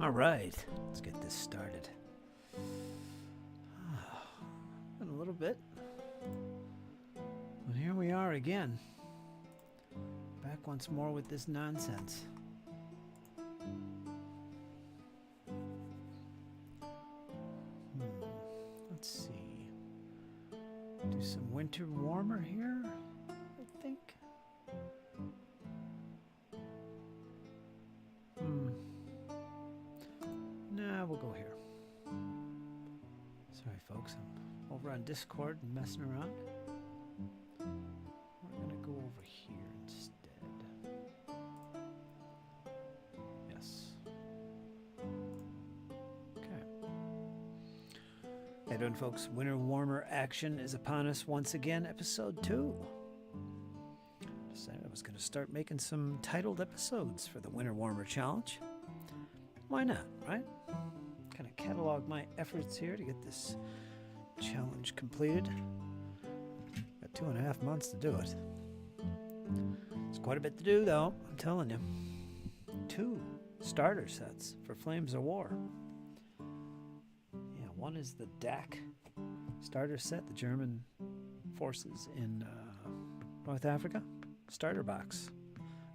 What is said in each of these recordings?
All right, let's get this started. In a little bit. And here we are again. Back once more with this nonsense. Let's see. Do some winter warmer here, I think. Nah, we'll go here. Sorry, folks. I'm over on Discord and messing around. We're going to go over here instead. Yes. Okay. How you doing, folks? Winter warmer action is upon us once again. Episode 2. Decided I was going to start making some titled episodes for the Winter Warmer Challenge. Why not, right? Kind of catalog my efforts here to get this challenge completed. Got 2.5 months to do it. It's quite a bit to do, though, I'm telling you. 2 starter sets for Flames of War. Yeah, one is the DAC starter set, the German forces in North Africa. Starter box.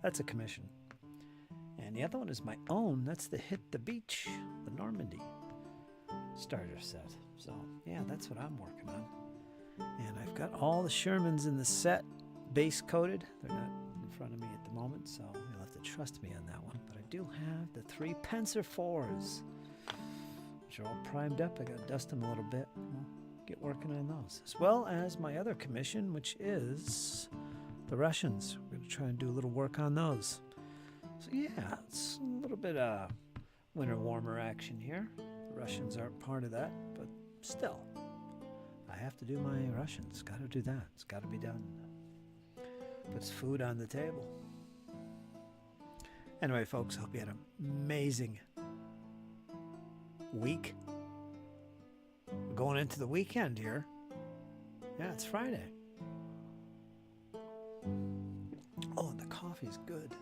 That's a commission. And the other one is my own. That's the Hit the Beach, the Normandy starter set. So, yeah, that's what I'm working on. And I've got all the Shermans in the set base coated. They're not in front of me at the moment, so you'll have to trust me on that one. But I do have the 3 Panzer IVs, which are all primed up. I got to dust them a little bit. We'll get working on those. As well as my other commission, which is the Russians. We're going to try and do a little work on those. So yeah, it's a little bit of winter warmer action here. The Russians aren't part of that, but still, I have to do my Russians. Got to do that. It's got to be done. Puts food on the table. Anyway, folks, I hope you had an amazing week. We're going into the weekend here. Yeah, it's Friday. Oh, and the coffee's good.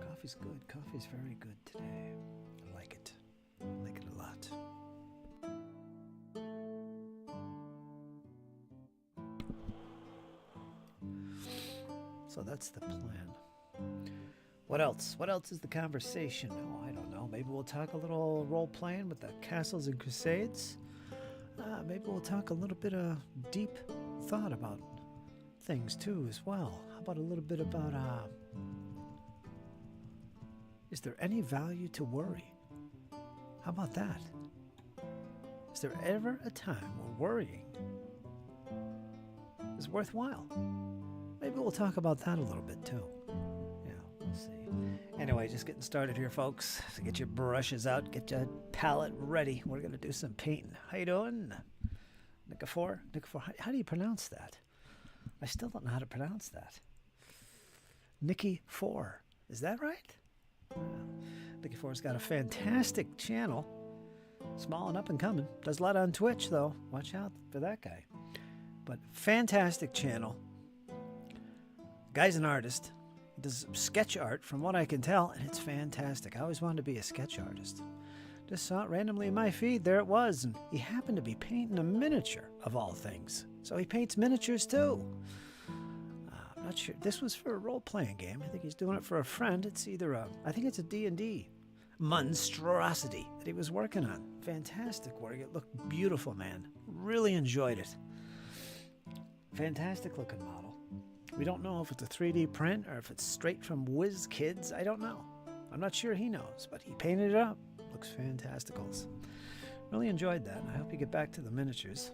Coffee's good. Coffee's very good today. I like it. I like it a lot. So that's the plan. What else? What else is the conversation? Oh, I don't know. Maybe we'll talk a little role-playing with the Castles and Crusades. Maybe we'll talk a little bit of deep thought about things, too, as well. How about a little bit about... is there any value to worry? How about that? Is there ever a time where worrying is worthwhile? Maybe we'll talk about that a little bit too. Yeah, we'll see. Anyway, just getting started here, folks. So get your brushes out, get your palette ready. We're going to do some painting. How you doing? Nikifor? How do you pronounce that? I still don't know how to pronounce that. Nikki 4. Is that right? Nikifor's got a fantastic channel. Small and up and coming. Does a lot on Twitch, though. Watch out for that guy. But fantastic channel. Guy's an artist. He does sketch art, from what I can tell, and it's fantastic. I always wanted to be a sketch artist. Just saw it randomly in my feed. There it was. And he happened to be painting a miniature, of all things. So he paints miniatures, too. I'm not sure. This was for a role-playing game. I think he's doing it for a friend. It's either I think it's a D&D monstrosity that he was working on. Fantastic work. It looked beautiful, man. Really enjoyed it. Fantastic looking model. We don't know if it's a 3D print or if it's straight from WizKids. I don't know. I'm not sure he knows, but he painted it up. Looks fantasticals. Really enjoyed that. I hope you get back to the miniatures.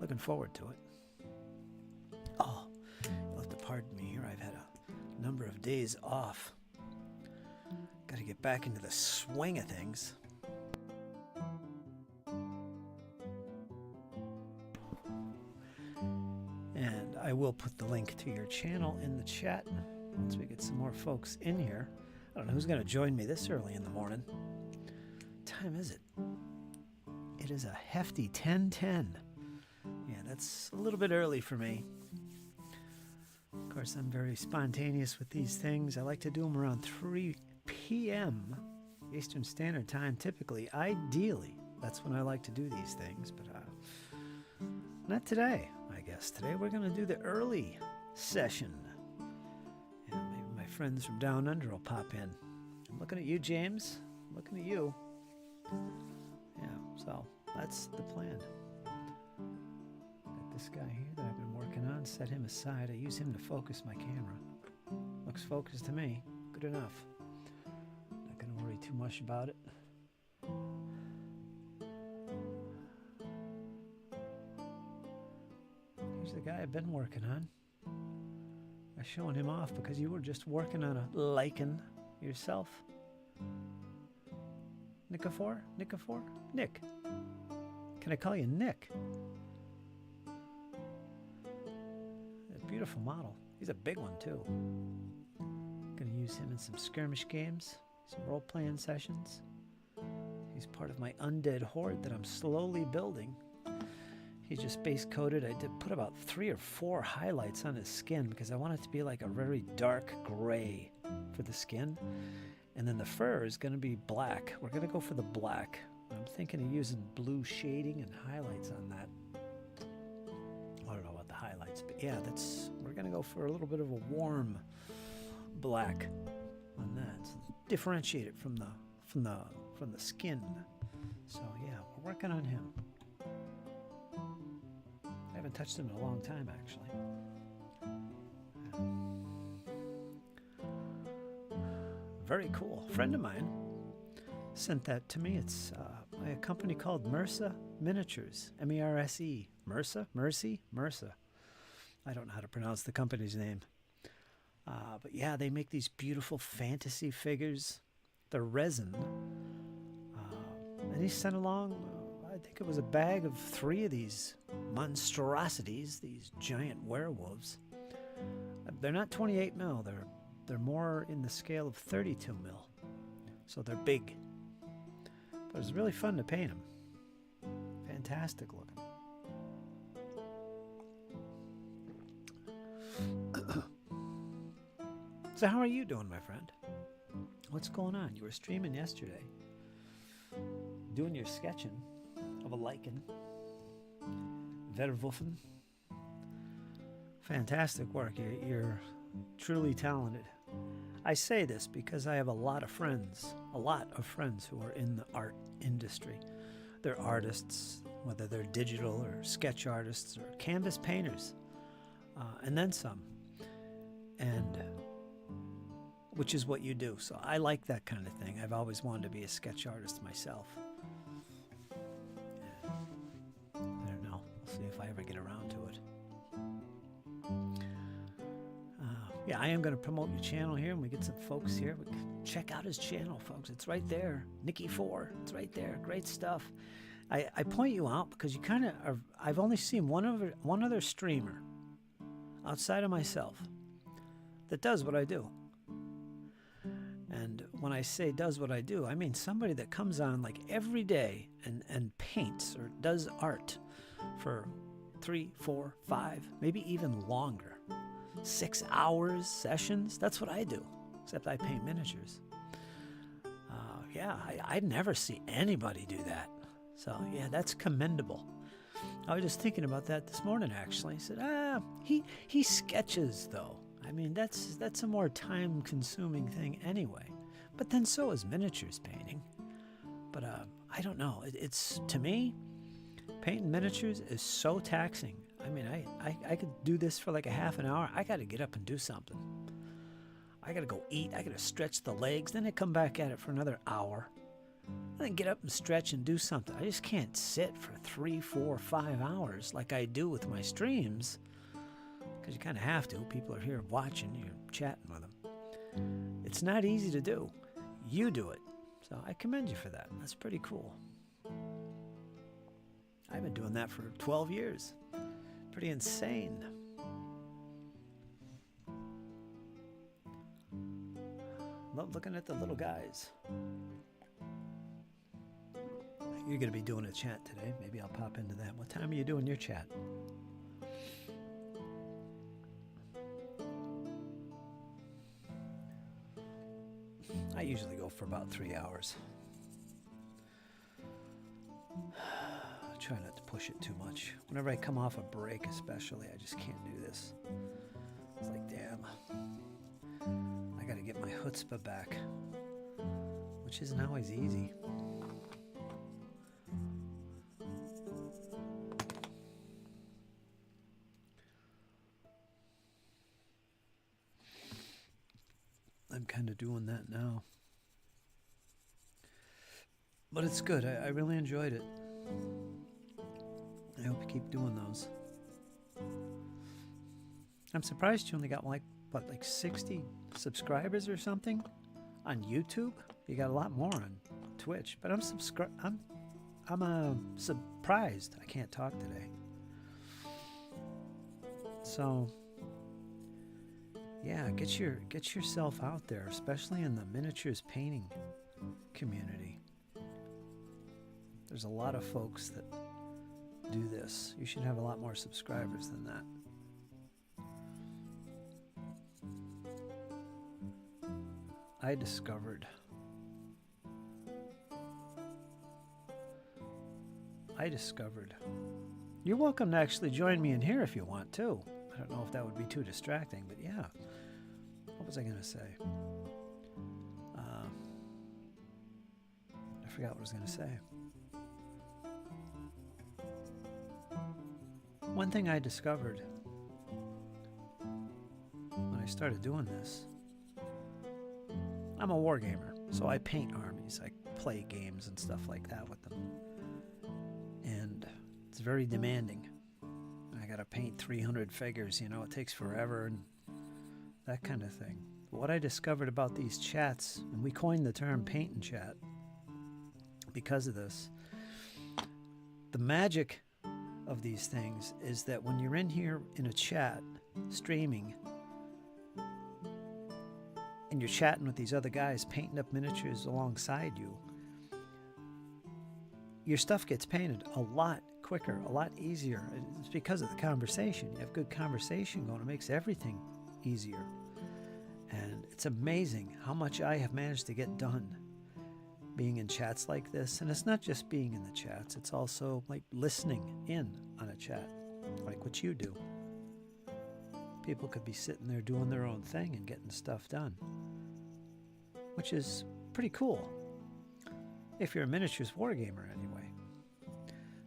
Looking forward to it. Oh, you'll have to pardon me here. I've had a number of days off. Got to get back into the swing of things. And I will put the link to your channel in the chat once we get some more folks in here. I don't know who's going to join me this early in the morning. What time is it? It is a hefty 10:10. Yeah, that's a little bit early for me. Of course, I'm very spontaneous with these things. I like to do them around 3 p.m. Eastern Standard Time, typically. Ideally, that's when I like to do these things, but not today, I guess. Today we're going to do the early session. Yeah, maybe my friends from down under will pop in. I'm looking at you, James. I'm looking at you. Yeah, so that's the plan. Got this guy here that I've been working on. Set him aside. I use him to focus my camera. Looks focused to me. Good enough. Not going to worry too much about it. Here's the guy I've been working on. I'm showing him off because you were just working on a lichen yourself. Nick? Nick. Can I call you Nick? A beautiful model. He's a big one too. Gonna use him in some skirmish games, some role-playing sessions. He's part of my undead horde that I'm slowly building. He's just base coated. I did put about 3 or 4 highlights on his skin because I want it to be like a very dark gray for the skin. And then the fur is going to be black. We're going to go for the black. I'm thinking of using blue shading and highlights on that. I don't know about the highlights, but yeah, we're going to go for a little bit of a warm black on that. So differentiate it from the skin. So yeah, we're working on him. I haven't touched him in a long time, actually. Very cool. A friend of mine sent that to me. It's a company called MRSA Miniatures. M-E-R-S-E. MRSA? MRSA. I don't know how to pronounce the company's name. But yeah, they make these beautiful fantasy figures. They're resin. And he sent along, I think it was a bag of 3 of these monstrosities, these giant werewolves. They're not 28 mil. They're more in the scale of 32 mil. So they're big. But it was really fun to paint them. Fantastic looking. So how are you doing, my friend? What's going on? You were streaming yesterday. Doing your sketching of a lichen. Werwolfen. Fantastic work. You're truly talented. I say this because I have a lot of friends who are in the art industry. They're artists, whether they're digital or sketch artists or canvas painters, and then some. And which is what you do. So I like that kind of thing. I've always wanted to be a sketch artist myself. I don't know. We'll see if I ever get around to it. Yeah, I am going to promote your channel here, and we get some folks here. Check out his channel, folks. It's right there. Nicky4. It's right there. Great stuff. I point you out because you kind of are. I've only seen one other streamer outside of myself that does what I do. And when I say does what I do, I mean somebody that comes on like every day and paints or does art for 3, 4, 5, maybe even longer. 6 hours sessions. That's what I do, except I paint miniatures. Yeah, I never see anybody do that. So yeah, that's commendable. I was just thinking about that this morning, actually. I said, he sketches though. I mean, that's a more time-consuming thing anyway. But then so is miniatures painting. But I don't know. It's to me, painting miniatures is so taxing. I mean, I could do this for like a half an hour. I got to get up and do something. I got to go eat. I got to stretch the legs. Then I come back at it for another hour. Then get up and stretch and do something. I just can't sit for 3, 4, 5 hours like I do with my streams. Because you kind of have to. People are here watching. You're chatting with them. It's not easy to do. You do it. So I commend you for that. That's pretty cool. I've been doing that for 12 years. Pretty insane. Love looking at the little guys. You're going to be doing a chat today. Maybe I'll pop into that. What time are you doing your chat? I usually go for about 3 hours. I try not to push it too much. Whenever I come off a break especially, I just can't do this. It's like, damn. I gotta get my chutzpah back, which isn't always easy. I'm kind of doing that now. But it's good. I really enjoyed it. I hope you keep doing those. I'm surprised you only got like 60 subscribers or something on YouTube. You got a lot more on Twitch, but I'm surprised. I can't talk today. So yeah, get yourself out there, especially in the miniatures painting community. There's a lot of folks that do this. You should have a lot more subscribers than that. I discovered you're welcome to actually join me in here if you want to. I don't know if that would be too distracting, but yeah. What was I going to say? I forgot what I was going to say. One thing I discovered when I started doing this, I'm a wargamer, so I paint armies. I play games and stuff like that with them. And it's very demanding. I gotta paint 300 figures, it takes forever and that kind of thing. But what I discovered about these chats, and we coined the term paint and chat because of this, the magic of these things is that when you're in here in a chat streaming and you're chatting with these other guys painting up miniatures alongside you, your stuff gets painted a lot quicker, a lot easier. It's because of the conversation. You have good conversation going. It makes everything easier. And it's amazing how much I have managed to get done being in chats like this. And it's not just being in the chats. It's also like listening in on a chat, like what you do. People could be sitting there doing their own thing and getting stuff done, which is pretty cool. If you're a miniatures wargamer anyway.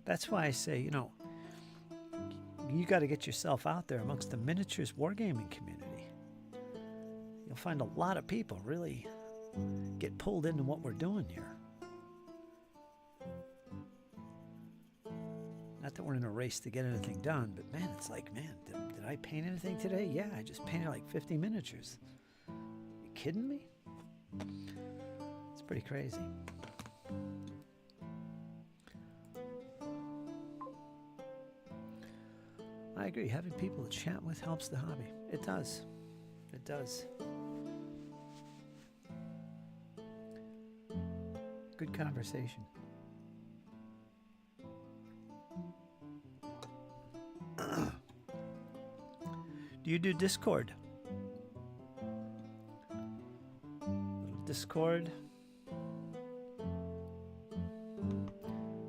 That's why I say, you got to get yourself out there amongst the miniatures wargaming community. You'll find a lot of people really get pulled into what we're doing here. Not that we're in a race to get anything done, but man, it's like, did I paint anything today? Yeah, I just painted like 50 miniatures. You kidding me? It's pretty crazy. I agree. Having people to chat with helps the hobby. It does. It does. Good conversation. Do you do Discord? Discord.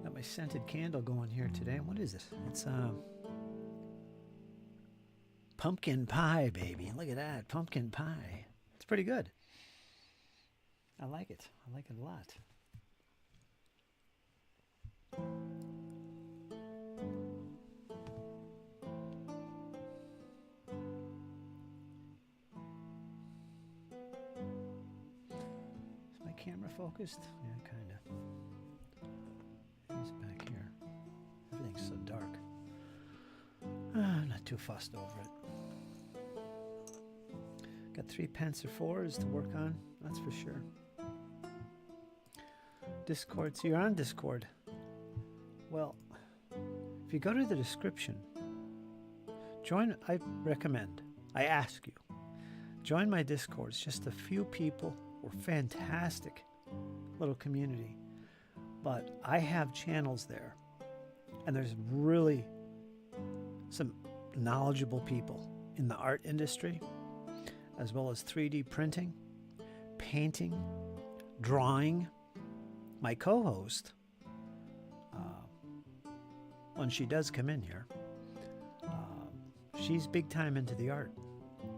Got my scented candle going here today. What is it? It's pumpkin pie, baby. Look at that. Pumpkin pie. It's pretty good. I like it. I like it a lot. Is my camera focused? Yeah, kind of. He's back here. Everything's so dark. I'm not too fussed over it. Got 3 pence or 4s to work on, that's for sure. Discord, so you're on Discord. Well, if you go to the description, join, I recommend, I ask you, join my Discord. It's just a few people. We're fantastic little community. But I have channels there, and there's really some knowledgeable people in the art industry, as well as 3D printing, painting, drawing. My co-host, when she does come in here, she's big time into the art.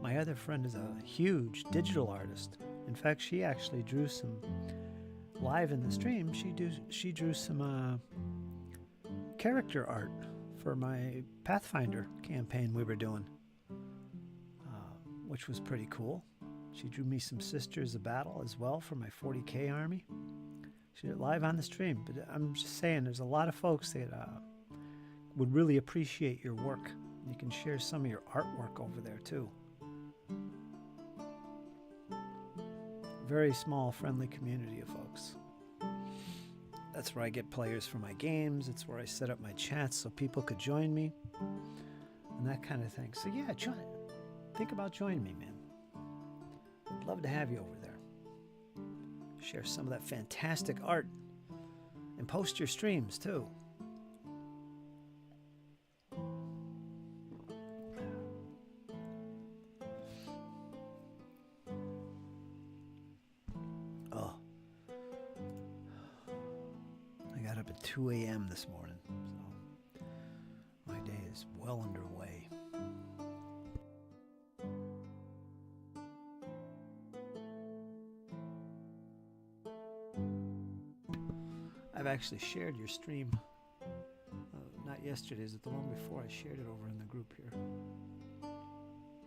My other friend is a huge digital artist. In fact, she actually drew some live in the stream. She drew some character art for my Pathfinder campaign we were doing, which was pretty cool. She drew me some Sisters of Battle as well for my 40K army. She did it live on the stream. But I'm just saying, there's a lot of folks that would really appreciate your work. You can share some of your artwork over there too. Very small, friendly community of folks. That's where I get players for my games. It's where I set up my chats so people could join me and that kind of thing. So yeah, think about joining me, man. I'd love to have you over there. Share some of that fantastic art and post your streams too. Oh, I got up at 2 a.m. this morning, so my day is well underway. I've actually shared your stream, not yesterday's, but the one before. I shared it over in the group here.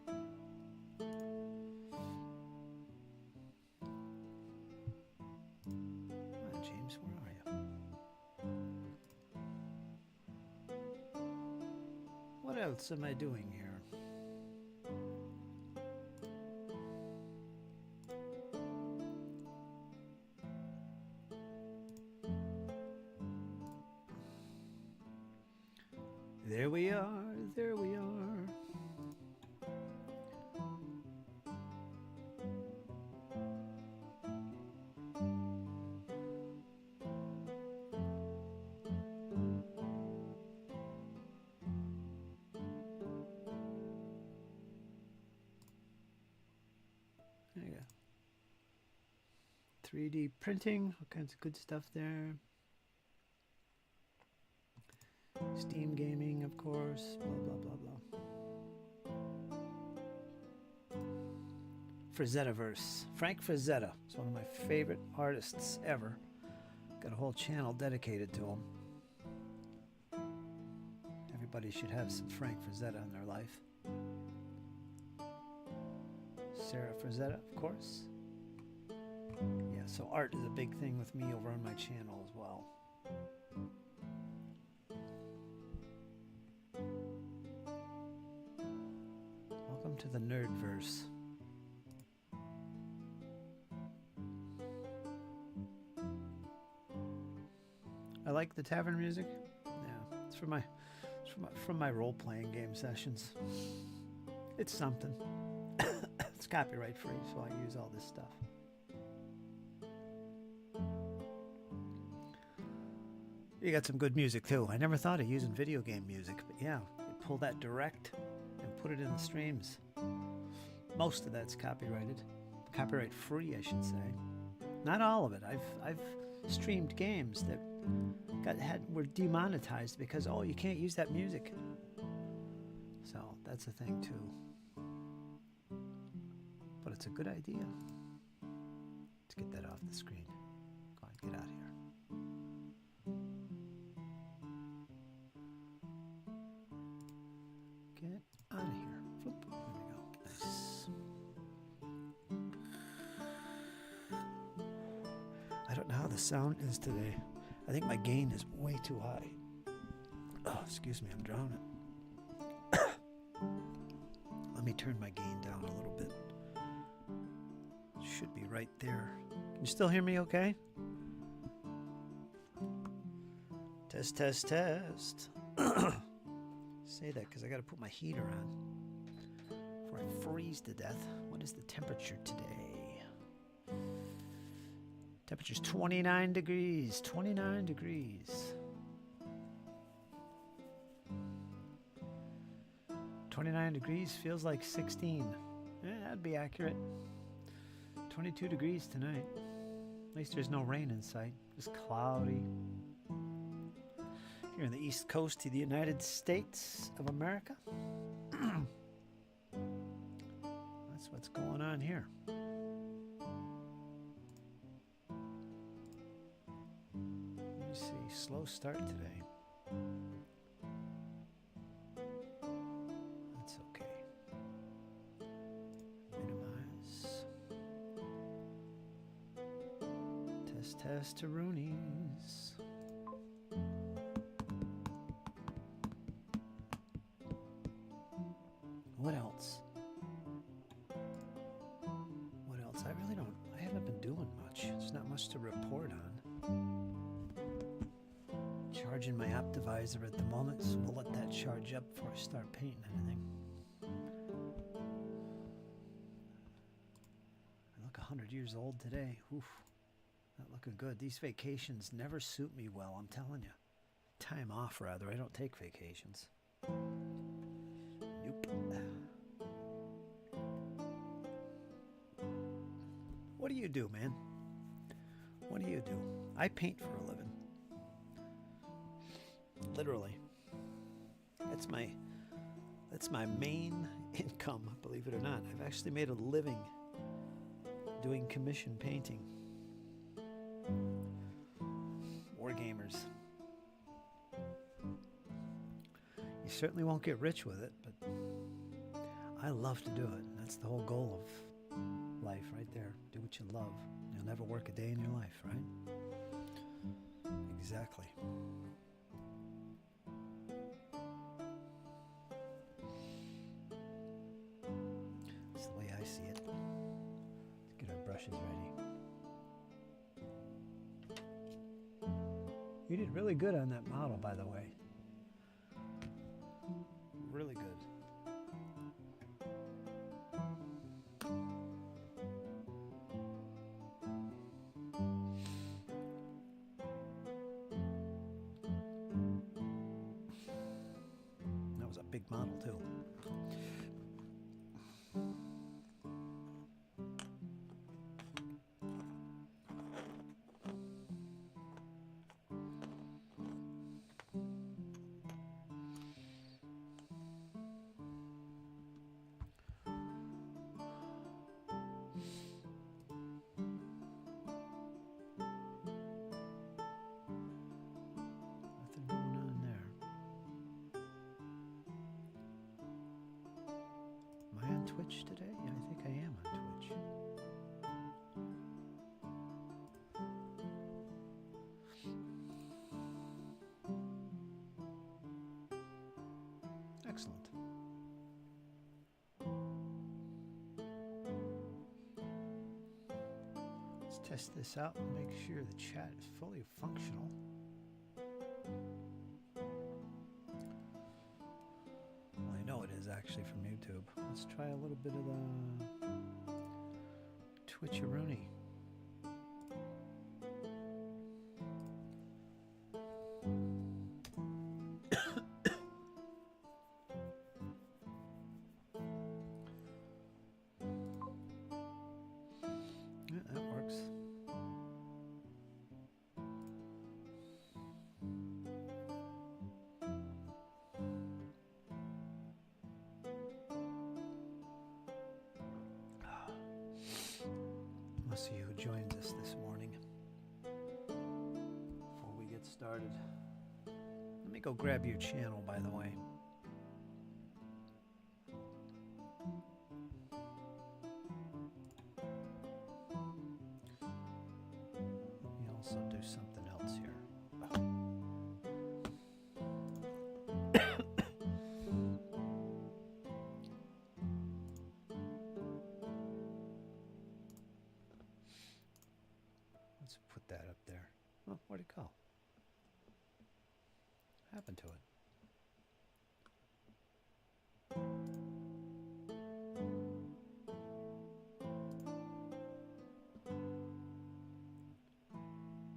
Come on, James, where are you? What else am I doing here? There we are, there we are. There you go. 3D printing, all kinds of good stuff there. Steam gaming, of course, blah, blah, blah, blah. Frazettaverse. Frank Frazetta is one of my favorite artists ever. Got a whole channel dedicated to him. Everybody should have some Frank Frazetta in their life. Sarah Frazetta, of course. Yeah, so art is a big thing with me over on my channel as well. Welcome to the Nerdverse. I like the tavern music. Yeah, it's from my role-playing game sessions. It's something. It's copyright free, so I use all this stuff. You got some good music too. I never thought of using video game music, but yeah, you pull that direct and put it in the streams. Most of that's copyrighted, copyright free, I should say. Not all of it. I've streamed games that were demonetized because you can't use that music. So that's a thing too. But it's a good idea. Let's get that off the screen. Go on, get out of here. Get out of here. Floop. There we go. Nice. I don't know how the sound is today. I think my gain is way too high. Oh, excuse me, I'm drowning. Let me turn my gain down a little bit. Should be right there. Can you still hear me okay? Test, test, test. Say that because I got to put my heater on before I freeze to death. What is the temperature today? Temperature's 29 degrees. 29 degrees. 29 degrees feels like 16. Yeah, that'd be accurate. 22 degrees tonight. At least there's no rain in sight. Just cloudy. Here on the east coast of the United States of America. That's what's going on here. Let me see. Slow start today. That's okay. Minimize. Test-roonies. What else? What else? I really don't. I haven't been doing much. There's not much to report on. Charging my Optivisor at the moment, so we'll let that charge up before I start painting anything. I look 100 years old today. Oof. Not looking good. These vacations never suit me well, I'm telling you. Time off, rather. I don't take vacations. Nope. What do you do, man? What do you do? I paint for a living. Literally. That's my main income, believe it or not. I've actually made a living doing commission painting. Wargamers. You certainly won't get rich with it, but I love to do it. And that's the whole goal of life right there. Do what you love. You'll never work a day in your life, right? Exactly. That's the way I see it. Let's get our brushes ready. You did really good on that model, by the way. Really good. That was a big model, too. Nothing going on there. Am I on Twitch today? Yeah, I think I am on Twitch. Excellent. Let's test this out and make sure the chat is fully functional. Well, I know it is actually from YouTube. Let's try a little bit of the Twitcheroonie. Yeah, that works. Let's see who joins us this morning. Before we get started, let me go grab your channel, by the way. Let me also do something else here. Let's put that up there. Oh, where'd it go? What happened to it?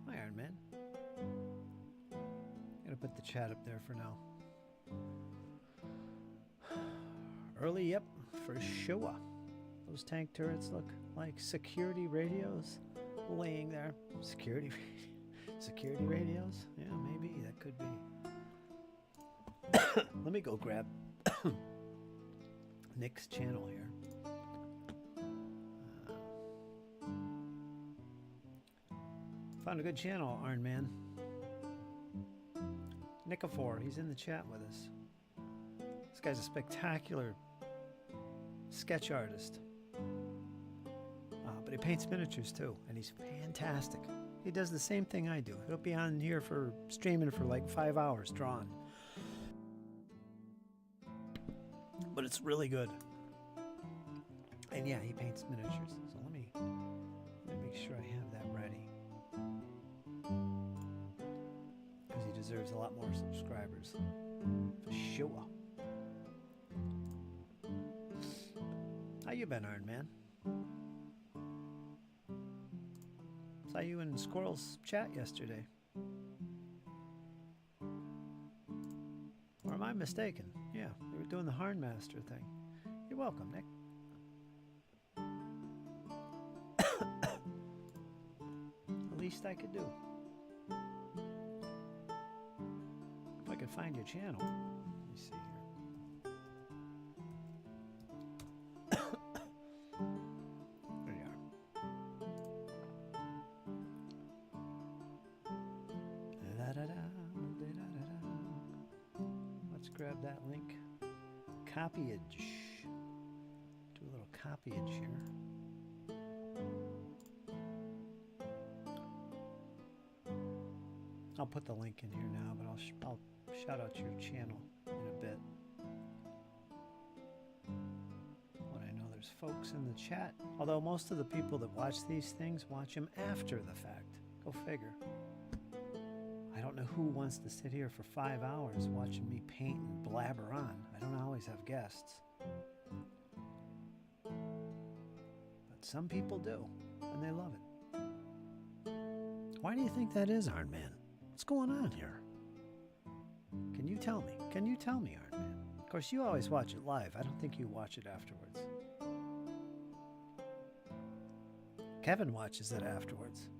Hi, Iron Man. Gonna put the chat up there for now. Early, yep, for sure. Those tank turrets look like security radios. laying there. Security radios? Yeah, maybe. That could be. Let me go grab Nick's channel here. Found a good channel, Iron Man. Nicofor, he's in the chat with us. This guy's a spectacular sketch artist. But he paints miniatures too, and he's fantastic. He does the same thing I do. He'll be on here for streaming for like 5 hours drawing. But it's really good. And yeah, he paints miniatures. So let me make sure I have that ready. Because he deserves a lot more subscribers. For sure. How you been, Iron Man? Saw you in Squirrel's chat yesterday. Or am I mistaken? Yeah, we were doing the Harnmaster thing. You're welcome, Nick. The least I could do. If I could find your channel. Let me see here. There you are. Let's grab that link. Copyage. Do a little copyage here. I'll put the link in here now, but I'll shout out your channel in a bit. When I know there's folks in the chat, although most of the people that watch these things watch them after the fact. Go figure. I don't know who wants to sit here for 5 hours watching me paint and blabber on. I don't always have guests. But some people do, and they love it. Why do you think that is, Iron Man? What's going on here? Can you tell me? Can you tell me, Iron Man? Of course, you always watch it live. I don't think you watch it afterwards. Kevin watches it afterwards.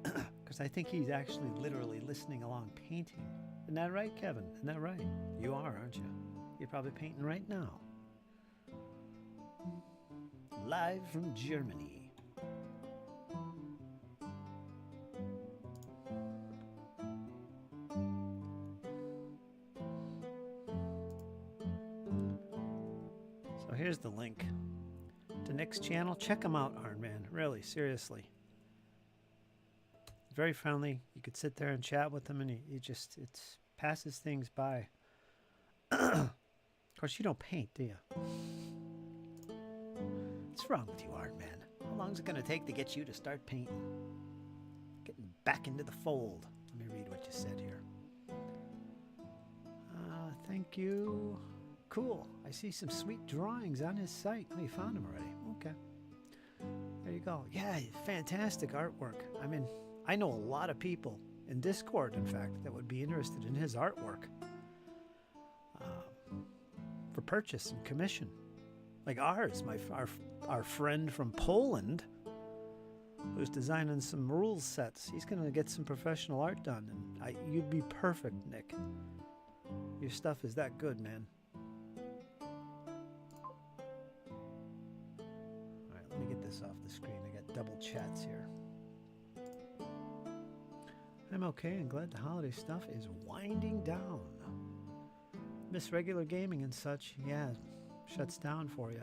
Because I think he's actually literally listening along painting. Isn't that right, Kevin? Isn't that right? You are, aren't you? You're probably painting right now. Live from Germany. So here's the link to Nick's channel. Check him out, Iron Man. Really, seriously. Very friendly. You could sit there and chat with him, and he just passes things by. Of course, you don't paint, do you? What's wrong with you, Iron Man? How long is it going to take to get you to start painting? Getting back into the fold. Let me read what you said here. Thank you. Cool. I see some sweet drawings on his site. Oh, you found them already. Okay. There you go. Yeah, fantastic artwork. I mean, I know a lot of people in Discord, in fact, that would be interested in his artwork for purchase and commission. Like ours, our friend from Poland, who's designing some rules sets. He's going to get some professional art done, and you'd be perfect, Nick. Your stuff is that good, man. All right, let me get this off the screen. I got double chats here. I'm okay and glad the holiday stuff is winding down. Miss regular gaming and such, yeah, shuts down for you.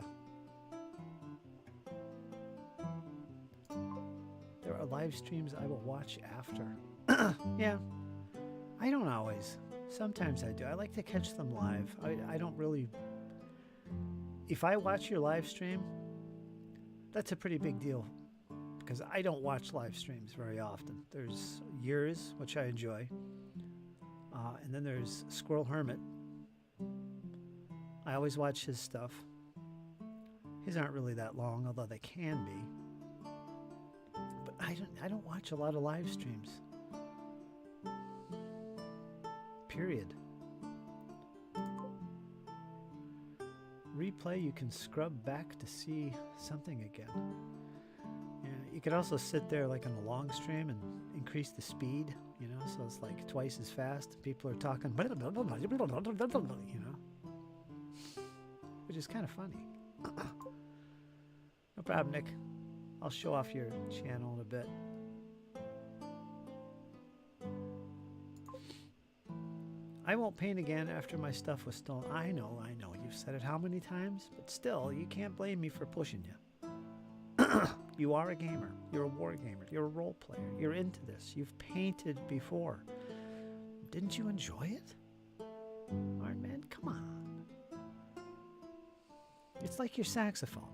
There are live streams I will watch after. Yeah, I don't always. Sometimes I do. I like to catch them live. I don't really... If I watch your live stream, that's a pretty big deal. Because I don't watch live streams very often. There's yours, which I enjoy. And then there's Squirrel Hermit. I always watch his stuff. His aren't really that long, although they can be. But I don't watch a lot of live streams. Period. Replay, you can scrub back to see something again. You could also sit there like on the long stream and increase the speed, you know, so it's like twice as fast. People are talking, you know, which is kind of funny. No problem, Nick. I'll show off your channel in a bit. I won't paint again after my stuff was stolen. I know. You've said it how many times? But still, you can't blame me for pushing you. You are a gamer. You're a war gamer. You're a role player. You're into this. You've painted before. Didn't you enjoy it? Iron Man, come on. It's like your saxophone.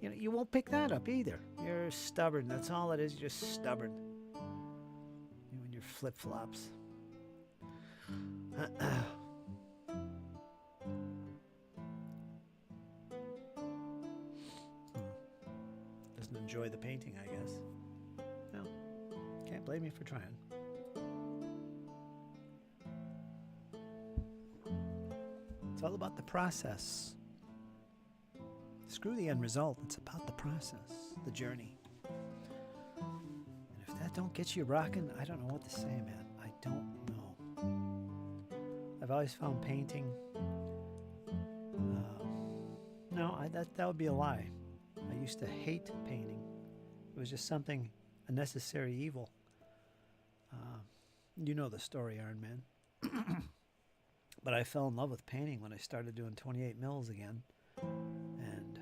You know, you won't pick that up either. You're stubborn. That's all it is. You're just stubborn. You and your flip-flops. Doesn't enjoy the painting, I guess. No, can't blame me for trying. It's all about the process. Screw the end result. It's about the process, the journey. And if that don't get you rocking, I don't know what to say, man. I don't know. I've always found painting. That would be a lie. I used to hate painting. It was just something, a necessary evil. You know the story, Iron Man. But I fell in love with painting when I started doing 28 mils again. And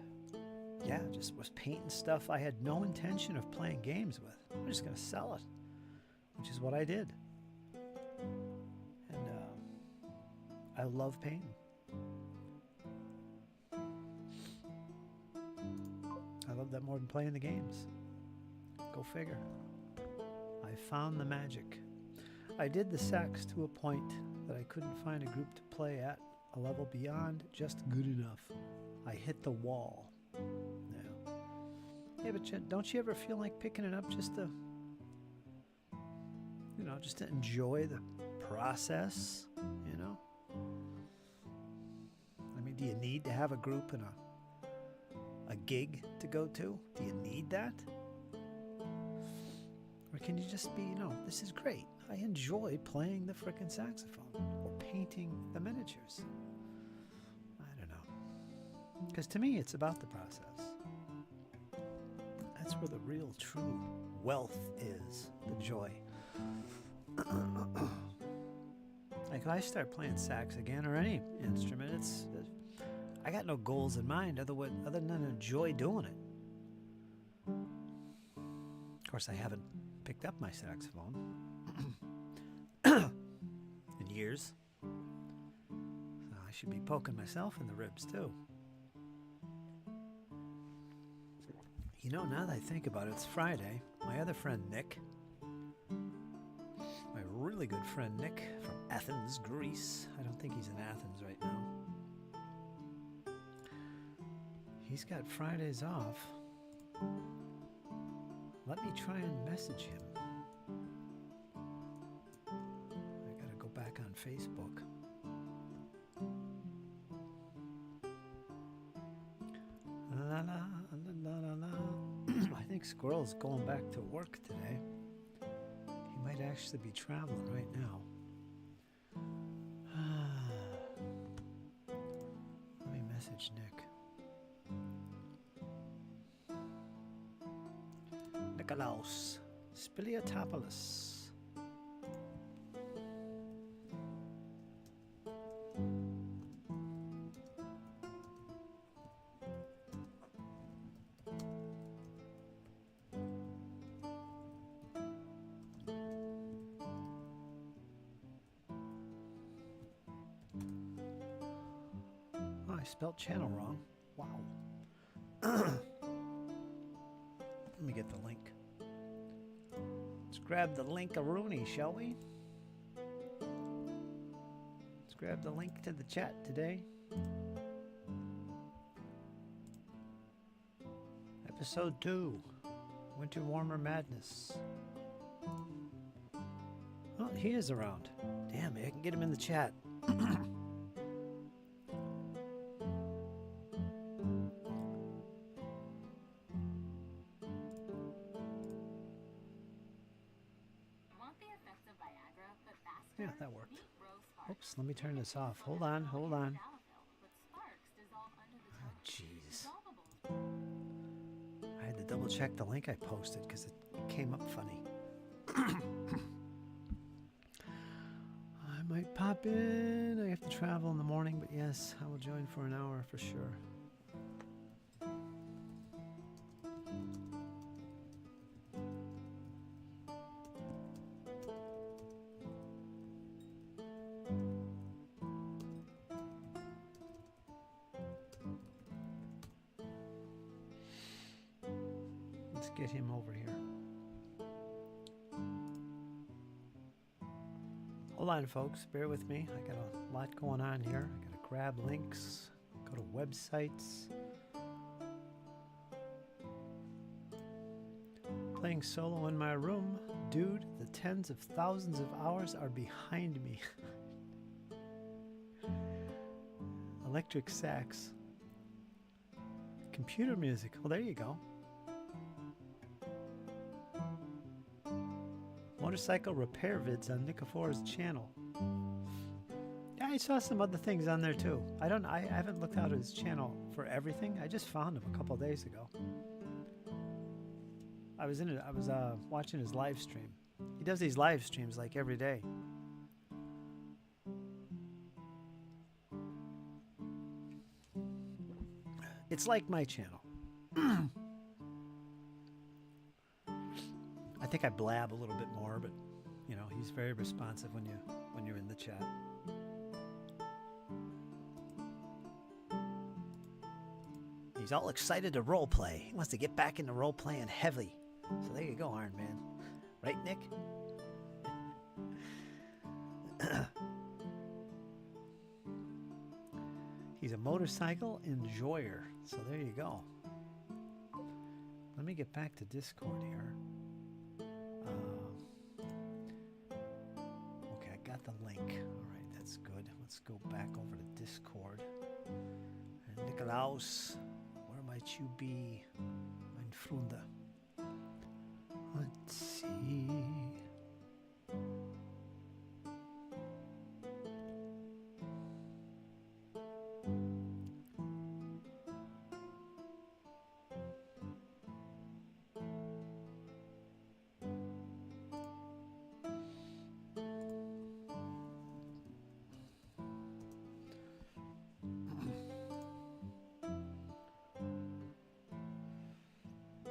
yeah, just was painting stuff I had no intention of playing games with. I'm just going to sell it, which is what I did. And I love painting. I love that more than playing the games. Go figure. I found the magic. I did the sax to a point that I couldn't find a group to play at a level beyond just good enough. I hit the wall. Yeah, but don't you ever feel like picking it up just to, you know, just to enjoy the process, you know? I mean, do you need to have a group and a gig to go to? Do you need that? Or can you just be, you know, this is great. I enjoy playing the frickin' saxophone or painting the miniatures. I don't know. Because to me, it's about the process. That's where the real, true wealth is, the joy. Like if I start playing sax again or any instrument, I got no goals in mind other than enjoy doing it. Of course, I haven't picked up my saxophone in years. So I should be poking myself in the ribs too. You know, now that I think about it, it's Friday. My other friend Nick, my really good friend Nick from Athens, Greece. I don't think he's in Athens right now. He's got Fridays off. Let me try and message him. I gotta go back on Facebook. La la la la la la. I think Squirrel's going back to work today. He might actually be traveling right now. Let me message Nick. Nikolaos Spiliotopoulos. Oh, I spelled channel wrong. Wow. Let me get the link. Let's grab the link-a-rooney, shall we? Let's grab the link to the chat today. Episode 2, Winter Warmer Madness. Oh, he is around. Damn, I can get him in the chat. that worked. Oops, let me turn this off. Hold on, hold on. Oh, jeez. I had to double check the link I posted because it came up funny. I might pop in. I have to travel in the morning, but yes, I will join for an hour for sure. Let's get him over here. Hold on, folks. Bear with me. I got a lot going on here. I got to grab links, go to websites. Playing solo in my room. Dude, the tens of thousands of hours are behind me. Electric sax. Computer music. Well, there you go. Motorcycle repair vids on Nikifor's channel. Yeah, I saw some other things on there too. I haven't looked out his channel for everything. I just found him a couple days ago. I was watching his live stream. He does these live streams like every day. It's like my channel. I think I blab a little bit more, but you know, he's very responsive when you're in the chat. He's all excited to role play. He wants to get back into role playing heavily. So there you go, Iron Man. Right, Nick? He's a motorcycle enjoyer. So there you go. Let me get back to Discord here. Okay, I got the link. All right, that's good. Let's go back over to Discord. And Nikolaus, where might you be, mein Freunde? Let's see.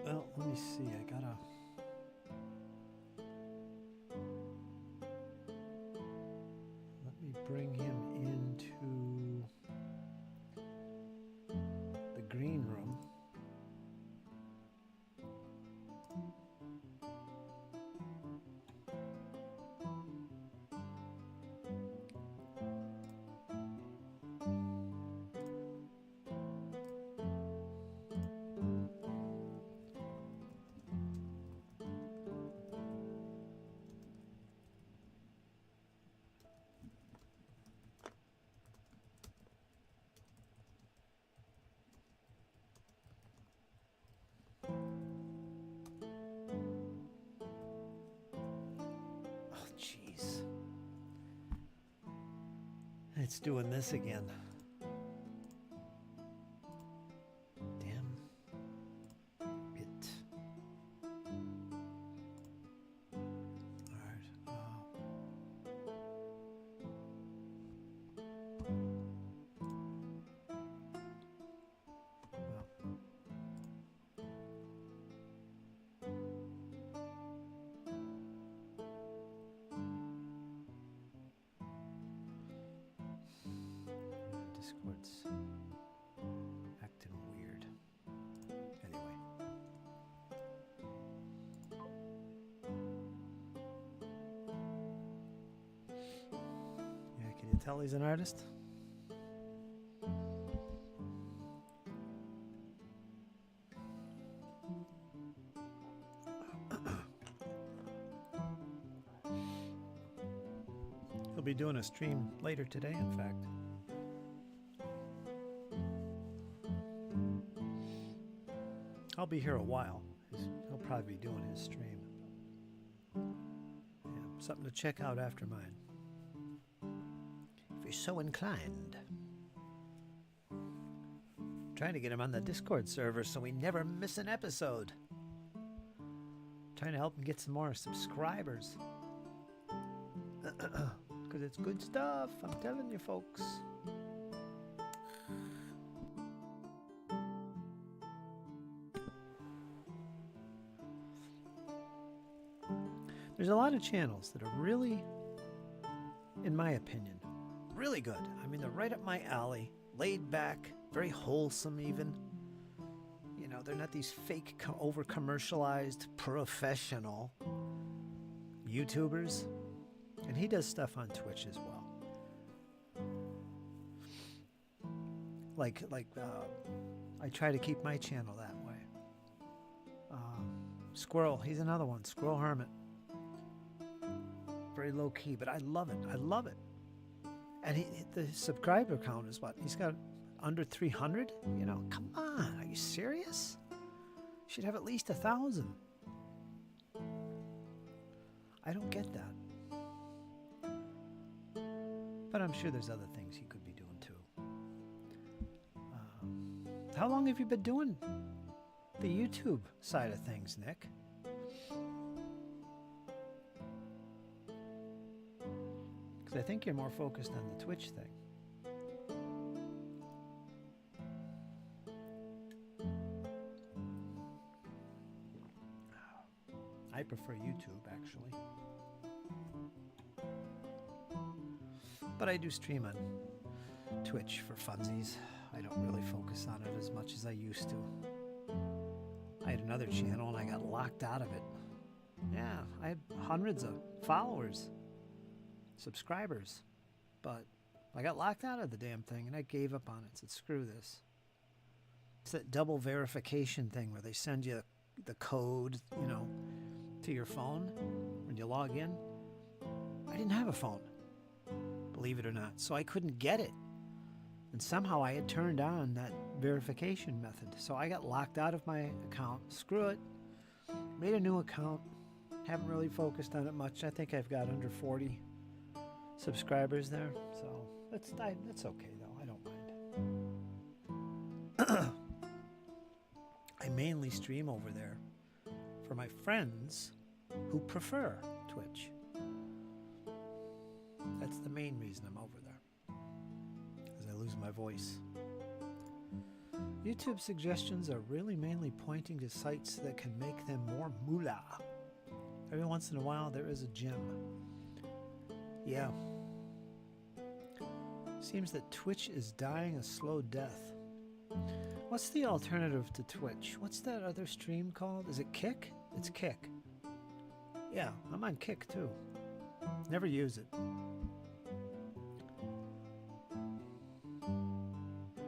Well, let me see. I gotta. Let me bring him into the green room. Jeez. It's doing this again. Damn it. Alright. Discord's acting weird. Anyway. Yeah, can you tell he's an artist? He'll be doing a stream later today, in fact. I'll be here a while. He'll probably be doing his stream. Yeah, something to check out after mine. you're so inclined. Trying to get him on the Discord server so we never miss an episode. Trying to help him get some more subscribers. Because it's good stuff, I'm telling you folks. There's a lot of channels that are really, in my opinion, really good. I mean, they're right up my alley, laid back, very wholesome even. You know, they're not these fake, over-commercialized, professional YouTubers. And he does stuff on Twitch as well. Like I try to keep my channel that way. Squirrel, he's another one, Squirrel Hermit. Very low key, but I love it. I love it. And the subscriber count is what? He's got under 300? You know, come on, are you serious? Should have at least 1,000. I don't get that. But I'm sure there's other things he could be doing too. How long have you been doing the YouTube side of things, Nick? Because I think you're more focused on the Twitch thing. I prefer YouTube, actually. But I do stream on Twitch for funsies. I don't really focus on it as much as I used to. I had another channel and I got locked out of it. Yeah, I had hundreds of followers, subscribers, but I got locked out of the damn thing and I gave up on it. Said, screw this. It's that double verification thing where they send you the code, you know, to your phone when you log in. I didn't have a phone, believe it or not, so I couldn't get it. And somehow I had turned on that verification method. So I got locked out of my account. Screw it. Made a new account. Haven't really focused on it much. I think I've got under 40 subscribers there. So that's okay though. I don't mind. I mainly stream over there for my friends who prefer Twitch. That's the main reason I'm over there. Because I lose my voice. YouTube suggestions are really mainly pointing to sites that can make them more moolah. Every once in a while there is a gem. Yeah. Seems that Twitch is dying a slow death. What's the alternative to Twitch? What's that other stream called? Is it Kick? It's Kick. Yeah, I'm on Kick too. Never use it.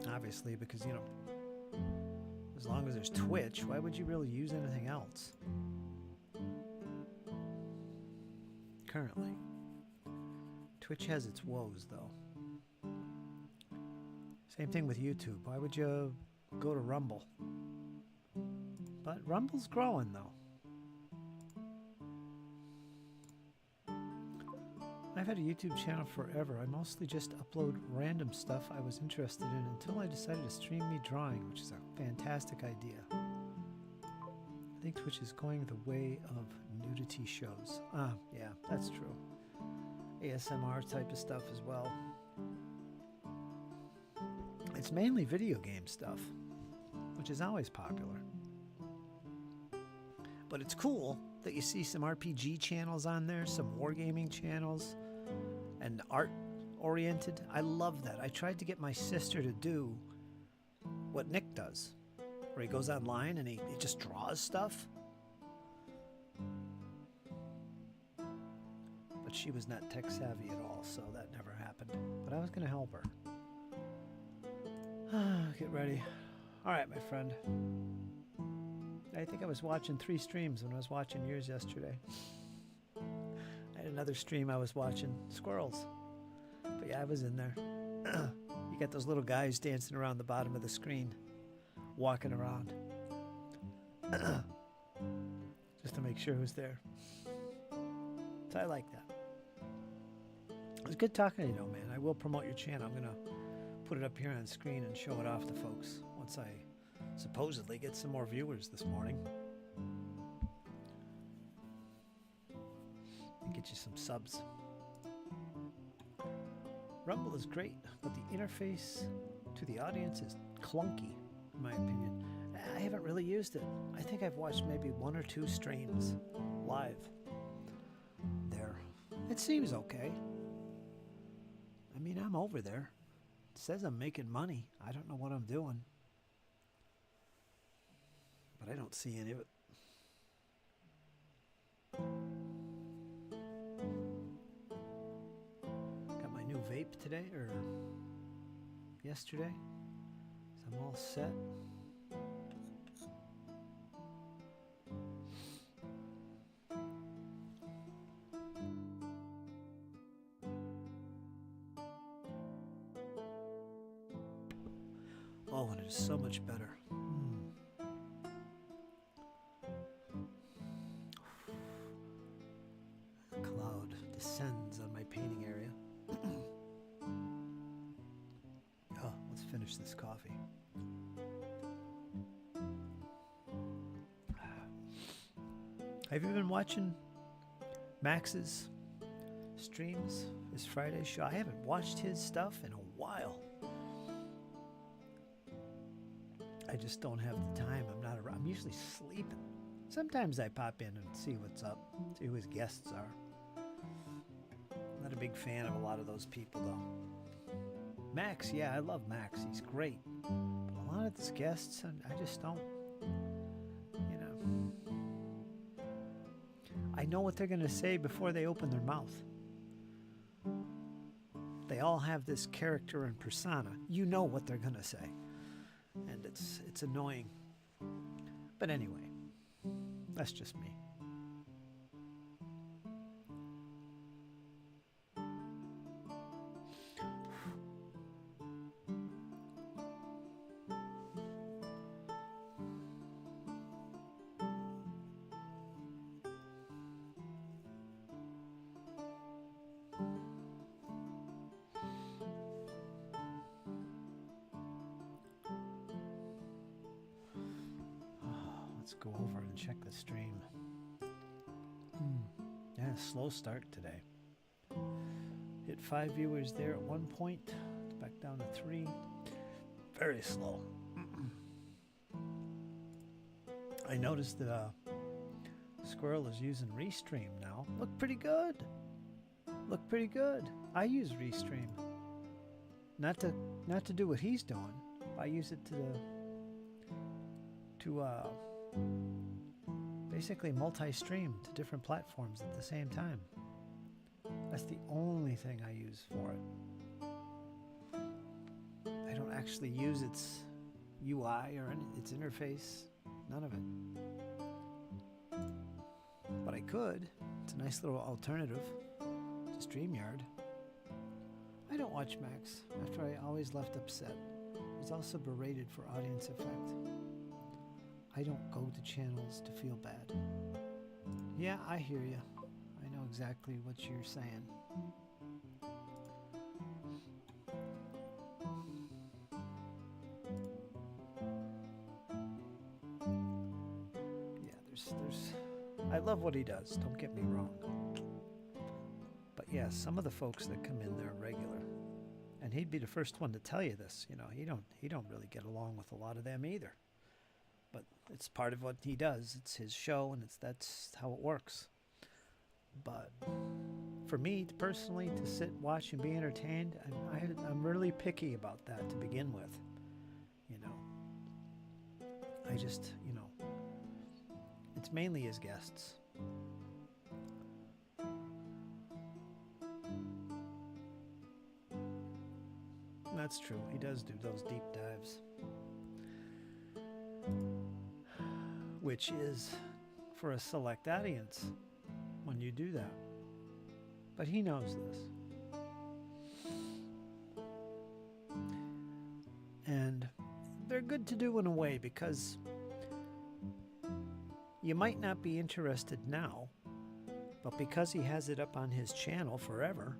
Obviously, because, you know, as long as there's Twitch, why would you really use anything else? Currently. Twitch has its woes, though. Same thing with YouTube. Why would you go to Rumble? But Rumble's growing, though. I've had a YouTube channel forever. I mostly just upload random stuff I was interested in until I decided to stream me drawing, which is a fantastic idea. I think Twitch is going the way of nudity shows. Ah, yeah, that's true. ASMR type of stuff as well. It's mainly video game stuff, which is always popular. But it's cool that you see some RPG channels on there, some wargaming channels, and art-oriented. I love that. I tried to get my sister to do what Nick does, where he goes online and he just draws stuff. But she was not tech-savvy at all, so that never happened. But I was going to help her. Get ready. All right, my friend. I think I was watching 3 streams when I was watching yours yesterday. I had another stream I was watching squirrels. But yeah, I was in there. You got those little guys dancing around the bottom of the screen, walking around. Just to make sure who's there. So I like that. It's good talking to you, though, man. I will promote your channel. I'm going to put it up here on the screen and show it off to folks once I supposedly get some more viewers this morning. And get you some subs. Rumble is great, but the interface to the audience is clunky, in my opinion. I haven't really used it. I think I've watched maybe 1 or 2 streams live there. It seems okay. I mean, I'm over there. It says I'm making money. I don't know what I'm doing. But I don't see any of it. Got my new vape today, or yesterday. So I'm all set. Oh, and it is so much better. A cloud descends on my painting area. Oh, let's finish this coffee. Have you been watching Max's streams? His Friday show? I haven't watched his stuff in a while. I just don't have the time. I'm not around. I'm usually sleeping. Sometimes I pop in and see what's up, see who his guests are. I'm not a big fan of a lot of those people, though. Max, yeah, I love Max. He's great. But a lot of his guests, I just don't, you know. I know what they're going to say before they open their mouth. They all have this character and persona. You know what they're going to say. And it's annoying. But anyway, that's just me. Let's go over and check the stream. Yeah, slow start today. Hit 5 viewers there at one point. Back down to 3. Very slow. I noticed that Squirrel is using Restream now. Look pretty good. Look pretty good. I use Restream. Not to do what he's doing. I use it to basically multi-stream to different platforms at the same time. That's the only thing I use for it. I don't actually use its UI or its interface. None of it. But I could. It's a nice little alternative to StreamYard. I don't watch Max after I always left upset. He's also berated for audience effect. I don't go to channels to feel bad. Yeah, I hear you. I know exactly what you're saying. Yeah, there's I love what he does, don't get me wrong. But yeah, some of the folks that come in there regular, and he'd be the first one to tell you this, you know, he don't really get along with a lot of them either. But it's part of what he does. It's his show, and that's how it works. But for me personally, to sit, watch, and be entertained, I'm really picky about that to begin with. You know, I just, you know, it's mainly his guests. That's true. He does do those deep dives. Which is for a select audience when you do that. But he knows this. And they're good to do in a way because you might not be interested now, but because he has it up on his channel forever,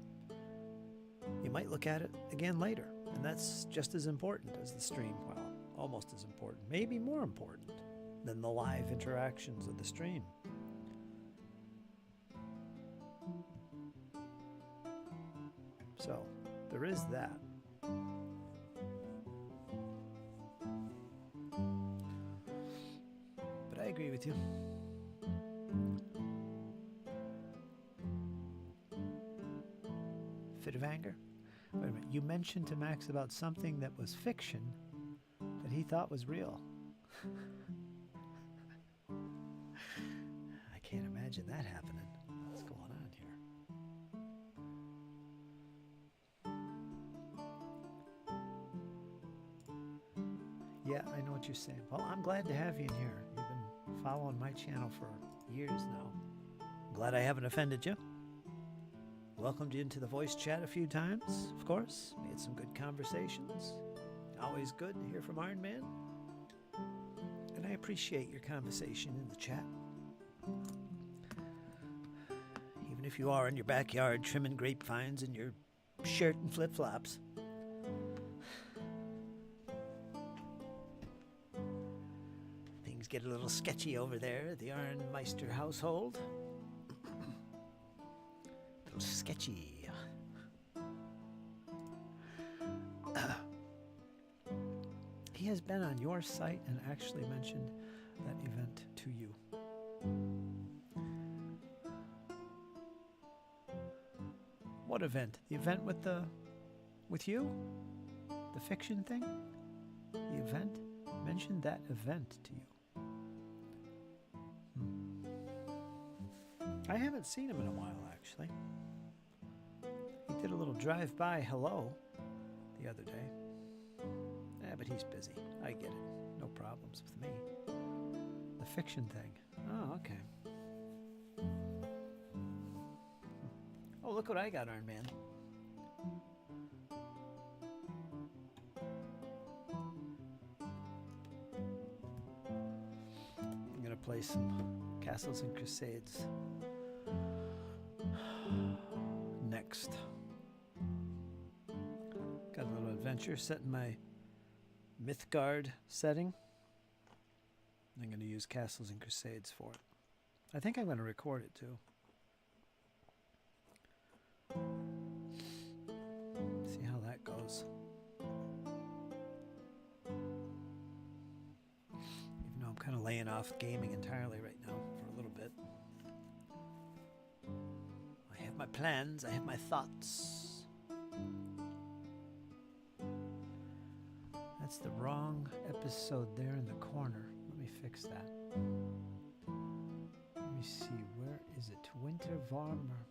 might look at it again later. And that's just as important as the stream. Well, almost as important, maybe more important than the live interactions of the stream. So, there is that. But I agree with you. Fit of anger? Wait a minute. You mentioned to Max about something that was fiction that he thought was real. I can't imagine that happening. What's going on here? Yeah, I know what you're saying. Well, I'm glad to have you in here. You've been following my channel for years now. I'm glad I haven't offended you. Welcomed you into the voice chat a few times, of course. Made some good conversations. Always good to hear from Iron Man. And I appreciate your conversation in the chat. Even if you are in your backyard trimming grapevines in your shirt and flip-flops. Things get a little sketchy over there at the Ironmeister household. Sketchy. He has been on your site and actually mentioned that event to you. What event? The event with you? The fiction thing? The event? Mentioned that event to you. I haven't seen him in a while, actually. He did a little drive-by hello the other day. Yeah, but he's busy. I get it. No problems with me. The fiction thing. Oh, okay. Oh, look what I got, Iron Man. I'm going to play some Castles and Crusades next. Got a little adventure set in my Mythgard setting. I'm going to use Castles and Crusades for it. I think I'm going to record it too. See how that goes. Even though I'm kind of laying off gaming entirely right now for a little bit. I have my plans, I have my thoughts. That's the wrong episode there in the corner. Let me fix that. Let me see, where is it? Winter Varmer.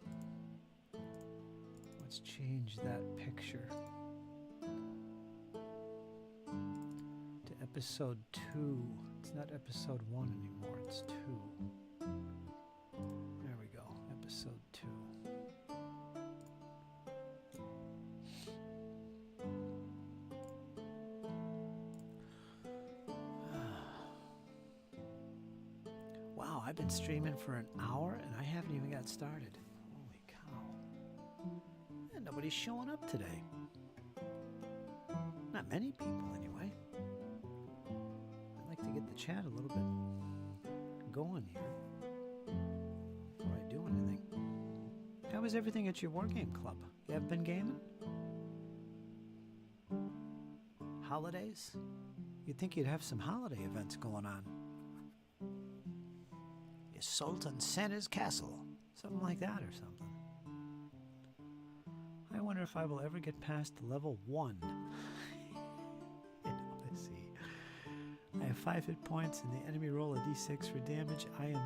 Let's change that picture to episode 2. It's not episode 1 anymore, it's 2. There we go, episode 2. Wow, I've been streaming for an hour and I haven't even got started. Holy cow. And nobody's showing up today. Not many people, anyway. I'd like to get the chat a little bit going here before I do anything. How is everything at your Wargame Club? You have been gaming? Holidays? You'd think you'd have some holiday events going on. Sultan Senna's castle. Something like that or something. I wonder if I will ever get past level 1. Let's see. I have 5 hit points and the enemy roll a d6 for damage. I am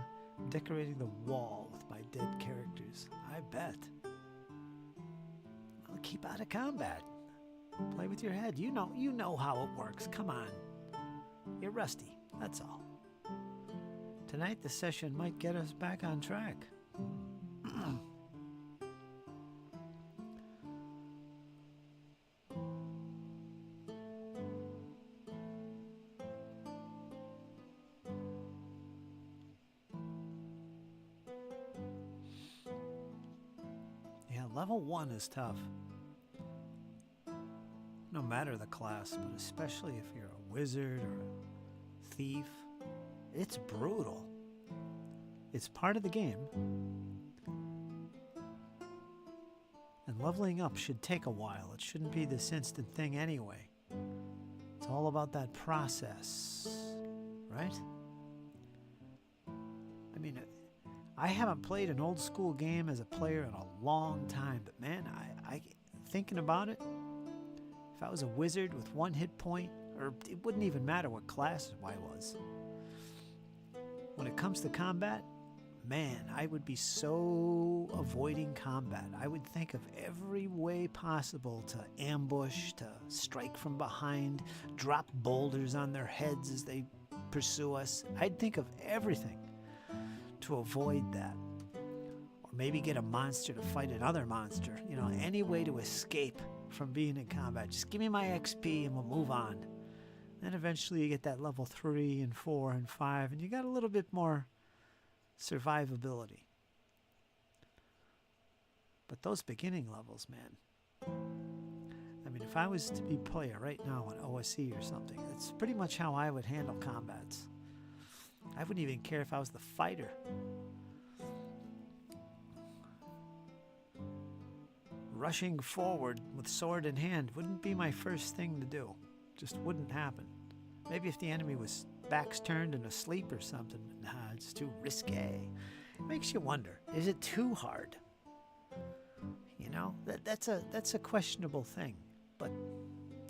decorating the wall with my dead characters. I bet. I'll keep out of combat. Play with your head. You know how it works. Come on. You're rusty. That's all. Tonight the session might get us back on track. Yeah, level 1 is tough. matter the class, but especially if you're a wizard or a thief, it's brutal. It's part of the game. And leveling up should take a while. It shouldn't be this instant thing anyway. It's all about that process, right? I mean, I haven't played an old school game as a player in a long time, but man, I thinking about it, if I was a wizard with 1 hit point, or it wouldn't even matter what class I was. When it comes to combat, man, I would be so avoiding combat. I would think of every way possible to ambush, to strike from behind, drop boulders on their heads as they pursue us. I'd think of everything to avoid that. Or maybe get a monster to fight another monster. You know, any way to escape from being in combat. Just give me my XP and we'll move on. Then eventually you get that level 3 and 4 and 5, and you got a little bit more survivability. But those beginning levels, man. I mean, if I was to be a player right now on OSE or something, that's pretty much how I would handle combats. I wouldn't even care if I was the fighter. Rushing forward with sword in hand wouldn't be my first thing to do. Just wouldn't happen. Maybe if the enemy was backs turned and asleep or something. Nah, it's too risque. It makes you wonder, is it too hard? You know, that's a questionable thing. But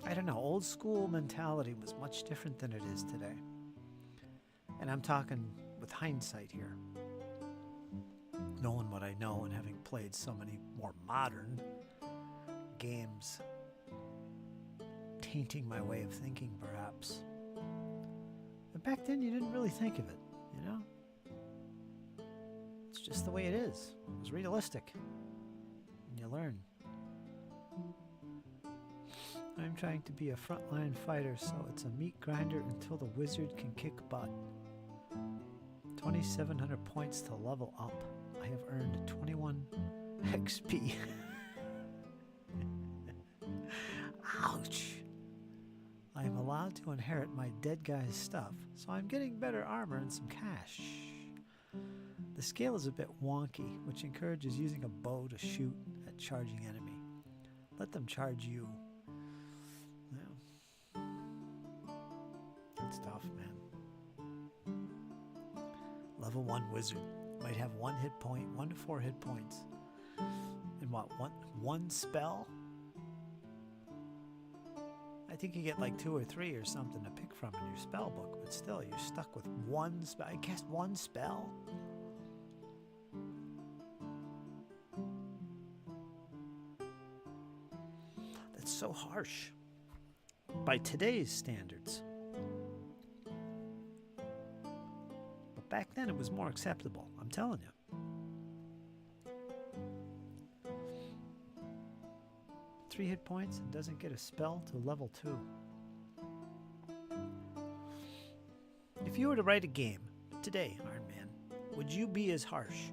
I don't know, old school mentality was much different than it is today. And I'm talking with hindsight here. Knowing what I know and having played so many more modern games, tainting my way of thinking perhaps. But back then you didn't really think of it, you know? It's just the way it is. It was realistic. And you learn. I'm trying to be a frontline fighter, so it's a meat grinder until the wizard can kick butt. 2,700 points to level up. I have earned 21 XP. Ouch! I am allowed to inherit my dead guy's stuff, so I'm getting better armor and some cash. The scale is a bit wonky, which encourages using a bow to shoot at charging enemy. Let them charge you. Yeah. That's tough, man. Level 1 wizard. Might have 1 hit point, 1 to 4 hit points. And what, one spell? I think you get like 2 or 3 or something to pick from in your spell book, but still, you're stuck with 1 spell. I guess 1 spell? That's so harsh. By today's standards. But back then it was more acceptable, I'm telling you. Three hit points and doesn't get a spell to level 2. If you were to write a game today, Iron Man, would you be as harsh?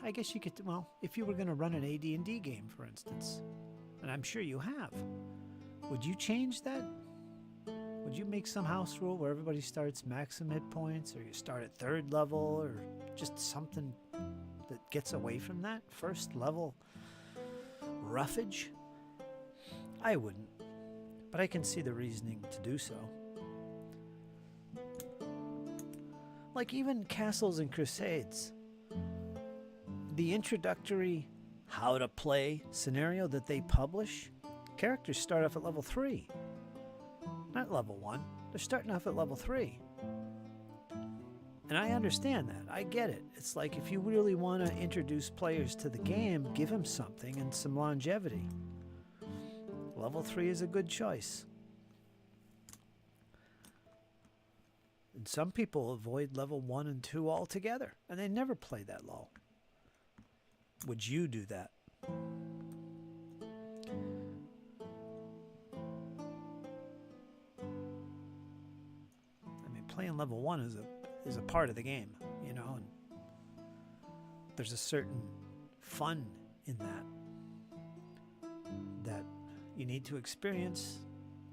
I guess you could. Well, if you were going to run an AD&D game, for instance, and I'm sure you have, would you change that? Would you make some house rule where everybody starts maximum hit points, or you start at 3rd level, or just something that gets away from that first level roughage? I wouldn't, but I can see the reasoning to do so. Like even Castles and Crusades, the introductory how to play scenario that they publish, characters start off at level 3, not level 1. They're starting off at level 3. And I understand that. I get it. It's like if you really want to introduce players to the game, give them something and some longevity. Level 3 is a good choice. And some people avoid level 1 and 2 altogether, and they never play that low. Would you do that? I mean, playing level 1 is a part of the game, you know, and there's a certain fun in that. you need to experience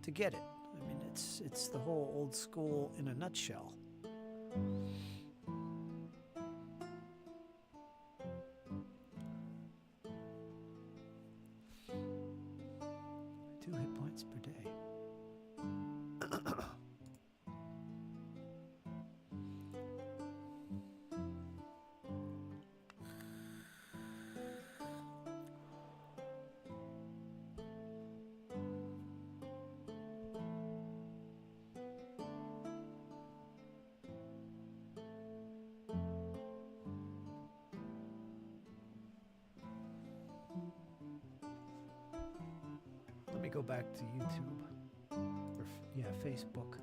to get it. I mean, it's the whole old school in a nutshell. 2 hit points per day. Let me go back to YouTube, or Facebook.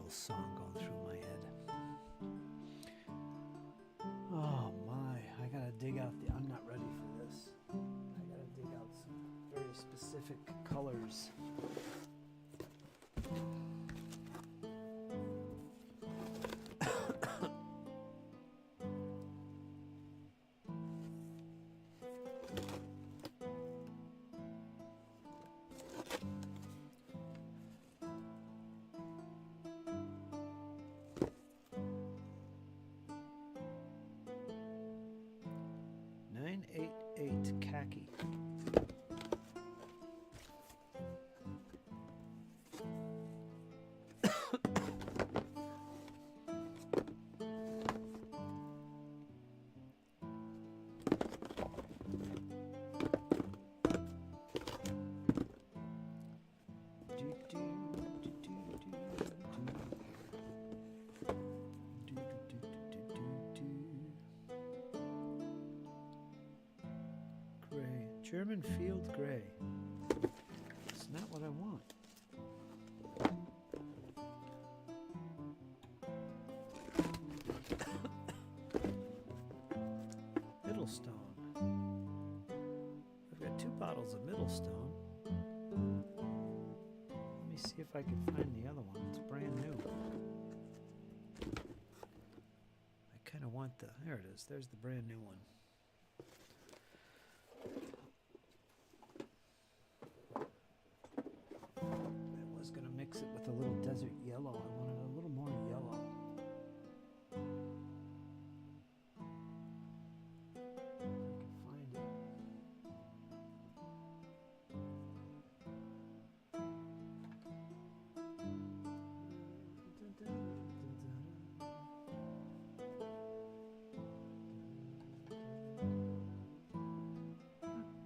Song going through my head. Oh my, I gotta dig out I'm not ready for this. I gotta dig out some very specific colors. 988 khaki. German field gray. It's not what I want. Middlestone. I've got 2 bottles of Middlestone. Let me see if I can find the other one. It's brand new. I kind of want there it is. There's the brand new one. Mix it with a little desert yellow. I wanted a little more yellow. If I can find it.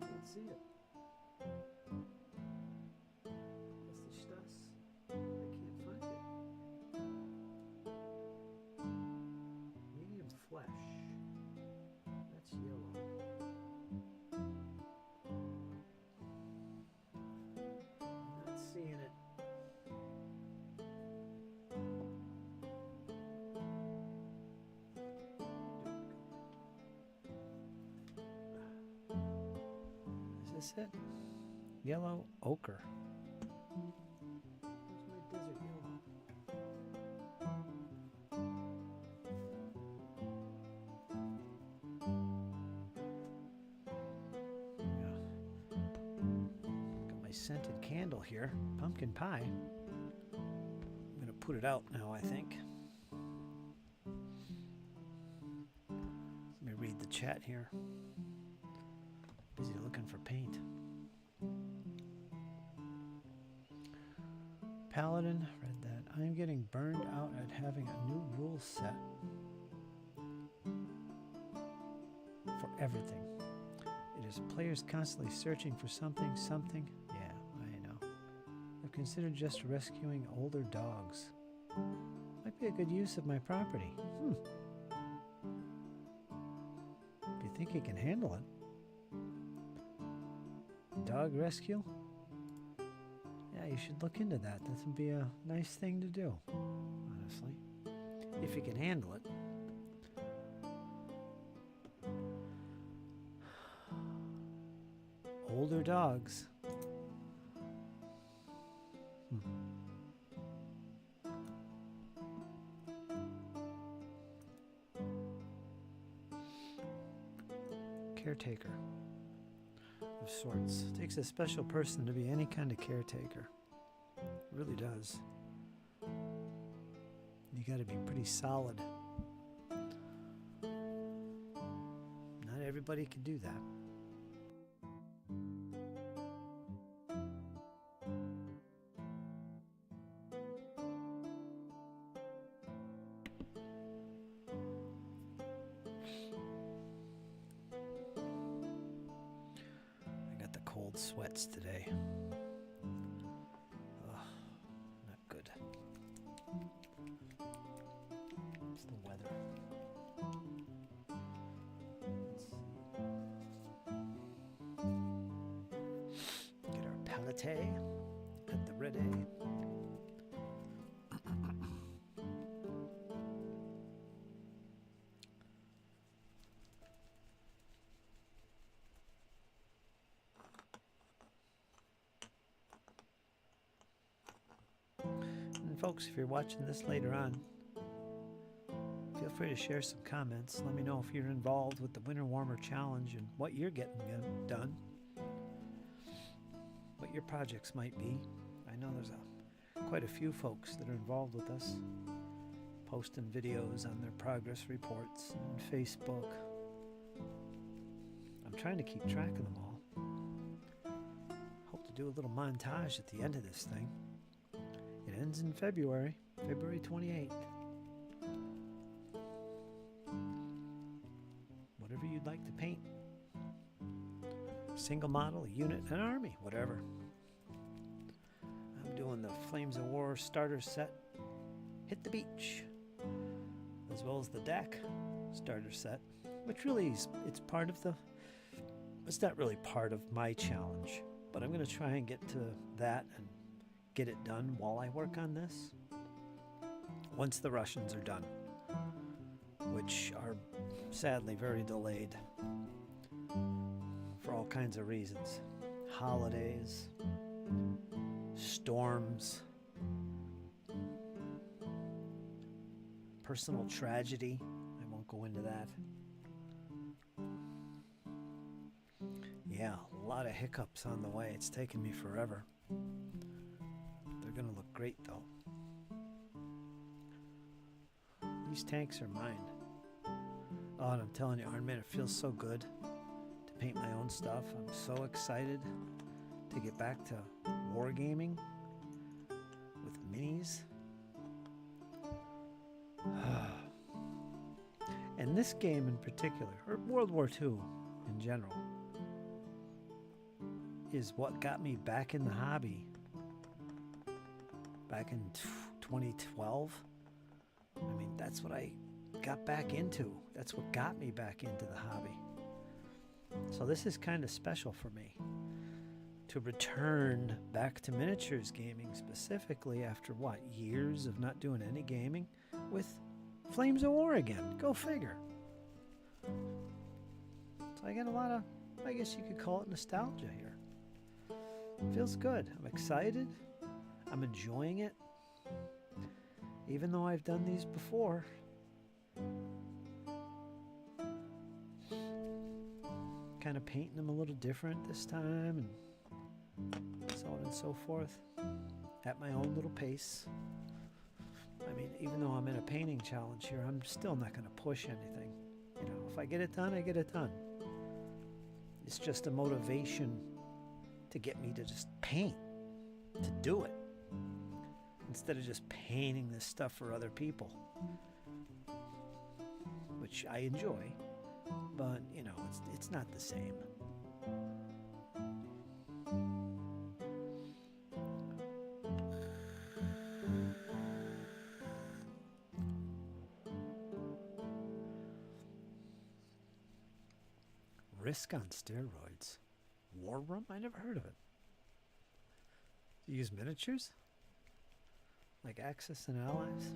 Can't see it. Flesh. That's yellow. Not seeing it. Is this it? Yellow ochre. Where's my desert yellow? Scented candle here, pumpkin pie. I'm gonna put it out now, I think. Let me read the chat here. Busy looking for paint. Paladin, read that. I'm getting burned out at having a new rule set for everything. It is players constantly searching for something. or considered just rescuing older dogs. Might be a good use of my property. If you think you can handle it. Dog rescue? Yeah, you should look into that. That would be a nice thing to do, honestly. If you can handle it. Older dogs. Caretaker of sorts. It takes a special person to be any kind of caretaker. It really does. You got to be pretty solid. Not everybody can do that. Cold sweats today. Ugh, not good. It's the weather. Let's see. Get our palette. Put the ready. Folks, if you're watching this later on, feel free to share some comments. Let me know if you're involved with the Winter Warmer Challenge and what you're getting done, what your projects might be. I know there's quite a few folks that are involved with us, posting videos on their progress reports on Facebook. I'm trying to keep track of them all. Hope to do a little montage at the end of this thing. It ends in February 28th. Whatever you'd like to paint. Single model, a unit, an army, whatever. I'm doing the Flames of War starter set, Hit the Beach, as well as the deck starter set, which really is, it's not really part of my challenge, but I'm going to try and get to that and get it done while I work on this. Once the Russians are done, which are sadly very delayed for all kinds of reasons. Holidays, storms, personal tragedy. I won't go into that. Yeah, a lot of hiccups on the way. It's taken me forever. They're gonna look great though. These tanks are mine. Oh, and I'm telling you, Iron Man, it feels so good to paint my own stuff. I'm so excited to get back to wargaming with minis. And this game in particular, or World War II in general, is what got me back in the hobby back in 2012. I mean, that's what I got back into. That's what got me back into the hobby. So this is kind of special for me to return back to miniatures gaming, specifically after what, years of not doing any gaming, with Flames of War again. Go figure. So I get a lot of, I guess you could call it nostalgia here. It feels good. I'm excited. I'm enjoying it. Even though I've done these before. Kind of painting them a little different this time, and so on and so forth. At my own little pace. I mean, even though I'm in a painting challenge here, I'm still not going to push anything. You know, if I get it done, I get it done. It's just a motivation to get me to just paint, to do it, instead of just painting this stuff for other people, which I enjoy, but you know, it's not the same. Risk on steroids. War Room? I never heard of it. Do you use miniatures? Like Axis and Allies?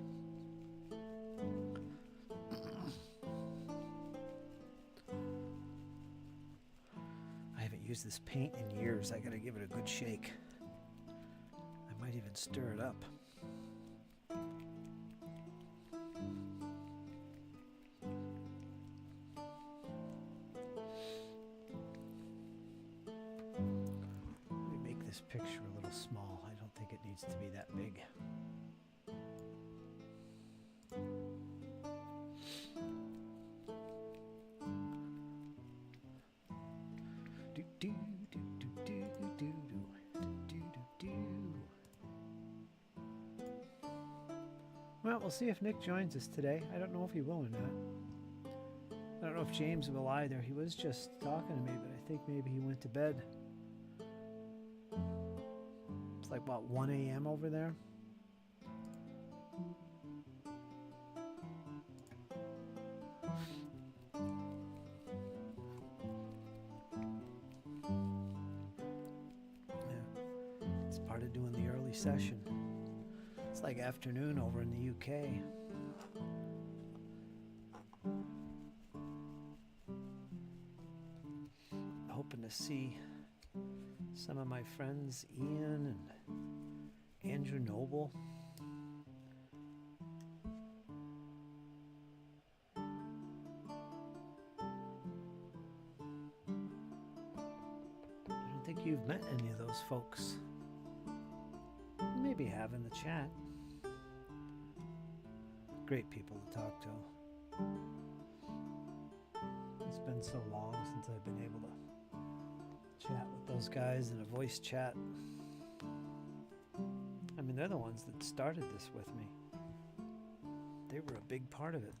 I haven't used this paint in years. I gotta give it a good shake. I might even stir it up. Let me make this picture a little small. I don't think it needs to be that big. Well, we'll see if Nick joins us today. I don't know if he will or not. I don't know if James will either. He was just talking to me, but I think maybe he went to bed. It's like, what, 1 a.m. over there? Yeah, it's part of doing the early session. It's like afternoon over in the UK. Hoping to see some of my friends Ian and Andrew Noble. I don't think you've met any of those folks. Maybe have in the chat. Great people to talk to. It's been so long since I've been able to chat with those guys in a voice chat. I mean, they're the ones that started this with me. They were a big part of it.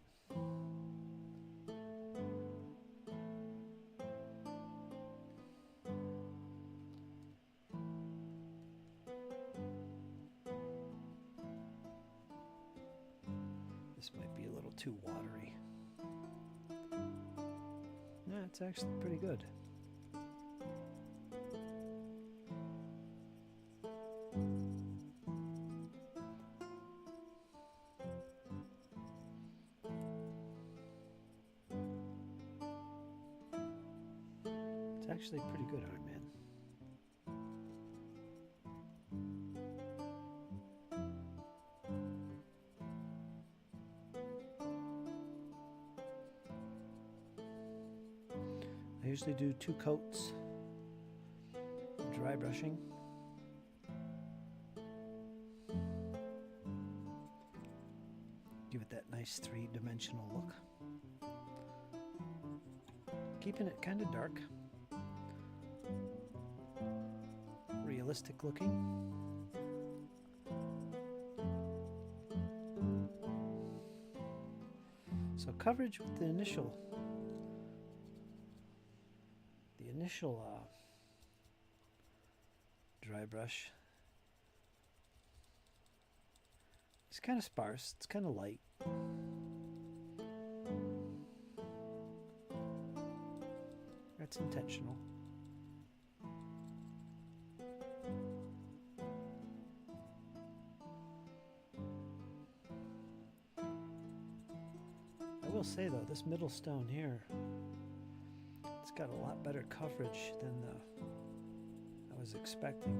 This might be a little too watery. Yeah, it's actually pretty good. It's actually pretty good, Iron Man. I usually do 2 coats of dry brushing. Give it that nice 3-dimensional look. Keeping it kind of dark. Realistic looking. So coverage with the initial dry brush is kind of sparse. It's kind of light. That's intentional. I will say though, this middle stone here, it's got a lot better coverage than I was expecting.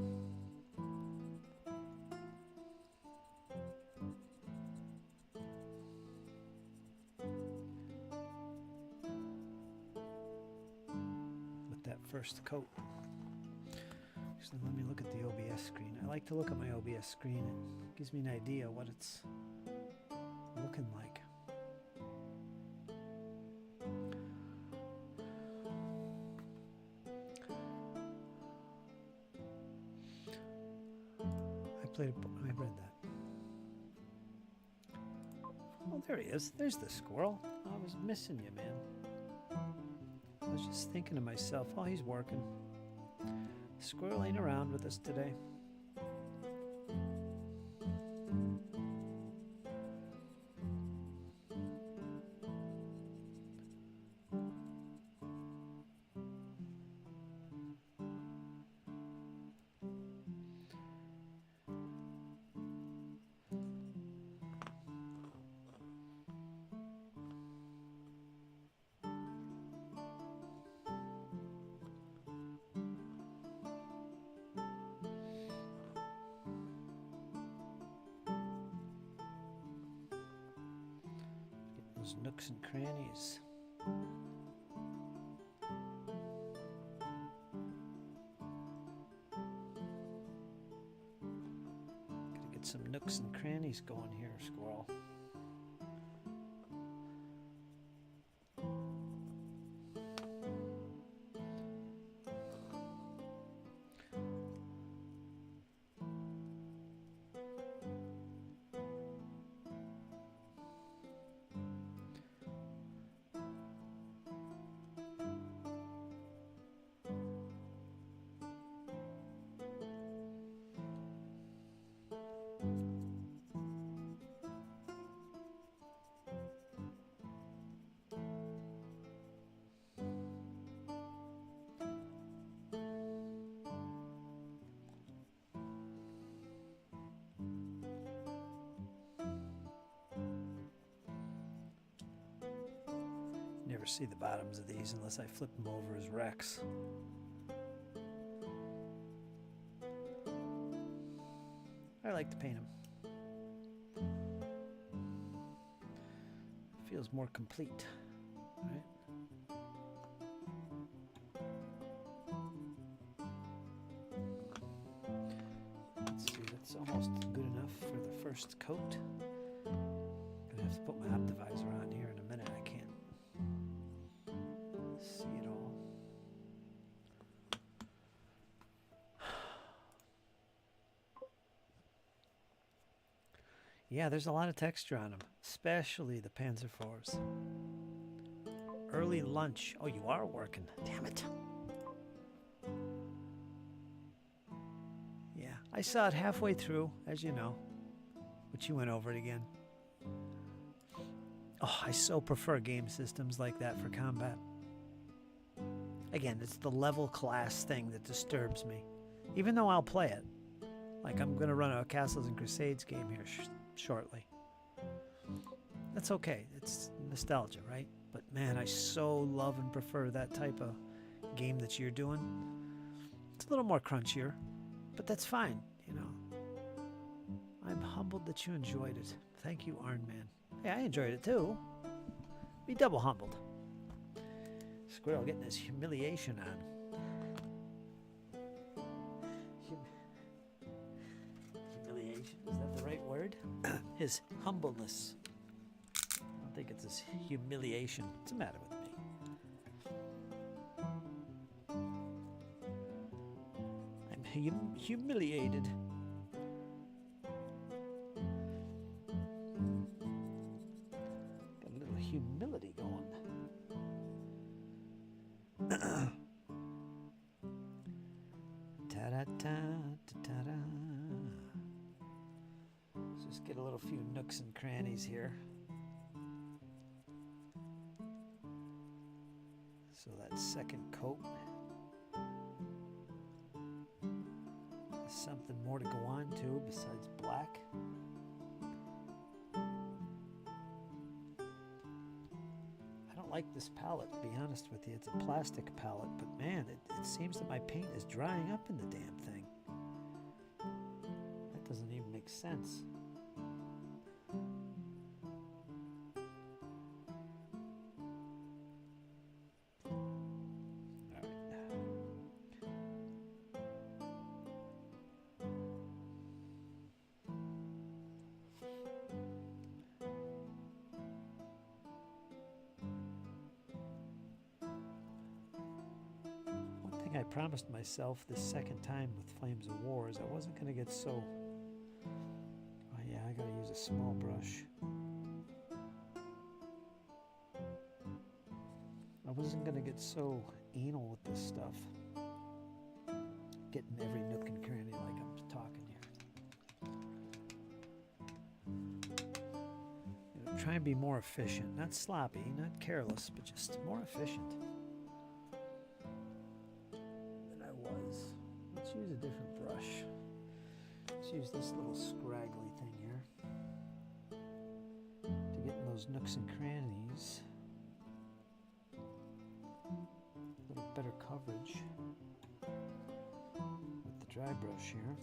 With that first coat. Actually, let me look at the OBS screen. I like to look at my OBS screen. It gives me an idea what it's looking like. I read that. Oh, there he is. There's the squirrel. I was missing you, man. I was just thinking to myself, oh, he's working. Squirrel ain't around with us today. those nooks and crannies. Gotta get some nooks and crannies going here, squirrel. Never see the bottoms of these unless I flip them over as wrecks. I like to paint them. Feels more complete, right? Let's see, that's almost good enough for the first coat. I'm gonna have to put my optivisor on here in a minute. I can't see it all. Yeah, there's a lot of texture on them, especially the Panzer IVs. Early lunch. Oh, you are working. Damn it. Yeah, I saw it halfway through, as you know, but you went over it again. Oh, I so prefer game systems like that for combat. Again, it's the level class thing that disturbs me, even though I'll play it. Like I'm going to run a Castles and Crusades game here shortly. That's okay. It's nostalgia, right? But man, I so love and prefer that type of game that you're doing. It's a little more crunchier, but that's fine, you know. I'm humbled that you enjoyed it. Thank you, Arn Man. Hey, I enjoyed it too. Be double humbled. Squirrel getting his humiliation on. Humiliation, is that the right word? His humbleness. I don't think it's his humiliation. What's the matter with me? I'm humiliated. Got a little humility going. Ta-da-ta-ta-ta-da. Let's just get a little few nooks and crannies here. So that second coat has something more to go on to besides black. I don't like this palette, to be honest with you. It's a plastic palette, but man, it seems that my paint is drying up in the damn thing. That doesn't even make sense. I promised myself this second time with Flames of Wars I wasn't going to get so... Oh yeah, I got to use a small brush. I wasn't going to get so anal with this stuff. Getting every nook and cranny like I'm talking here. You know, try and be more efficient. Not sloppy, not careless, but just more efficient. Let's use a different brush. Let's use this little scraggly thing here to get in those nooks and crannies. A little better coverage with the dry brush here.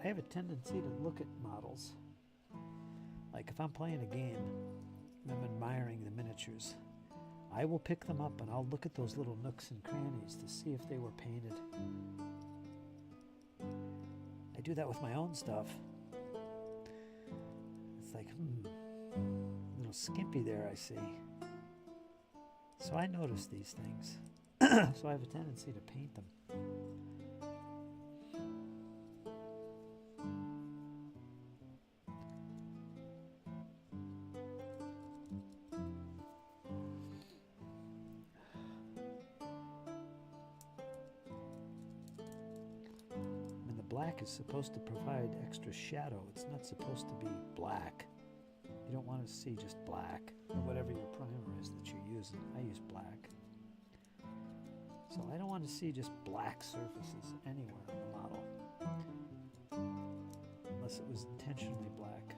I have a tendency to look at models. Like if I'm playing a game and I'm admiring the miniatures, I will pick them up and I'll look at those little nooks and crannies to see if they were painted. I do that with my own stuff. It's like, a little skimpy there, I see. So I notice these things. So I have a tendency to paint them. And the black is supposed to provide extra shadow. It's not supposed to be black. You don't want to see just black, or whatever your primer is that you're using. I use black. So I don't want to see just black surfaces anywhere on the model, unless it was intentionally black.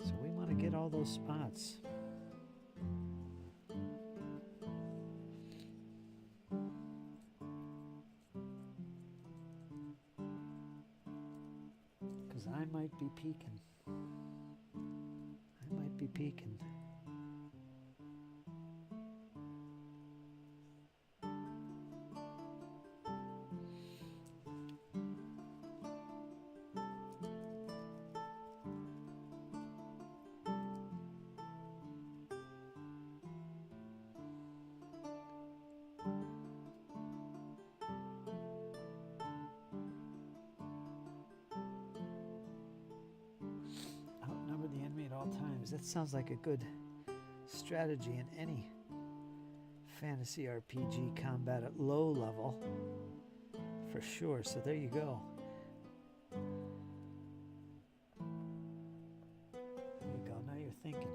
So we want to get all those spots. Because I might be peeking. I might be peeking. Outnumber the enemy at all times. That sounds like a good strategy in any fantasy RPG combat at low level, for sure. So there you go. There you go. Now you're thinking.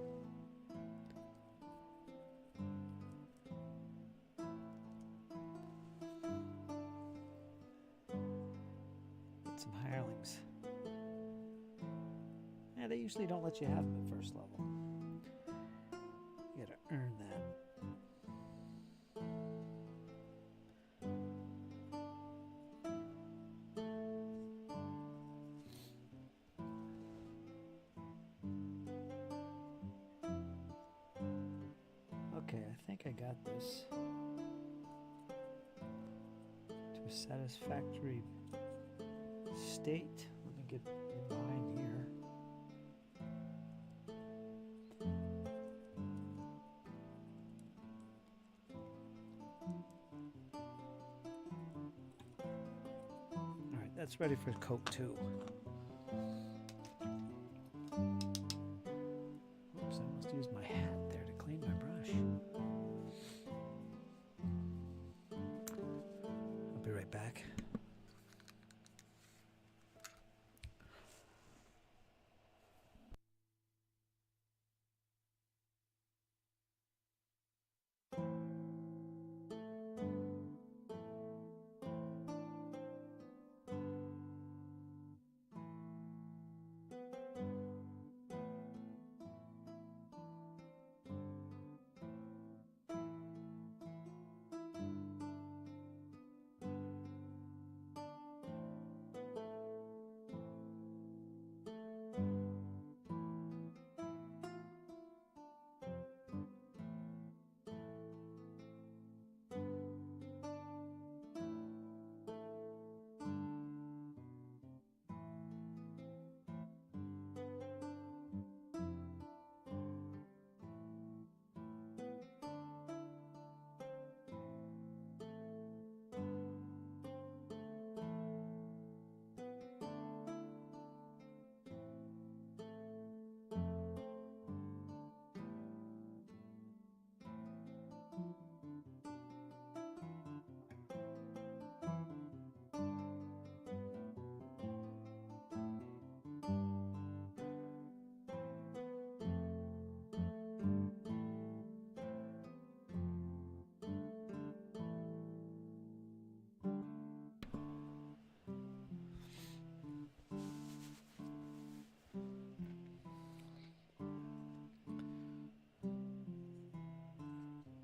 Get some hirelings. Yeah, they usually don't let you have them at first level. You gotta earn that. Okay, I think I got this to a satisfactory state. Let me get in line here. That's ready for coat 2. Oops, I must use my hat there to clean my brush. I'll be right back.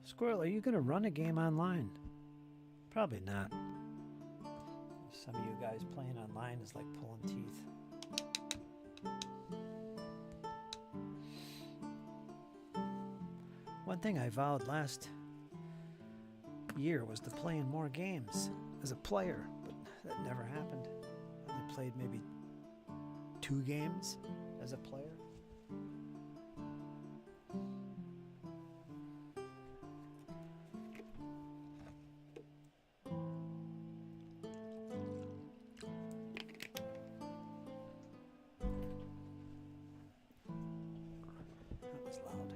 Squirrel, are you going to run a game online? Probably not. Some of you guys playing online is like pulling teeth. One thing I vowed last year was to play in more games as a player, but that never happened. I only played maybe 2 games as a player. That was loud.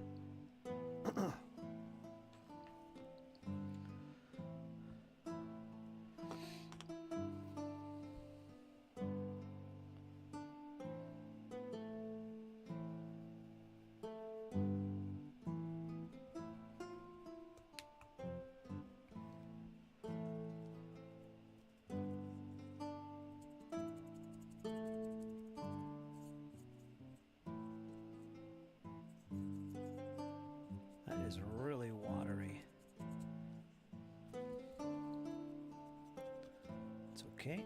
That is really watery. It's okay.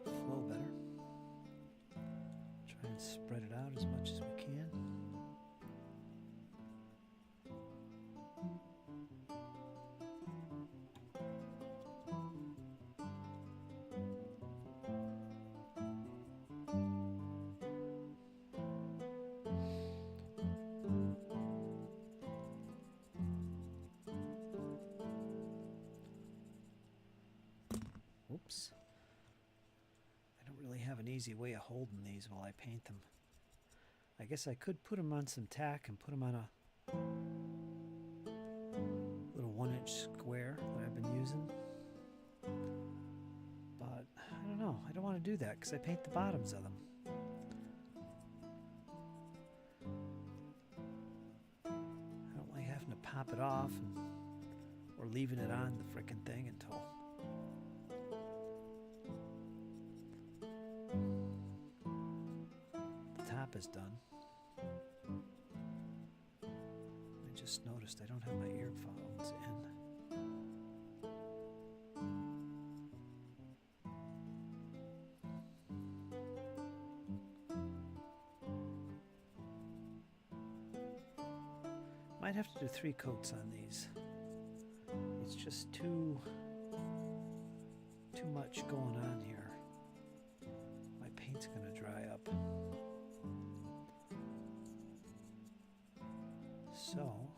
Flow better. Try and spread it out as much as we can. Oops. I don't really have an easy way of holding these while I paint them. I guess I could put them on some tack and put them on a little 1-inch square that I've been using. But I don't know. I don't want to do that because I paint the bottoms of them. I don't like having to pop it off or leaving it on the frickin' thing until top is done. I just noticed I don't have my earphones in. Might have to do 3 coats on these. It's just too much going on here. My paint's gonna dry up. So,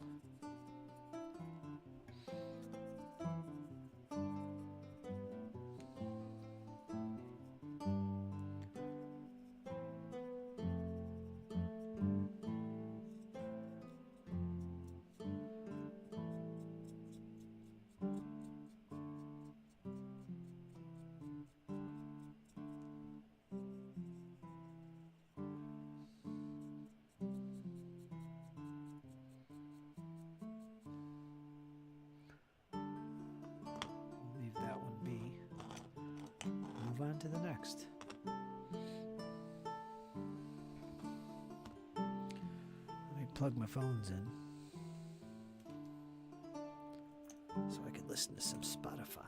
leave that one be. Move on to the next. Let me plug my phones in so I can listen to some Spotify.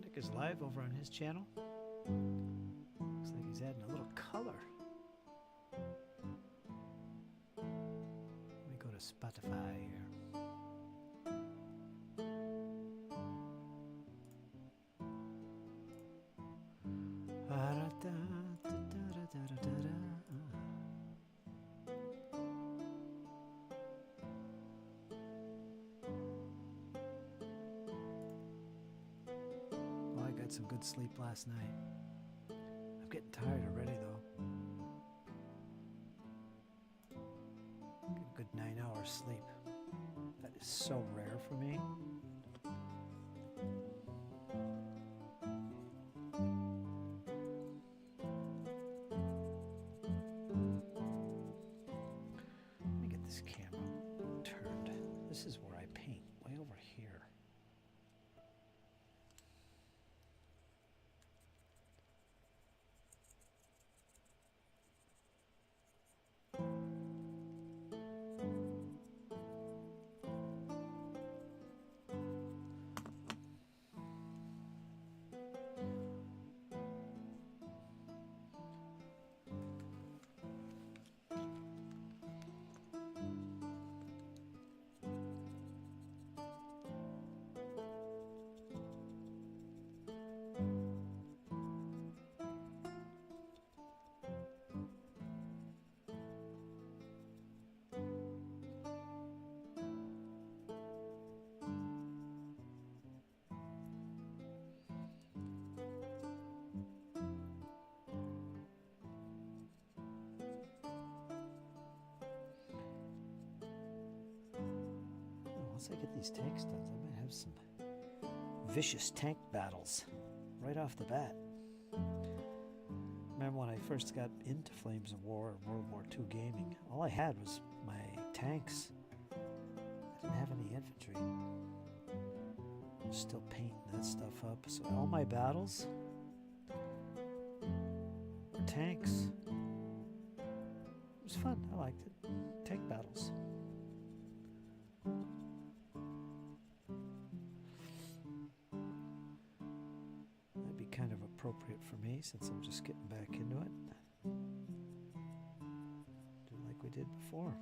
Nick is live over on his channel. Looks like he's adding a little color. Let me go to Spotify here. Some good sleep last night. I'm getting tired already though. Get a good good 9 hours sleep. That is so rare for me. Let me get this camera turned. This is where I paint, way over here. Once I get these tanks done, I might have some vicious tank battles right off the bat. Remember when I first got into Flames of War or World War II gaming, all I had was my tanks. I didn't have any infantry. I was still painting that stuff up. So all my battles were tanks. It was fun. I liked it. Tank battles. Kind of appropriate for me since I'm just getting back into it. Do like we did before.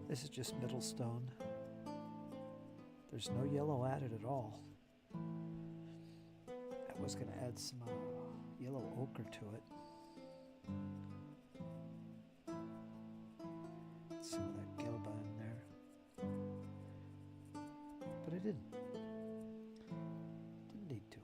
This is just middle stone. There's no yellow added at all. I was going to add some yellow ochre to it. Some of that gelba in there. But I didn't. Didn't need to.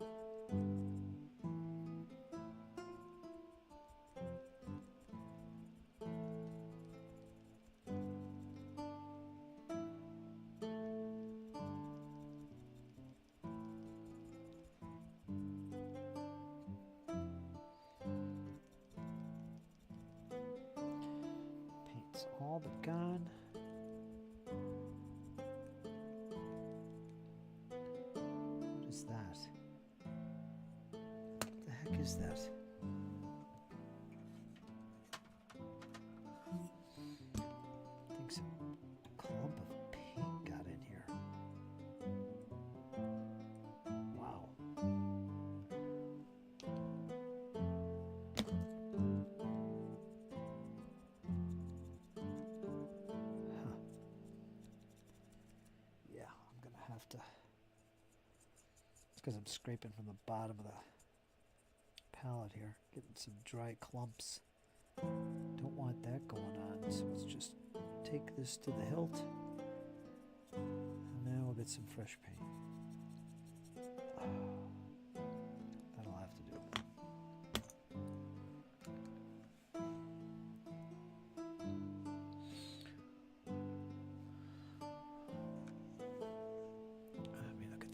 All but gone. What is that? What the heck is that? I think some clump of paint got in here. Wow. It's because I'm scraping from the bottom of the palette here, getting some dry clumps. Don't want that going on, so let's just take this to the hilt, and then we'll get some fresh paint. That'll have to do.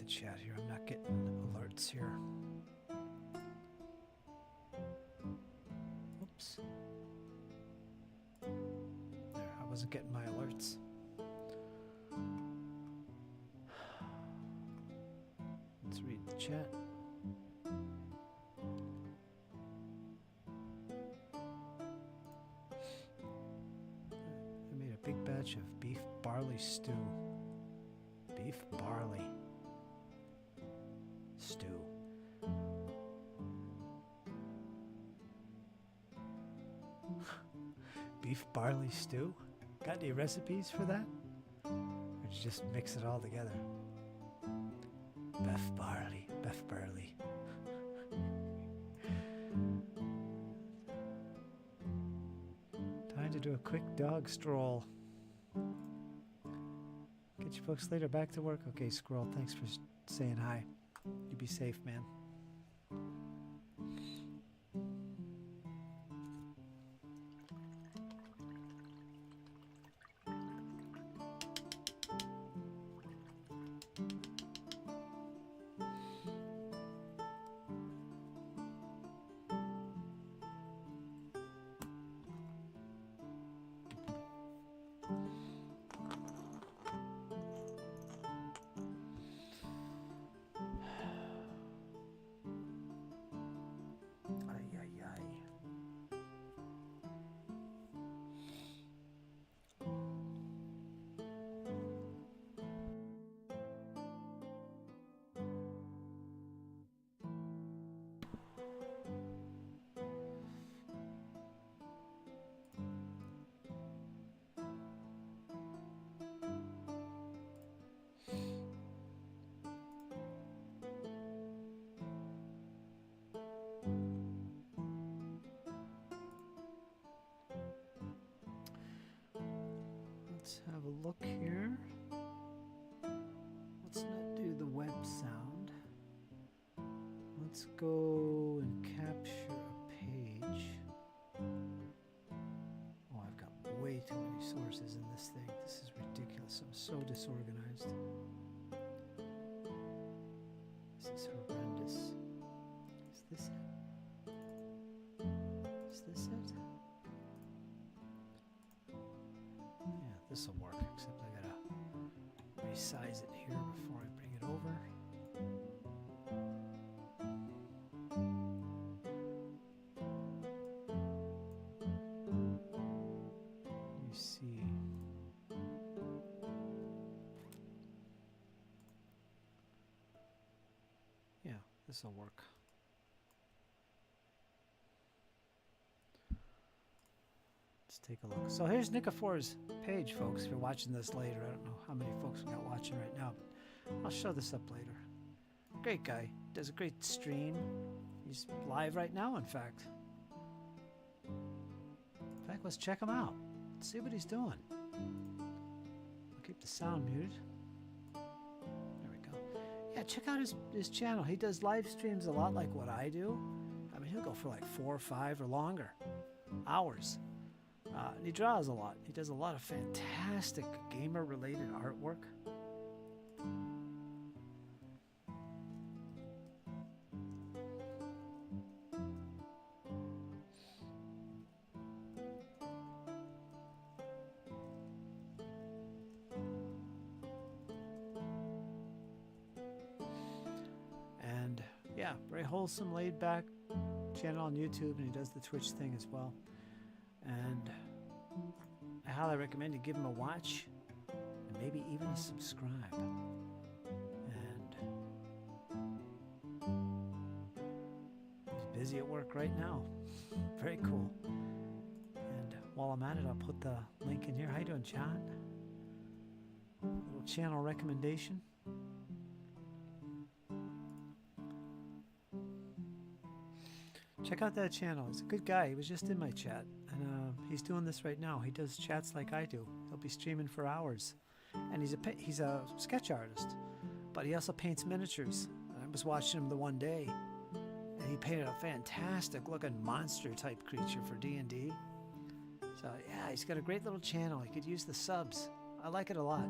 Chat here. I'm not getting alerts here. Oops. There, I wasn't getting my alerts. Let's read the chat. I made a big batch of beef barley stew. Beef barley stew. beef barley stew? Got any recipes for that? Or did you just mix it all together? Beef barley, beef barley. Time to do a quick dog stroll. Get you folks later back to work. Okay, Squirrel, thanks for saying hi. You be safe, man. Let's have a look here. Let's not do the web sound. Let's go and capture a page. Oh, I've got way too many sources in this thing. This is ridiculous. I'm so disorganized. This is horrendous. Is this it? Is this it? Yeah, this will work, except I gotta resize it here before I bring it over. Let me see. Yeah, this will work. Let's take a look. So here's Nikifor's page, folks. If you're watching this later, I don't know how many folks we got watching right now, but I'll show this up later. Great guy. Does a great stream. He's live right now, in fact. In fact, let's check him out. Let's see what he's doing. I'll keep the sound muted. There we go. Yeah, check out his channel. He does live streams a lot like what I do. I mean, he'll go for like 4 or 5 or longer hours. And he draws a lot. He does a lot of fantastic gamer-related artwork. And yeah, very wholesome, laid-back channel on YouTube, and he does the Twitch thing as well. And I highly recommend you give him a watch and maybe even a subscribe. And he's busy at work right now. Very cool. And while I'm at it, I'll put the link in here. How you doing, John? Little channel recommendation. Check out that channel. He's a good guy. He was just in my chat. And he's doing this right now. He does chats like I do. He'll be streaming for hours. And he's a sketch artist. But he also paints miniatures. I was watching him the one day. And he painted a fantastic looking monster type creature for D&D. So yeah, he's got a great little channel. He could use the subs. I like it a lot.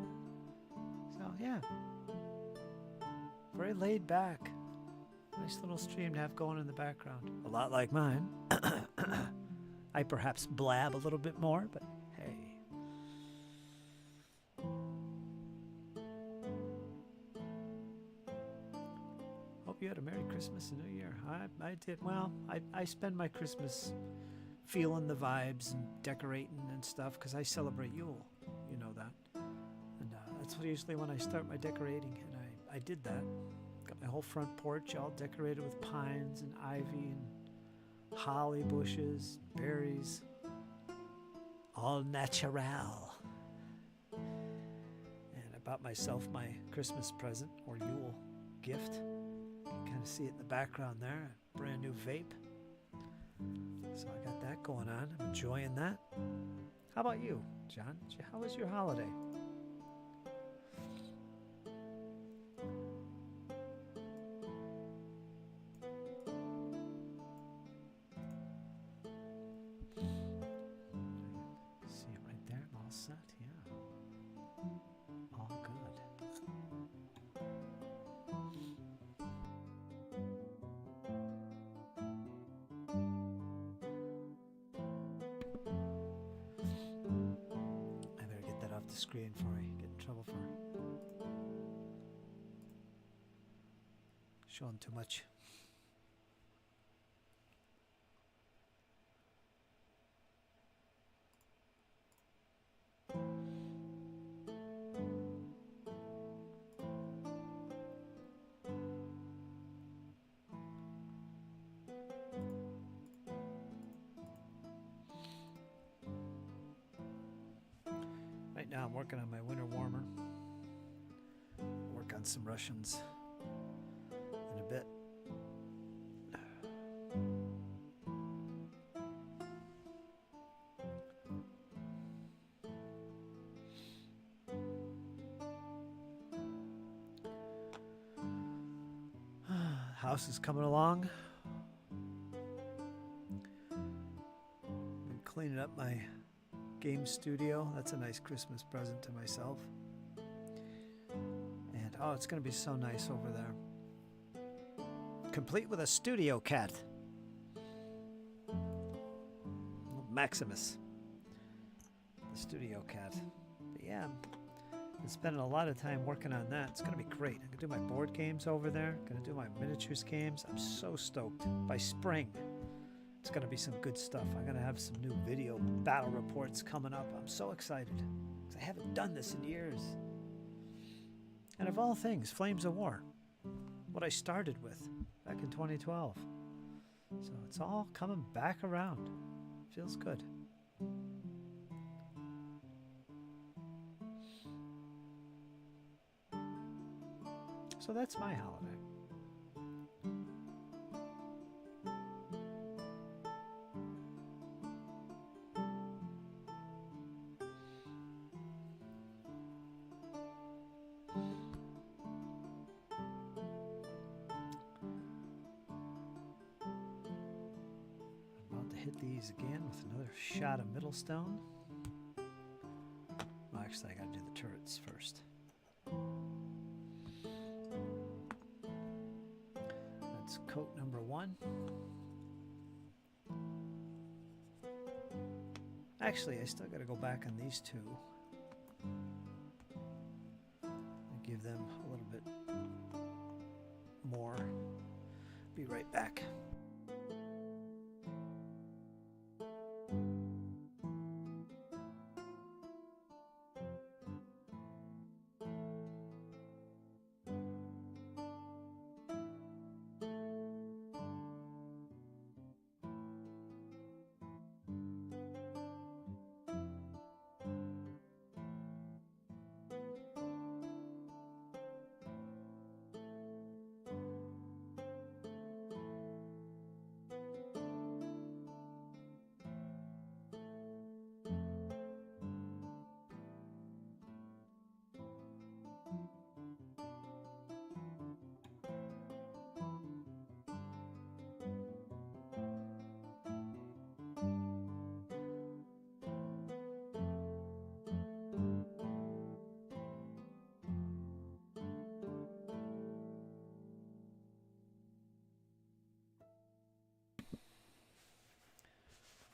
So yeah. Very laid back. Nice little stream to have going in the background. A lot like mine. I perhaps blab a little bit more, but hey. Hope you had a Merry Christmas and New Year. I did. Well, I spend my Christmas feeling the vibes and decorating and stuff because I celebrate Yule. You know that. And that's what usually when I start my decorating. And I did that. Got my whole front porch all decorated with pines and ivy and holly bushes, berries. All natural. And I bought myself my Christmas present or Yule gift. You can kind of see it in the background there. Brand new vape. So I got that going on. I'm enjoying that. How about you, John? How was your holiday? See it right there, all set, yeah. All good. I better get that off the screen before I get in trouble for showing too much. Right now I'm working on my winter warmer. Work on some Russians in a bit. House is coming along. Been cleaning up my game studio. That's a nice Christmas present to myself. And oh, it's going to be so nice over there. Complete with a studio cat. Maximus. The studio cat. But yeah, I'm spending a lot of time working on that. It's going to be great. I'm going to do my board games over there. Going to do my miniatures games. I'm so stoked. By spring, it's going to be some good stuff. I'm going to have some new video battle reports coming up. I'm so excited. 'Cause I haven't done this in years. And of all things, Flames of War. What I started with back in 2012. So it's all coming back around. Feels good. So that's my holiday. I'm about to hit these again with another shot of Middlestone. Well, actually, I gotta do the turrets first. That's coat number 1. Actually, I still gotta go back on these two and give them a little bit more. Be right back.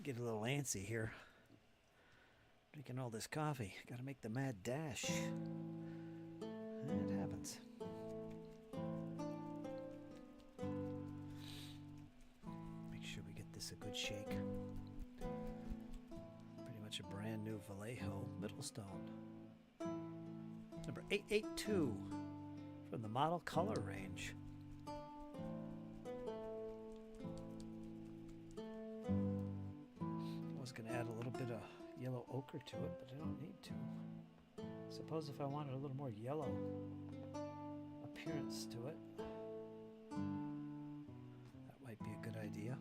Get a little antsy here. Drinking all this coffee. Gotta make the mad dash. It happens. Make sure we get this a good shake. Pretty much a brand new Vallejo Middlestone. Number 882 from the model color range. Going to add a little bit of yellow ochre to it, but I don't need to. Suppose if I wanted a little more yellow appearance to it, that might be a good idea.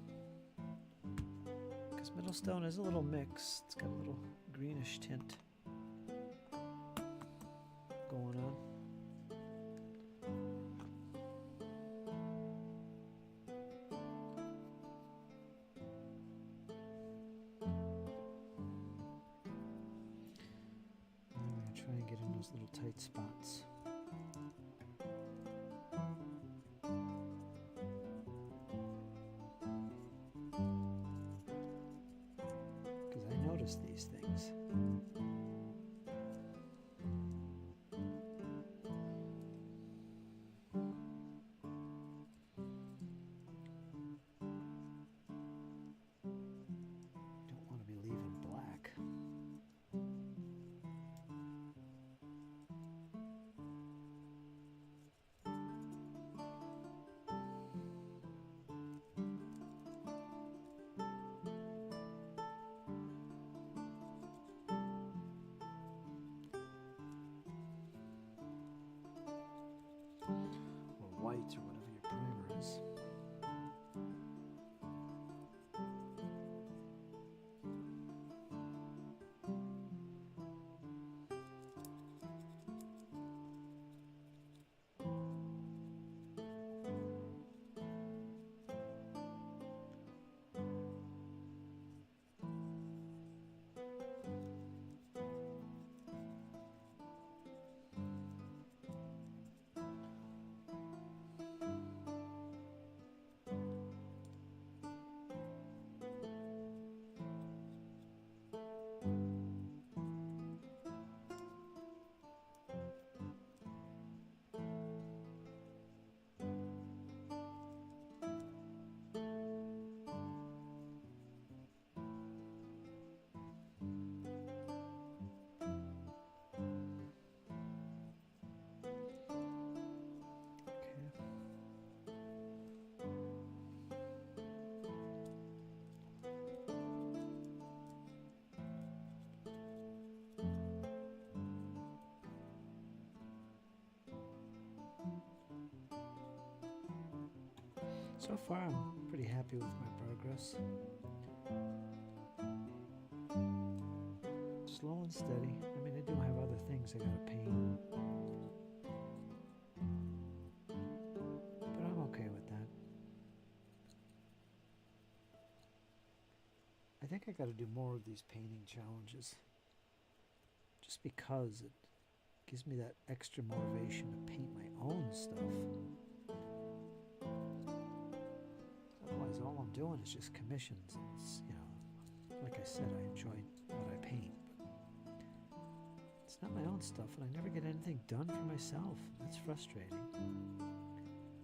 Because middle stone is a little mixed. It's got a little greenish tint going on. I'm going to try and get in those little tight spots. Because I notice these things. Don't want to be leaving black. Or white, or whatever your primer is. So far, I'm pretty happy with my progress. Slow and steady. I mean, I do have other things I gotta paint. But I'm okay with that. I think I gotta do more of these painting challenges. Just because it gives me that extra motivation to paint my own stuff. Otherwise, all I'm doing is just commissions. And it's, you know, like I said, I enjoy what I paint, but it's not my own stuff, and I never get anything done for myself. That's frustrating.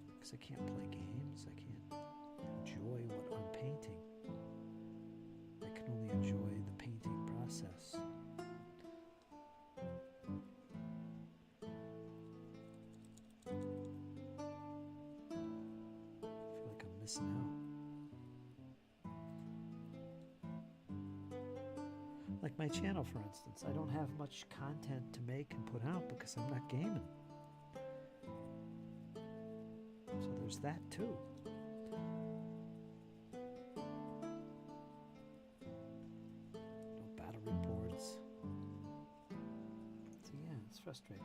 Because I can't play games, I can't enjoy what I'm painting. I can only enjoy the painting process. I feel like I'm missing out. Like my channel, for instance, I don't have much content to make and put out because I'm not gaming. So there's that too. No battle reports. So yeah, it's frustrating.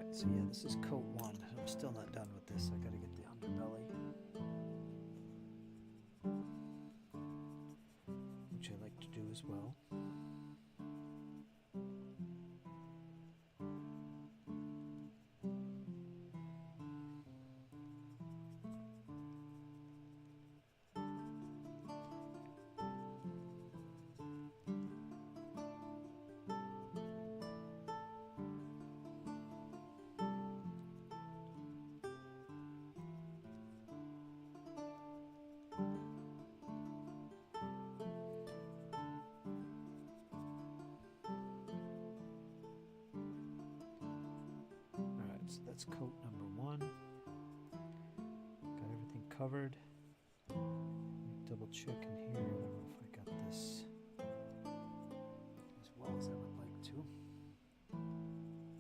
So yeah, this is coat 1. I'm still not done with this. I gotta get the underbelly, which I like to do as well. that's coat number 1. Got everything covered. Let me double check in here. I don't know if I got this as well as I would like to.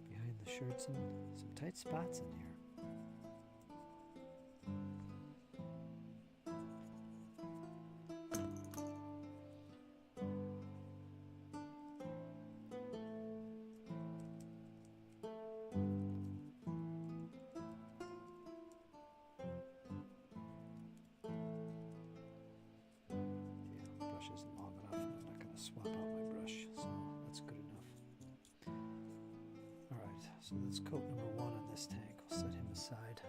Behind the shirts and some tight spots in here. Isn't long enough. I'm not going to swap out my brush, so that's good enough. Alright, so that's coat number 1 on this tank. I'll set him aside.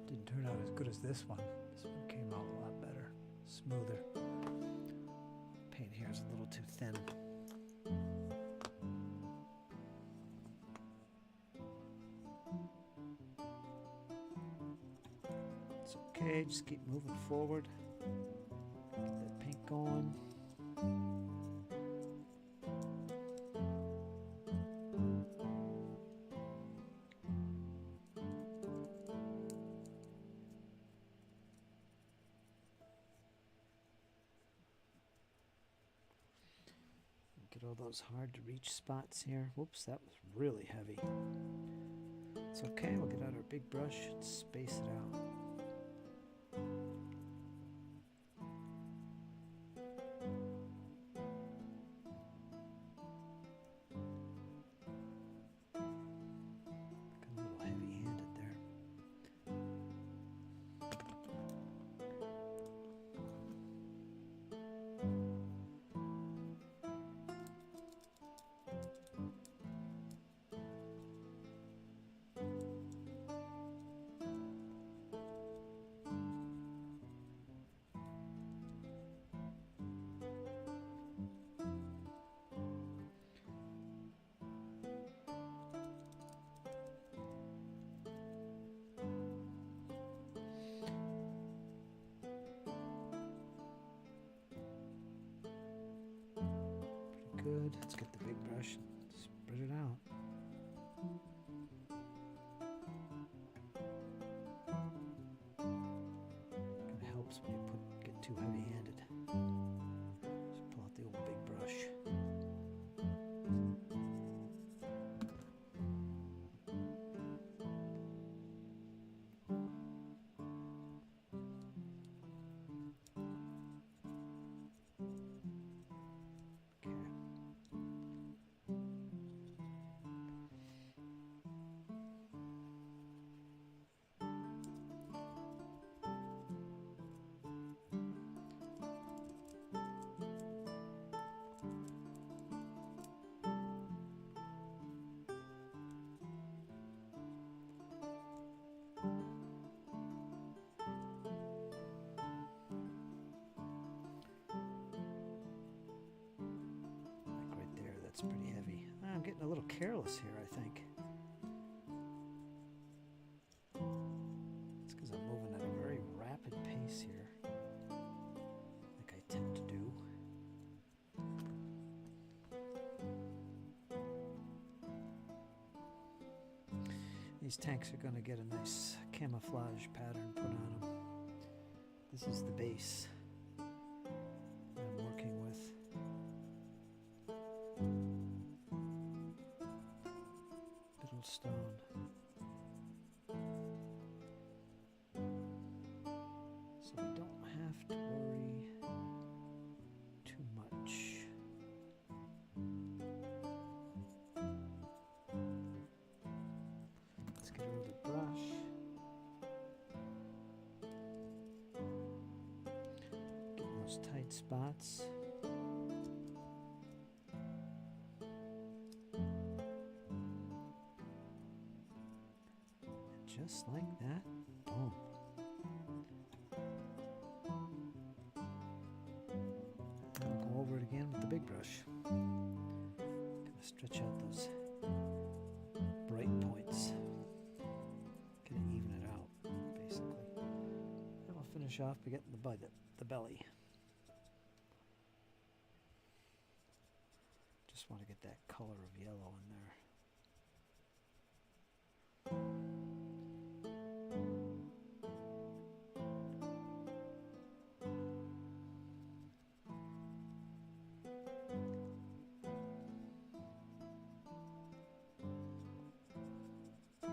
Didn't turn out as good as this one. This one came out a lot better, smoother. Paint here is a little too thin. Okay, just keep moving forward. Get that paint going. Get all those hard to reach spots here. Whoops, that was really heavy. It's okay, we'll get out our big brush and space it out. Good. Let's get the big brush and spread it out. Kind of helps when you get too heavy-handed. Just pull out the old big brush. That's pretty heavy. I'm getting a little careless here, I think. It's because I'm moving at a very rapid pace here, like I tend to do. These tanks are going to get a nice camouflage pattern put on them. This is the base I'm working with. Stone. So we don't have to worry too much. Let's get rid of the brush. Get those tight spots. Just like that. Boom. Then I'll go over it again with the big brush. Kind of stretch out those bright points. Kind of even it out, basically. Then we'll finish off by getting the belly. just want to get that color of yellow in there.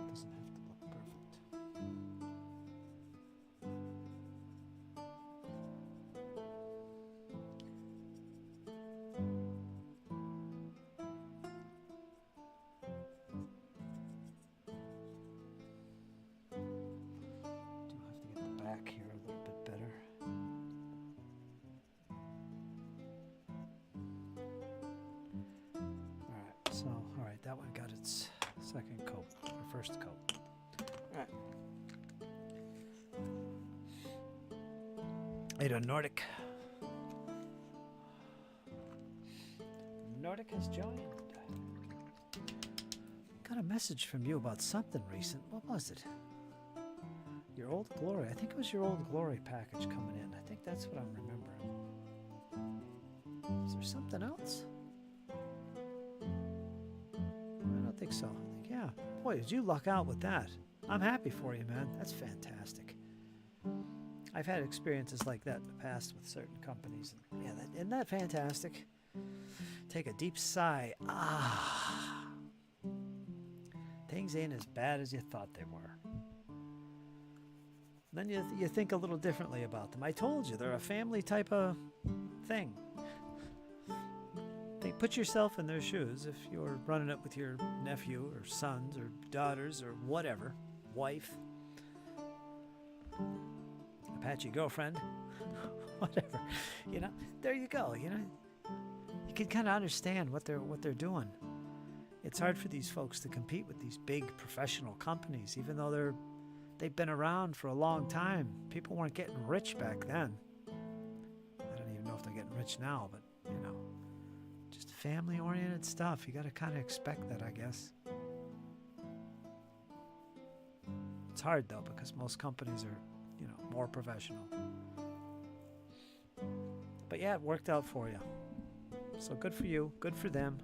Doesn't have to look perfect. Do have to get the back here a little bit better. Alright, that one got its second coat, or first coat. Alright. How you doing, Nordic? Nordic has joined. Got a message from you about something recent. What was it? Your Old Glory. I think it was your Old Glory package coming in. I think that's what I'm remembering. Is there something else? I don't think so. Yeah. Boy, did you luck out with that. I'm happy for you, man. That's fantastic. I've had experiences like that in the past with certain companies. And yeah, isn't that fantastic? Take a deep sigh. Ah. Things ain't as bad as you thought they were. Then you think a little differently about them. I told you, they're a family type of thing. Put yourself in their shoes if you're running it with your nephew or sons or daughters or whatever, wife, Apache girlfriend, whatever. You know, there you go. You know, you can kind of understand what they're doing. It's hard for these folks to compete with these big professional companies, even though they've been around for a long time. People weren't getting rich back then. I don't even know if they're getting rich now, but you know, just family-oriented stuff. You got to kind of expect that, I guess. It's hard though, because most companies are, you know, more professional. But yeah, it worked out for you. So good for you. Good for them.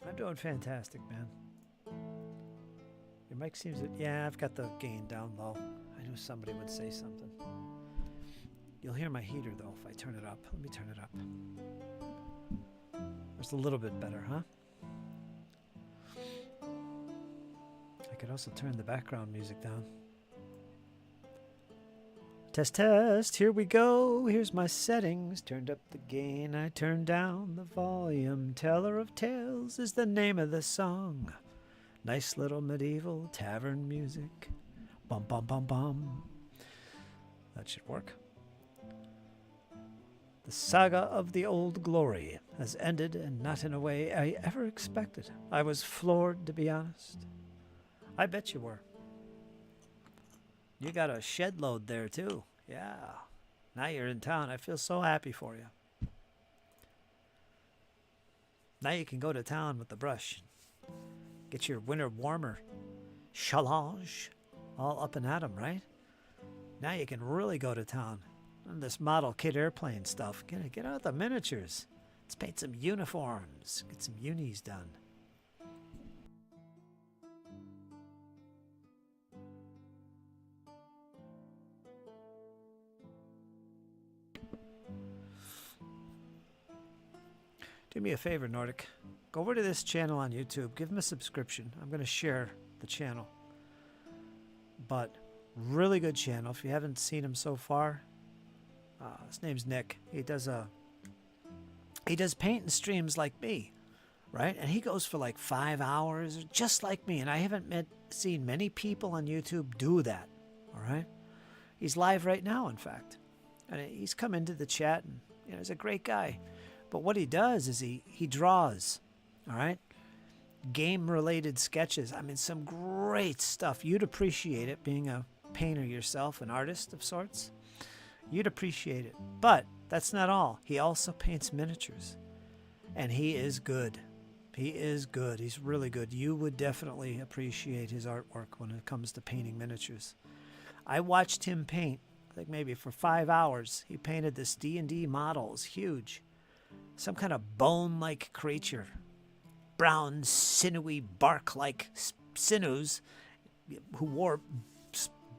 I'm doing fantastic, man. Your mic seems to... Yeah, I've got the gain down low. I knew somebody would say something. You'll hear my heater, though, if I turn it up. Let me turn it up. It's a little bit better, huh? I could also turn the background music down. Test, test, here we go. Here's my settings. Turned up the gain, I turned down the volume. Teller of Tales is the name of the song. Nice little medieval tavern music. Bum, bum, bum, bum. That should work. The saga of the Old Glory has ended, and not in a way I ever expected. I was floored, to be honest. I bet you were. You got a shed load there, too. Yeah. Now you're in town. I feel so happy for you. Now you can go to town with the brush. Get your winter warmer chalage all up and at 'em, right? Now you can really go to town. And this model kit airplane stuff. Get out the miniatures. Let's paint some uniforms. Get some unis done. Do me a favor, Nordic. Go over to this channel on YouTube. Give him a subscription. I'm going to share the channel. But really good channel. If you haven't seen him so far, his name's Nick. He does paint and streams like me, right? And he goes for like 5 hours, just like me. And I haven't seen many people on YouTube do that. All right. He's live right now, in fact, and he's come into the chat, and you know, he's a great guy. But what he does is he draws, all right? Game-related sketches. I mean, some great stuff. You'd appreciate it, being a painter yourself, an artist of sorts. You'd appreciate it. But that's not all. He also paints miniatures. And he is good. He is good. He's really good. You would definitely appreciate his artwork when it comes to painting miniatures. I watched him paint I think maybe for 5 hours. He painted this D&D model. It was huge. Some kind of bone-like creature. Brown, sinewy, bark-like sinews who wore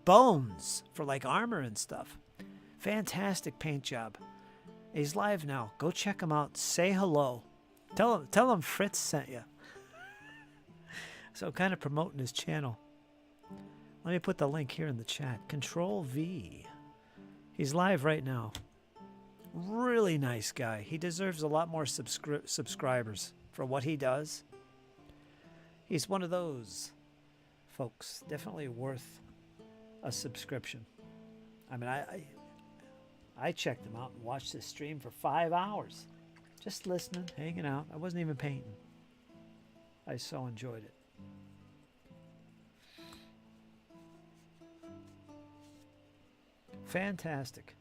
bones for like armor and stuff. Fantastic paint job. He's live now. Go check him out. Say hello. Tell him Fritz sent you. So kind of promoting his channel. Let me put the link here in the chat. Control V. He's live right now. Really nice guy. He deserves a lot more subscribers for what he does. He's one of those folks. Definitely worth a subscription. I mean, I checked him out and watched his stream for 5 hours. Just listening, hanging out. I wasn't even painting. I so enjoyed it. Fantastic.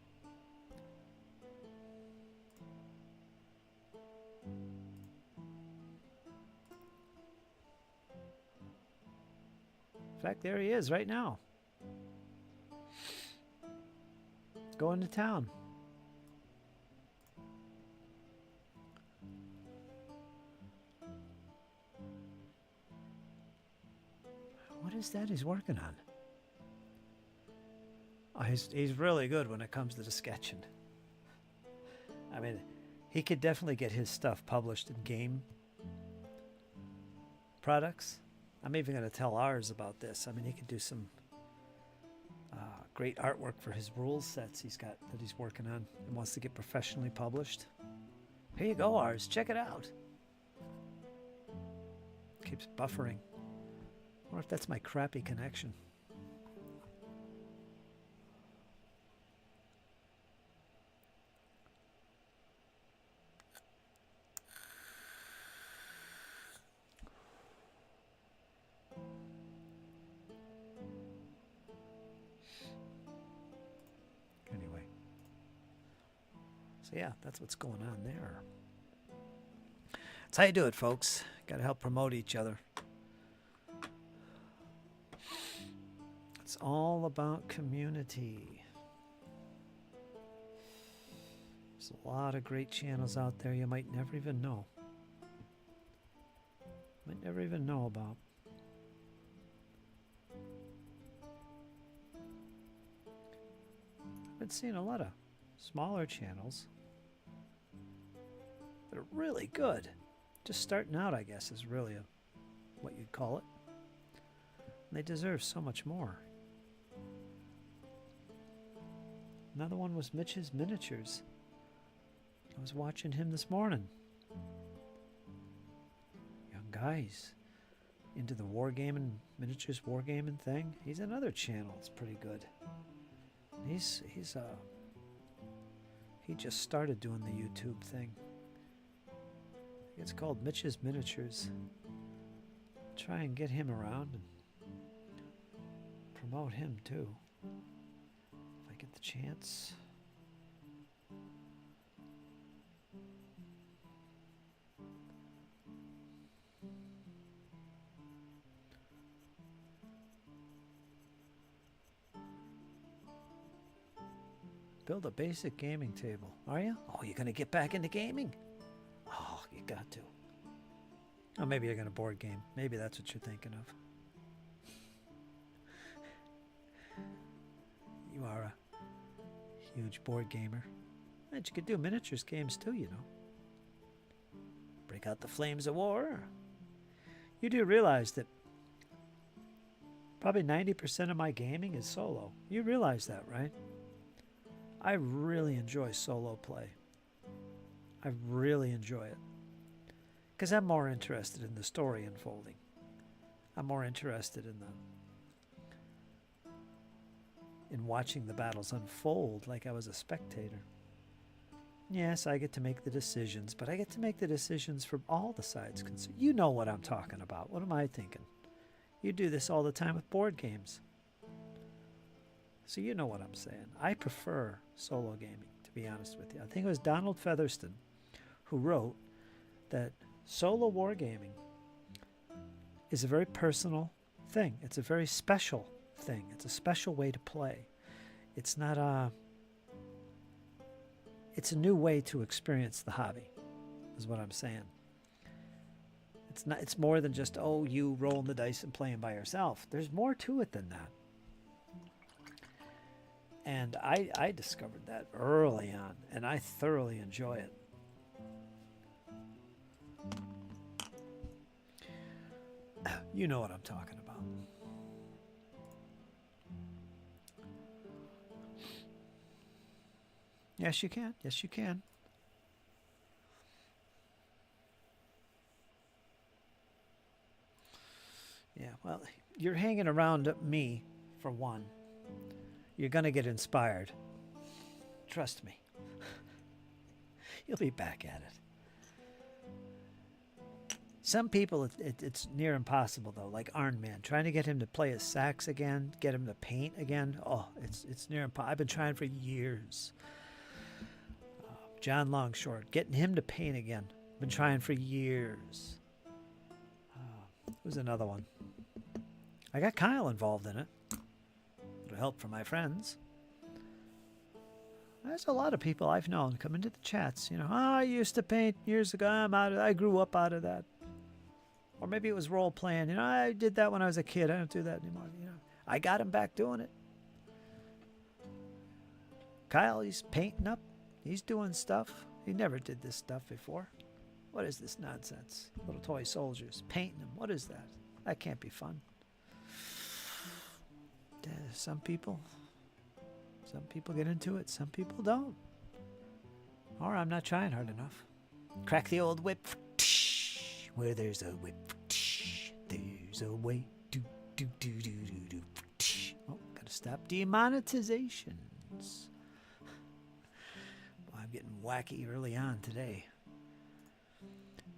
In fact, there he is right now. Going to town. What is that he's working on? Oh, he's really good when it comes to the sketching. I mean, he could definitely get his stuff published in game products. I'm even going to tell ours about this. I mean, he could do some great artwork for his rules sets he's got that he's working on and wants to get professionally published. Here you go, ours. Check it out. Keeps buffering. I wonder if that's my crappy connection. Yeah, that's what's going on there. That's how you do it, folks. Got to help promote each other. It's all about community. There's a lot of great channels out there you might never even know. Might never even know about. I've been seeing a lot of smaller channels. They're really good. Just starting out, I guess, is really what you'd call it. And they deserve so much more. Another one was Mitch's Miniatures. I was watching him this morning. Young guys into the wargaming, miniatures wargaming thing. He's another channel. It's pretty good. He just started doing the YouTube thing. It's called Mitch's Miniatures. Try and get him around and promote him too. If I get the chance. Build a basic gaming table. Are you? Oh, you're going to get back into gaming? Oh, you got to. Oh, maybe you're going to board game. Maybe that's what you're thinking of. You are a huge board gamer. And you could do miniatures games too, you know. Break out the flames of war. You do realize that probably 90% of my gaming is solo. You realize that, right? I really enjoy solo play. I really enjoy it. Because I'm more interested in the story unfolding. I'm more interested in watching the battles unfold like I was a spectator. Yes, I get to make the decisions, but I get to make the decisions from all the sides concerned. You know what I'm talking about. What am I thinking? You do this all the time with board games. So you know what I'm saying. I prefer solo gaming, to be honest with you. I think it was Donald Featherston who wrote that solo wargaming is a very personal thing. It's a very special thing. It's a special way to play. It's not a... It's a new way to experience the hobby, is what I'm saying. It's not. It's more than just, oh, you rolling the dice and playing by yourself. There's more to it than that. And I discovered that early on, and I thoroughly enjoy it. You know what I'm talking about. Yes, you can. Yes, you can. Yeah, well, you're hanging around me, for one. You're going to get inspired. Trust me. You'll be back at it. Some people, it's near impossible, though, like Iron Man. Trying to get him to play his sax again, get him to paint again. Oh, it's near impossible. I've been trying for years. John Longshore, getting him to paint again. Been trying for years. Who's another one? I got Kyle involved in it. With help from my friends. There's a lot of people I've known come into the chats. You know, I used to paint years ago. I grew up out of that. Or maybe it was role playing. You know, I did that when I was a kid. I don't do that anymore. You know, I got him back doing it. Kyle, he's painting up. He's doing stuff. He never did this stuff before. What is this nonsense? Little toy soldiers. Painting them. What is that? That can't be fun. Some people get into it. Some people don't. Or I'm not trying hard enough. Crack the old whip. Where there's a whip, there's a way. Do, do, do, do, do, do. Oh, gotta stop demonetizations. Boy, I'm getting wacky early on today.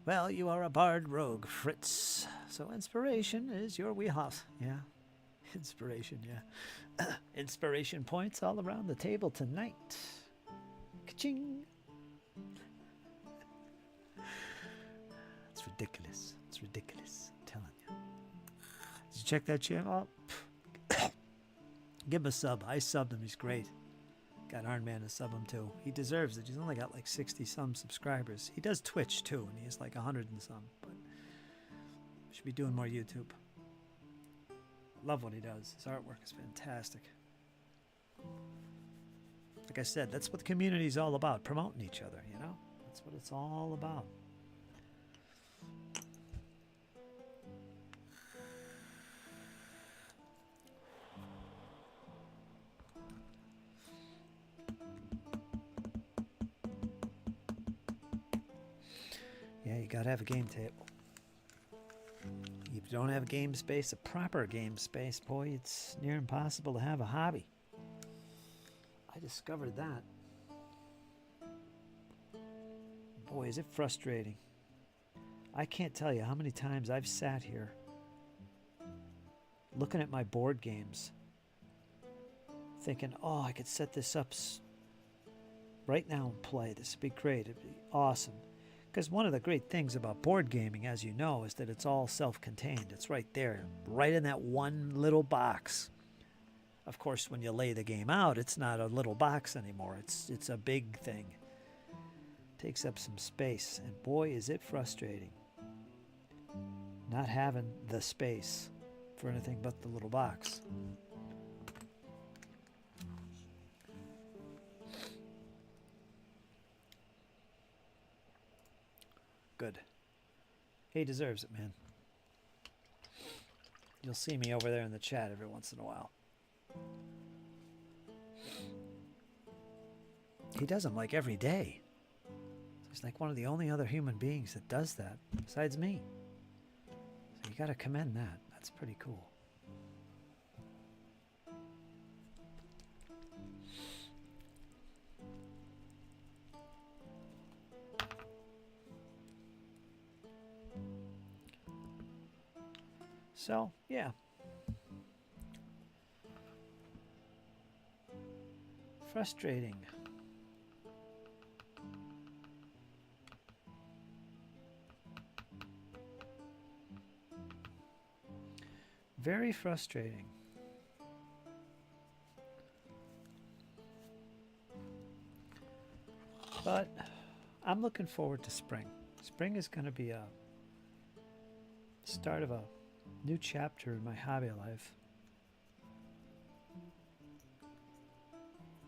Well, you are a bard rogue, Fritz. So inspiration is your wheelhouse. Yeah. Inspiration, yeah. Inspiration points all around the table tonight. Ka-ching. It's ridiculous. It's ridiculous. I'm telling you. Did you check that channel? Oh. Give him a sub. I subbed him. He's great. Got Iron Man to sub him too. He deserves it. He's only got like 60-some subscribers. He does Twitch too, and he has like 100 and some. But should be doing more YouTube. Love what he does. His artwork is fantastic. Like I said, that's what the community is all about. Promoting each other, you know? That's what it's all about. Yeah, you gotta have a game table. If you don't have a game space, a proper game space, boy, it's near impossible to have a hobby. I discovered that. Boy, is it frustrating. I can't tell you how many times I've sat here looking at my board games, thinking, oh, I could set this up right now and play. This would be great. It'd be awesome. Because one of the great things about board gaming, as you know, is that it's all self-contained. It's right there, right in that one little box. Of course, when you lay the game out, it's not a little box anymore. It's a big thing. It takes up some space, and boy, is it frustrating not having the space for anything but the little box. Good. He deserves it, man. You'll see me over there in the chat every once in a while. He does them like every day. He's like one of the only other human beings that does that, besides me. So you gotta commend that. That's pretty cool. So, yeah. Frustrating. Very frustrating. But I'm looking forward to spring. Spring is going to be a start of a new chapter in my hobby life.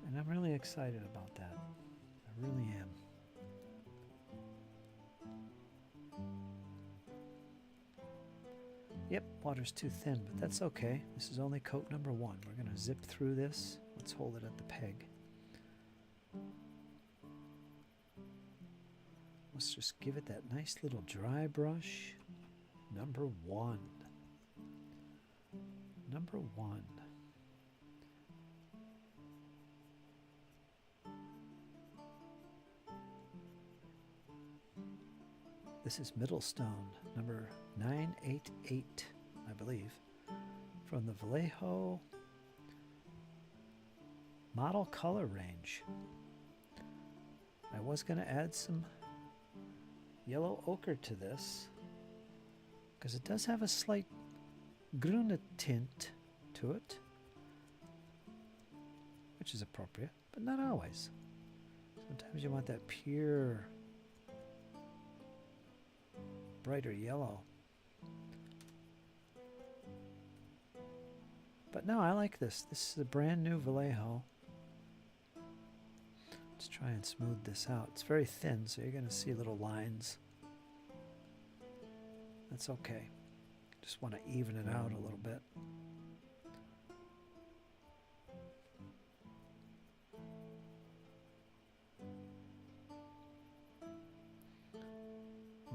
And I'm really excited about that. I really am. Yep, water's too thin, but that's okay. This is only coat number 1. We're going to zip through this. Let's hold it at the peg. Let's just give it that nice little dry brush. Number 1. Number 1. This is Middlestone, number 988, I believe, from the Vallejo model color range. I was going to add some yellow ochre to this because it does have a slight grüne tint to it, which is appropriate, but not always. Sometimes you want that pure brighter yellow. But no, I like this. This is a brand new Vallejo. Let's try and smooth this out. It's very thin, so you're going to see little lines. That's okay. Just want to even it out a little bit.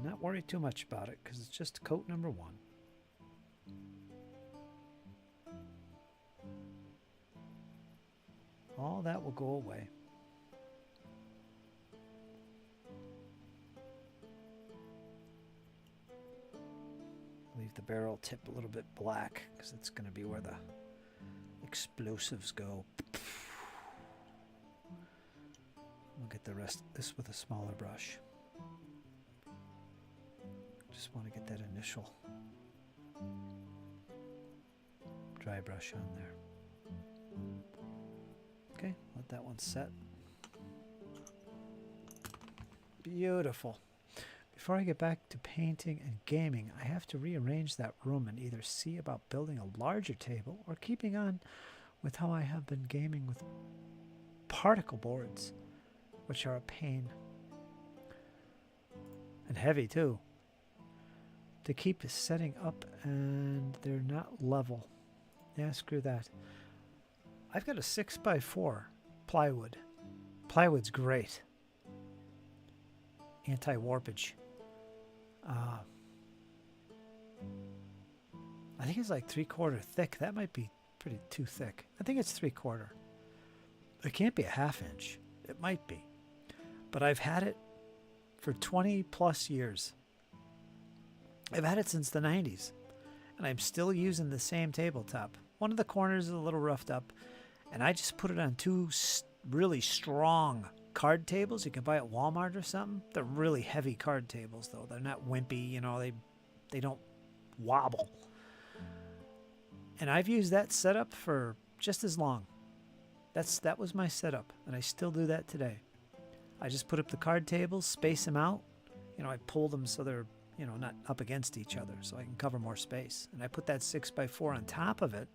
Not worry too much about it because it's just coat number 1. All that will go away. Leave the barrel tip a little bit black because it's going to be where the explosives go. We'll get the rest of this with a smaller brush. Just want to get that initial dry brush on there. Okay, let that one set. Beautiful. Before I get back to painting and gaming, I have to rearrange that room and either see about building a larger table or keeping on with how I have been gaming with particle boards, which are a pain. And heavy too. To keep setting up, and they're not level. Yeah, screw that. I've got a 6x4 plywood. Plywood's great. Anti-warpage. I think it's like 3/4 thick. That might be pretty too thick. I think it's 3/4. It can't be a 1/2 inch. It might be. But I've had it for 20 plus years. I've had it since the 90s, and I'm still using the same tabletop. One of the corners is a little roughed up, and I just put it on 2 really strong card tables you can buy at Walmart or something. They're really heavy card tables, though. They're not wimpy, you know, they don't wobble. And I've used that setup for just as long. That was my setup, and I still do that today. I just put up the card tables, space them out. You know, I pull them so they're, you know, not up against each other so I can cover more space. And I put that 6x4 on top of it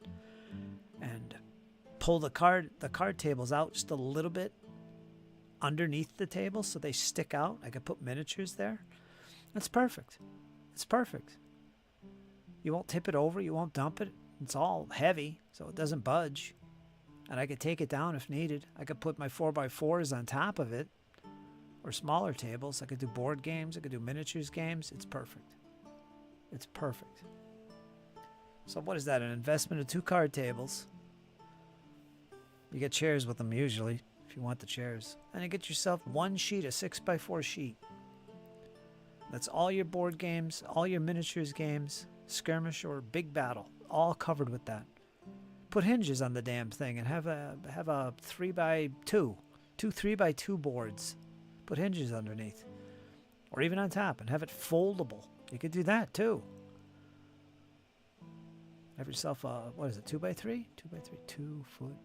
and pull the card tables out just a little bit underneath the table so they stick out. I could put miniatures there. That's perfect. It's perfect. You won't tip it over. You won't dump it. It's all heavy, so it doesn't budge. And I could take it down if needed. I could put my 4x4s on top of it, or smaller tables. I could do board games. I could do miniatures games. It's perfect. It's perfect. So what is that? An investment of 2 card tables. You get chairs with them usually, if you want the chairs. And you get yourself 1 sheet, a 6x4 sheet. That's all your board games, all your miniatures games, skirmish or big battle, all covered with that. Put hinges on the damn thing and have a 3x2, 2 3x2 boards. Put hinges underneath, or even on top, and have it foldable. You could do that too. Have yourself a, what is it, 2x3? 2x3, 2 foot.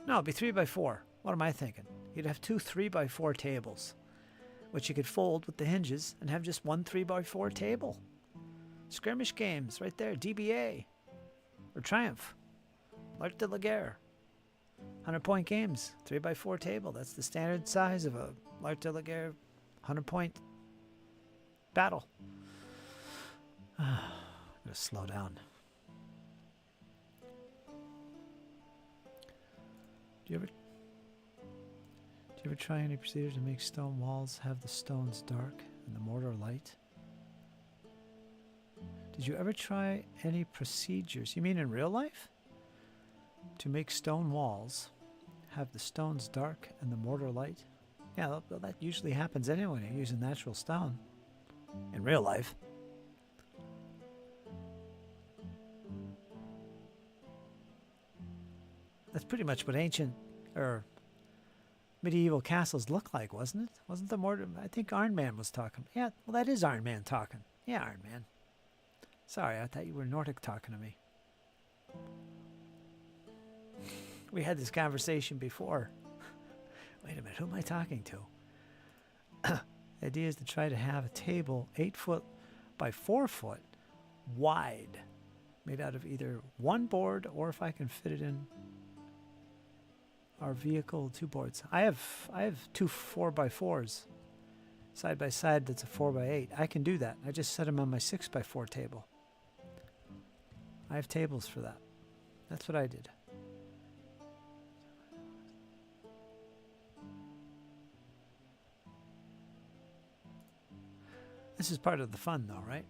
No, it'd be 3x4. What am I thinking? You'd have two 3x4 tables, which you could fold with the hinges and have just one 3x4 table. Skirmish games right there. DBA. Or Triumph. L'Art de la Guerre. 100-point games. 3x4 table. That's the standard size of a L'Art de la Guerre 100-point battle. I'm going to slow down. Do you ever try any procedure to make stone walls have the stones dark and the mortar light? Did you ever try any procedures, you mean in real life, to make stone walls have the stones dark and the mortar light? Yeah, well, that usually happens anyway when you're using natural stone in real life. That's pretty much what ancient or medieval castles look like, wasn't it? Wasn't the mortar? I think Iron Man was talking. Yeah, well, that is Iron Man talking. Yeah, Iron Man. Sorry, I thought you were Nordic talking to me. We had this conversation before. Wait a minute, who am I talking to? The idea is to try to have a table 8 foot by 4 foot wide, made out of either one board or if I can fit it in our vehicle, 2 boards. I have 2 4x4s side by side. That's a 4x8. I can do that. I just set them on my 6x4 table. I have tables for that. That's what I did. This is part of the fun though, right?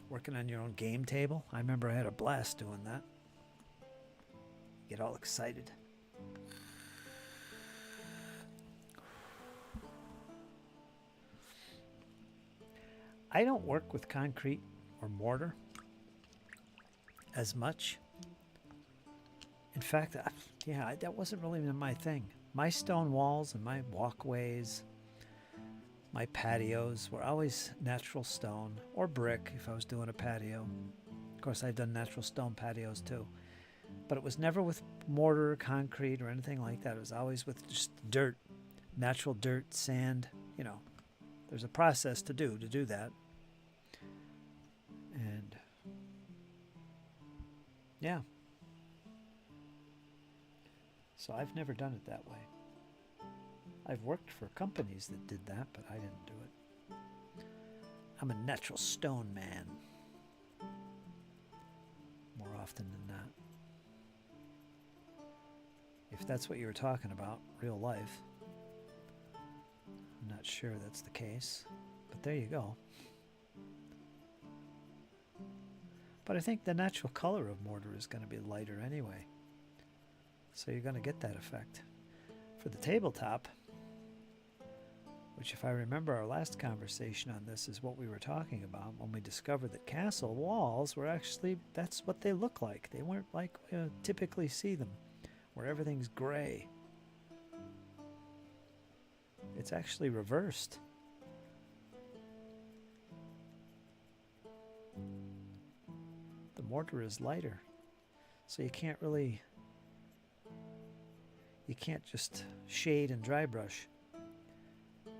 Working on your own game table. I remember I had a blast doing that. Get all excited. I don't work with concrete or mortar as much. In fact, yeah, that wasn't really my thing. My stone walls and my walkways, my patios were always natural stone or brick if I was doing a patio. Of course, I've done natural stone patios too. But it was never with mortar or concrete or anything like that. It was always with just dirt, natural dirt, sand. You know, there's a process to do that. And yeah. So I've never done it that way. I've worked for companies that did that, but I didn't do it. I'm a natural stone man. More often than not. If that's what you were talking about, real life. I'm not sure that's the case, but there you go. But I think the natural color of mortar is going to be lighter anyway. So you're going to get that effect. For the tabletop, which if I remember our last conversation on this is what we were talking about when we discovered that castle walls were actually, that's what they look like. They weren't like we typically see them, where everything's gray. It's actually reversed. The mortar is lighter, so you can't just shade and dry brush,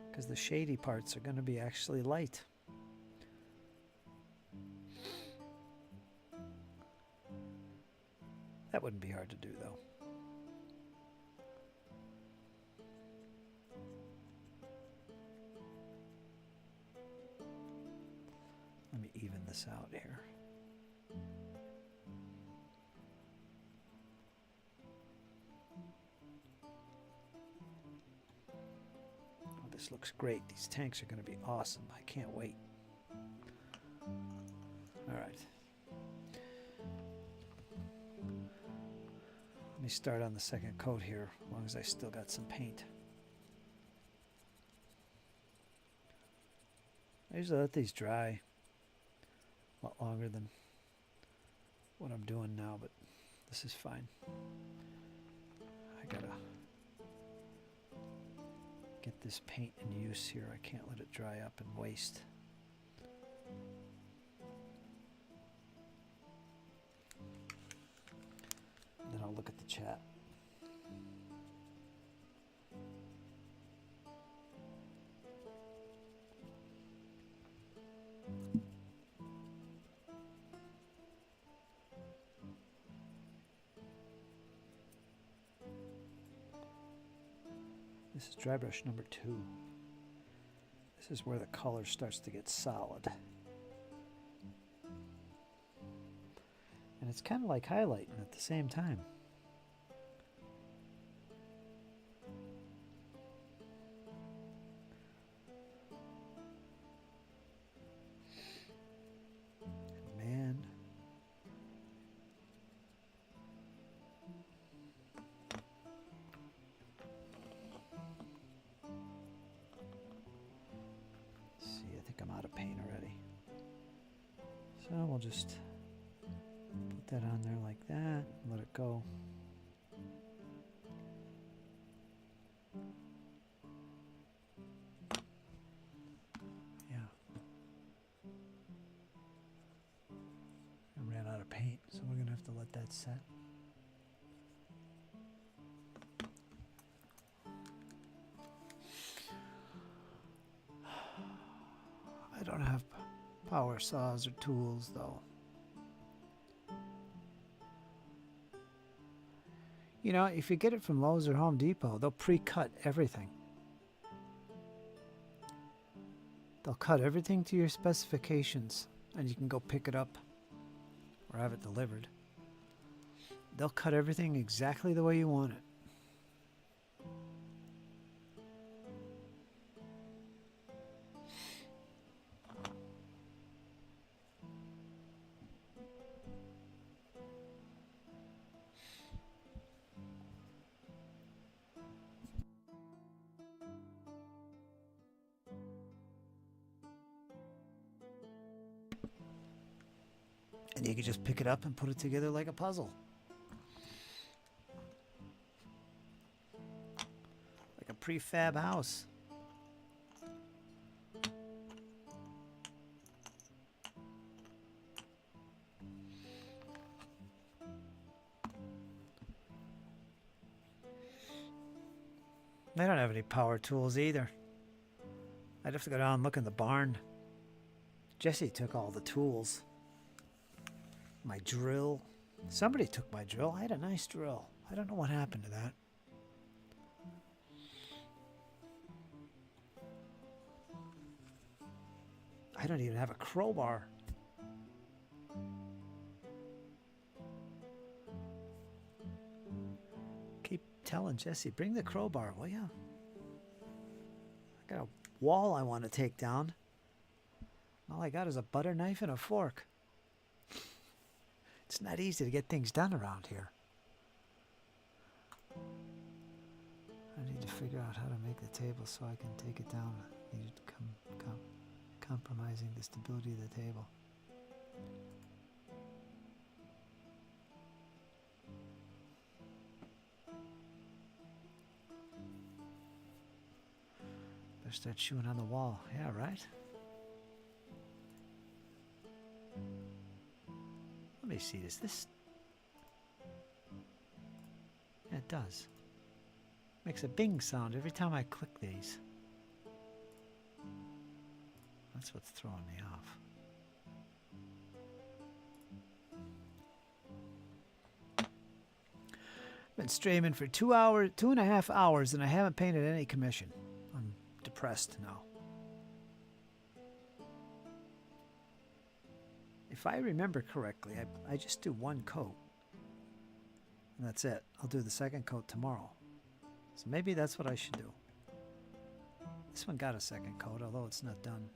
because the shady parts are going to be actually light. That wouldn't be hard to do though. Let me even this out here. This looks great. These tanks are going to be awesome. I can't wait. All right. Let me start on the second coat here, as long as I still got some paint. I usually let these dry a lot longer than what I'm doing now, but this is fine. I gotta get this paint in use here. I can't let it dry up and waste. And then I'll look at the chat. This is dry brush number 2. This is where the color starts to get solid. And it's kind of like highlighting at the same time. Man. Let's see, I think I'm out of paint already. So we'll just put that on there like that, let it go. Yeah. I ran out of paint, so we're gonna have to let that set. I don't have power saws or tools though. You know, if you get it from Lowe's or Home Depot, they'll pre-cut everything. They'll cut everything to your specifications, and you can go pick it up or have it delivered. They'll cut everything exactly the way you want it. And you can just pick it up and put it together like a puzzle. Like a prefab house. They don't have any power tools either. I'd have to go down and look in the barn. Jesse took all the tools. My drill. Somebody took my drill. I had a nice drill. I don't know what happened to that. I don't even have a crowbar. Keep telling Jesse, bring the crowbar, will ya? I got a wall I want to take down. All I got is a butter knife and a fork. It's not easy to get things done around here. I need to figure out how to make the table so I can take it down. I need to compromising the stability of the table. Better start chewing on the wall. Yeah, right? Let me see this. Yeah, it does. Makes a bing sound every time I click these. That's what's throwing me off. Been streaming for 2.5 hours, and I haven't painted any commission. I'm depressed now. If I remember correctly, I just do one coat. And that's it. I'll do the second coat tomorrow. So maybe that's what I should do. This one got a second coat, although it's not done.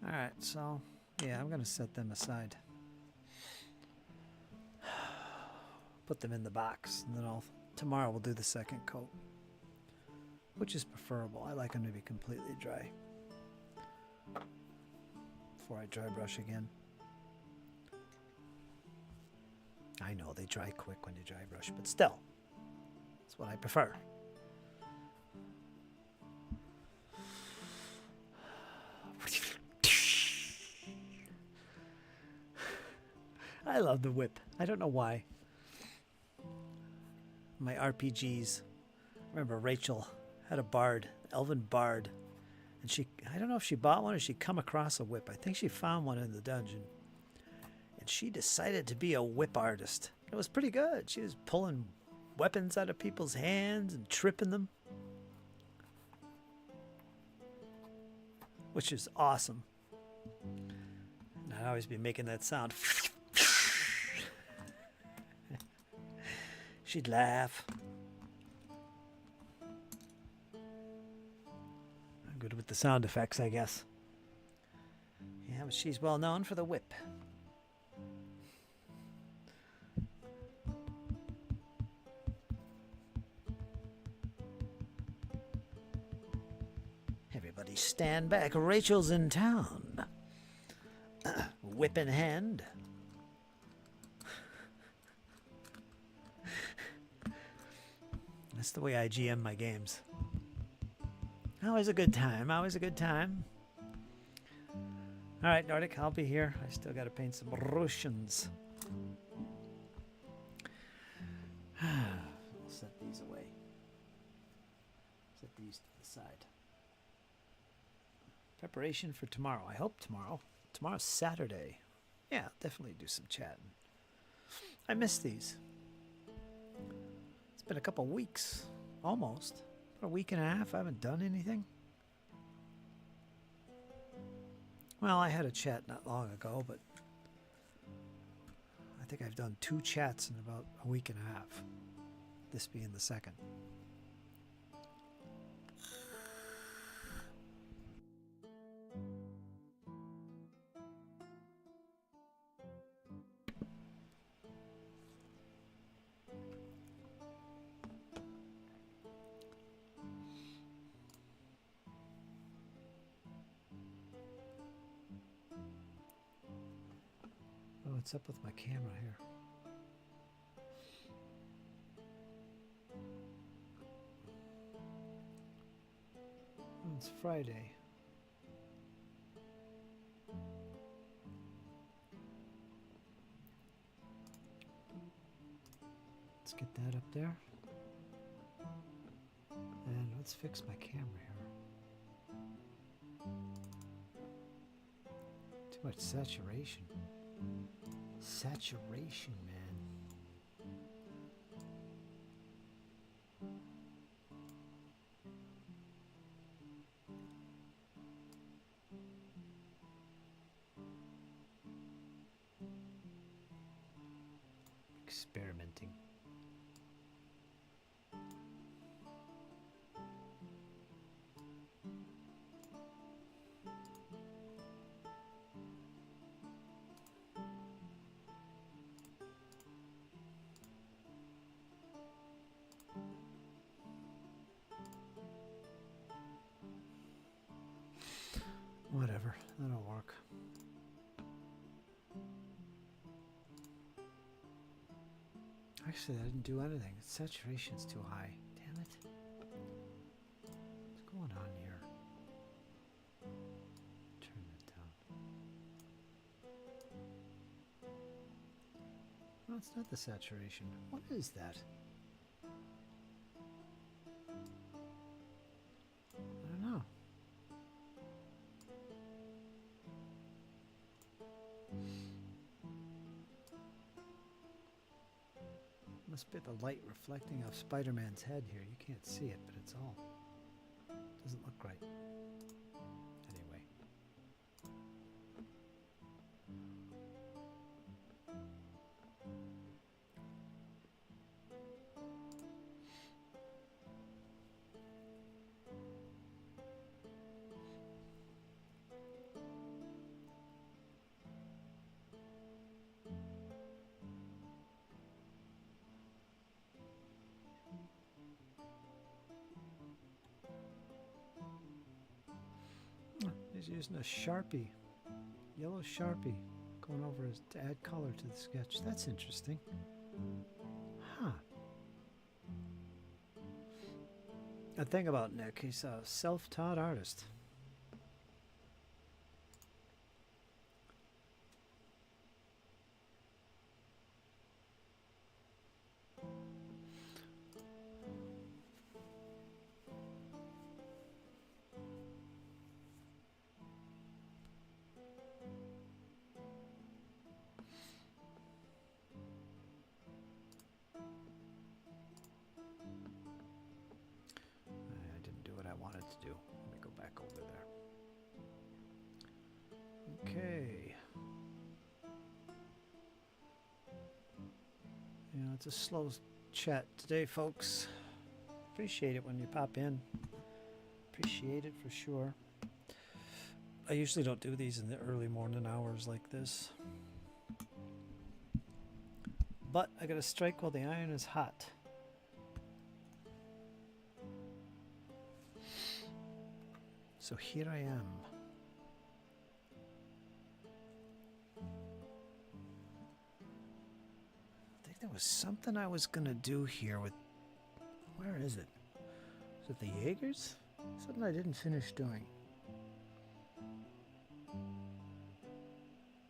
Alright, so yeah, I'm going to set them aside. Put them in the box, and then tomorrow we'll do the second coat, which is preferable. I like them to be completely dry before I dry brush again. I know they dry quick when you dry brush, but still, that's what I prefer. I love the whip. I don't know why. my RPGs. Remember Rachel had a bard, elven bard, and I don't know if she bought one or she come across a whip. I think she found one in the dungeon. And she decided to be a whip artist. It was pretty good. She was pulling weapons out of people's hands and tripping them, which is awesome. And I'd always be making that sound. She'd laugh. I'm good with the sound effects, I guess. Yeah, but she's well known for the whip. Everybody stand back. Rachel's in town. Whip in hand. That's the way I GM my games. Always a good time. Always a good time. All right, Nordic, I'll be here. I still got to paint some Russians. I'll set these away. Set these to the side. Preparation for tomorrow. I hope tomorrow. Tomorrow's Saturday. Yeah, definitely do some chatting. I miss these. It's been a couple weeks, almost. About a week and a half. I haven't done anything. Well, I had a chat not long ago, but I think I've done 2 chats in about a week and a half. This being the second. What's up with my camera here? Oh, it's Friday. Let's get that up there. And let's fix my camera here. Too much saturation. Saturation, man. Experimenting. Whatever, that'll work. Actually, I didn't do anything. Saturation's too high. Damn it. What's going on here? Turn that down. No, it's not the saturation. What is that? I don't know. Must be the light reflecting off Spider-Man's head here. You can't see it, but it's all doesn't look right. Anyway. He's using a Sharpie, yellow Sharpie, going over to add color to the sketch. That's interesting. Huh. A thing about Nick, he's a self-taught artist. It's a slow chat today, folks. Appreciate it when you pop in. Appreciate it for sure. I usually don't do these in the early morning hours like this. But I gotta strike while the iron is hot. So here I am. I think there was something I was gonna do here with... Where is it? Is it the Jaegers? Something I didn't finish doing.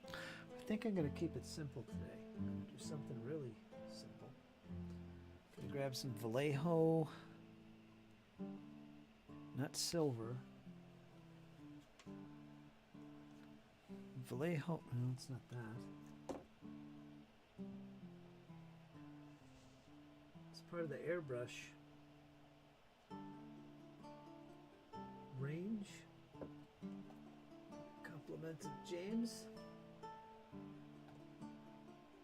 I think I'm gonna keep it simple today. I'm gonna do something really simple. Gonna grab some Vallejo, not silver. Vallejo, no, it's not that. It's part of the airbrush range. Compliments of James.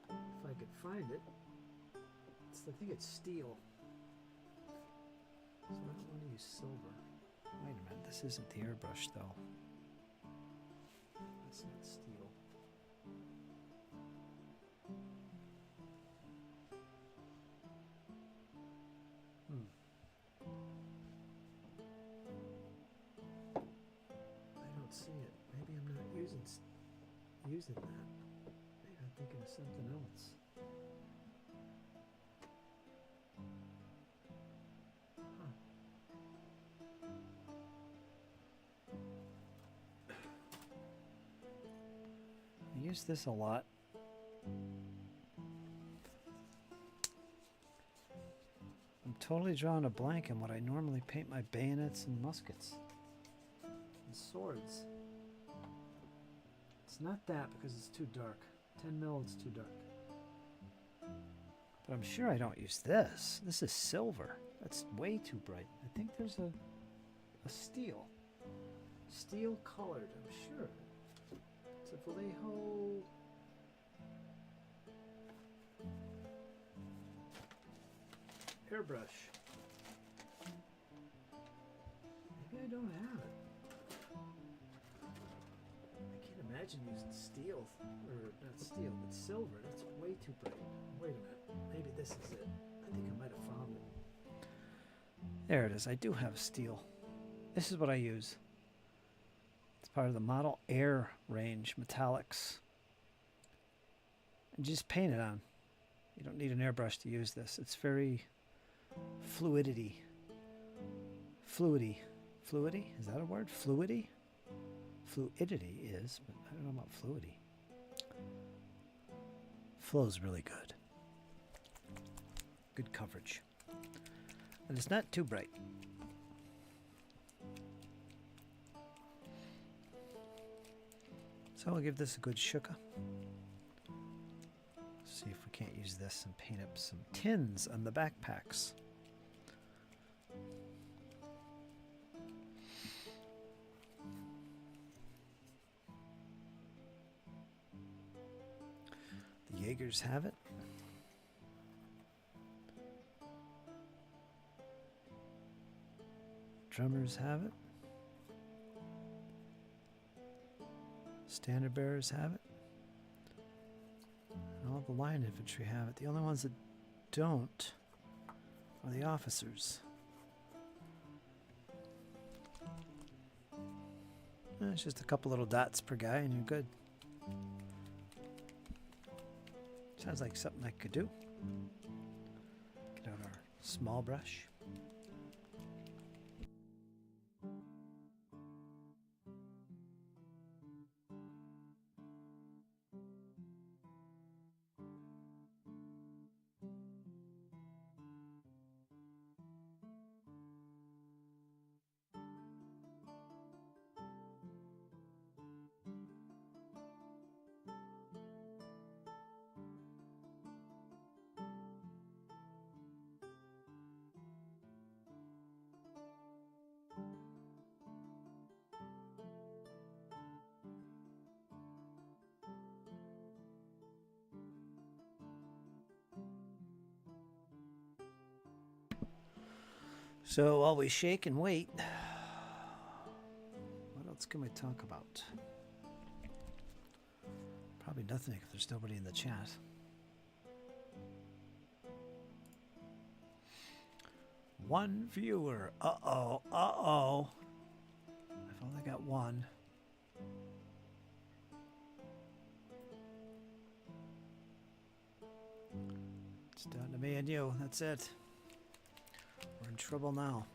If I could find it. I think it's steel. So I don't want to use silver. Wait a minute, this isn't the airbrush though. That's not steel. I don't see it. Maybe I'm not using that. Maybe I'm thinking of something else. I use this a lot. I'm totally drawing a blank on what I normally paint my bayonets and muskets and swords. It's not that because it's too dark. 10 mil, it's too dark. But I'm sure I don't use this. This is silver. That's way too bright. I think there's a steel. Steel colored, I'm sure. It's a Vallejo. Airbrush. Maybe I don't have it. I can't imagine using steel, or not steel, but silver. That's way too bright. Wait a minute. Maybe this is it. I think I might have found it. There it is. I do have steel. This is what I use. It's part of the Model Air range, metallics. And just paint it on. You don't need an airbrush to use this. It's very fluidity. Fluidy. Fluidy? Is that a word? Fluidy? Fluidity is, but I don't know about fluidy. Flows really good. Good coverage. And it's not too bright. So I'll give this a good shooka. See if we can't use this and paint up some tins on the backpacks. The Jaegers have it. Drummers have it. Standard bearers have it. And all the line infantry have it. The only ones that don't are the officers. It's just a couple little dots per guy and you're good. Sounds like something I could do. Get out our small brush. So while we shake and wait, what else can we talk about? Probably nothing if there's nobody in the chat. One viewer. Uh-oh, uh-oh. I've only got one. It's down to me and you. That's it. We're in trouble now.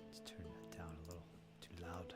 Let's turn that down a little. Too loud.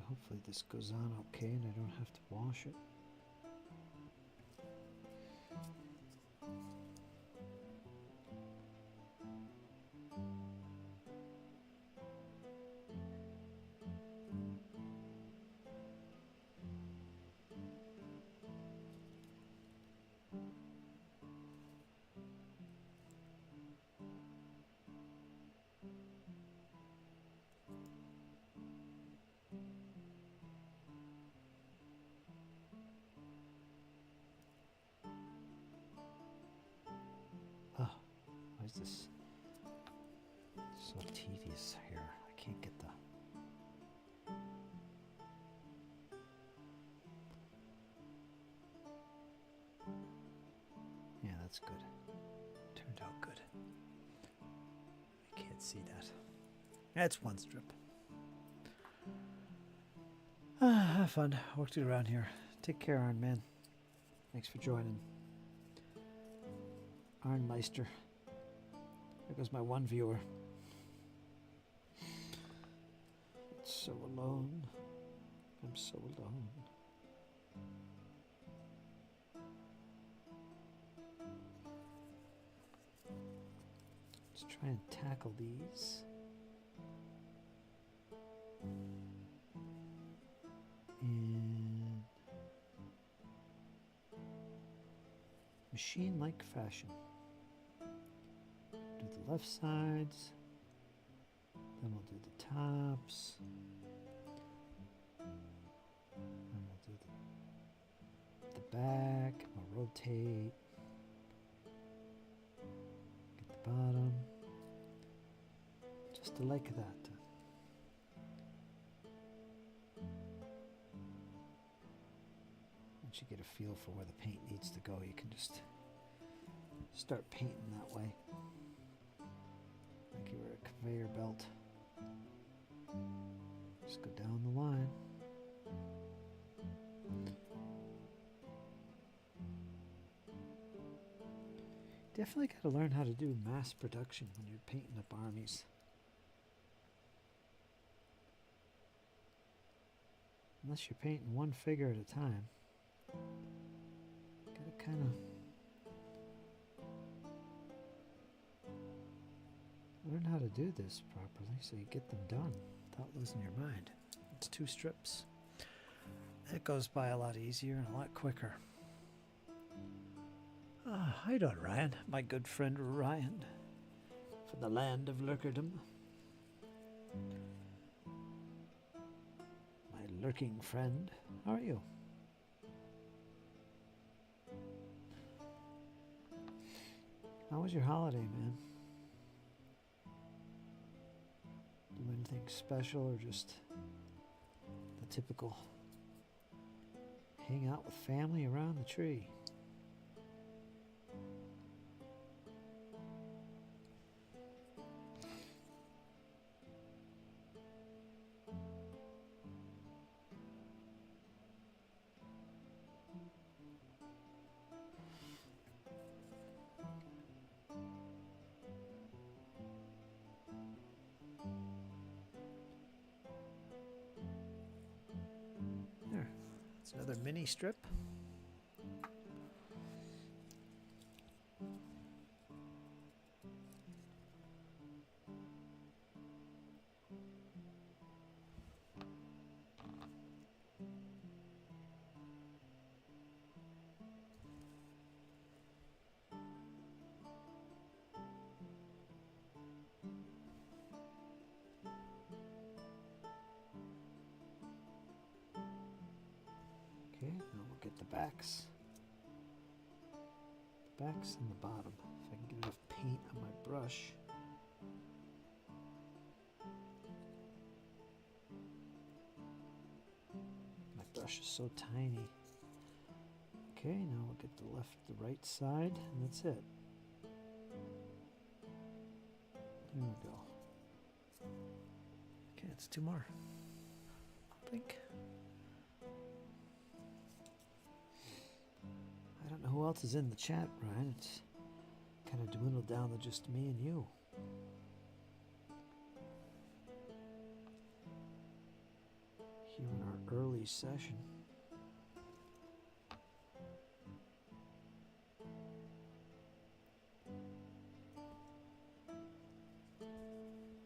Hopefully this goes on okay and I don't have to wash it. Why is this so tedious here? I can't get the... Yeah, that's good. Turned out good. I can't see that. That's one strip. Have fun. Worked it around here. Take care, Iron Man. Thanks for joining. Iron Meister. There goes my one viewer. It's so alone. I'm so alone. Let's try and tackle these. In machine-like fashion. Do the left sides, then we'll do the tops, then we'll do the back, we'll rotate, get the bottom, just like that. Once you get a feel for where the paint needs to go, you can just start painting that way. Like you were a conveyor belt. Just go down the line. Definitely got to learn how to do mass production when you're painting up armies. unless you're painting one figure at a time, gotta kind of learn how to do this properly so you get them done without losing your mind. It's 2 strips. It goes by a lot easier and a lot quicker. How you doing, Ryan? My good friend Ryan from the land of lurkerdom. My lurking friend. How are you? How was your holiday, man? Do anything special or just the typical hang out with family around the tree? There, it's another mini strip. Okay, now we'll get the backs. The backs and the bottom. If I can get enough paint on my brush. My brush is so tiny. Okay, now we'll get the right side, and that's it. There we go. Okay, it's 2 more. Blink. I don't know who else is in the chat, Ryan. It's kind of dwindled down to just me and you. Here in our early session.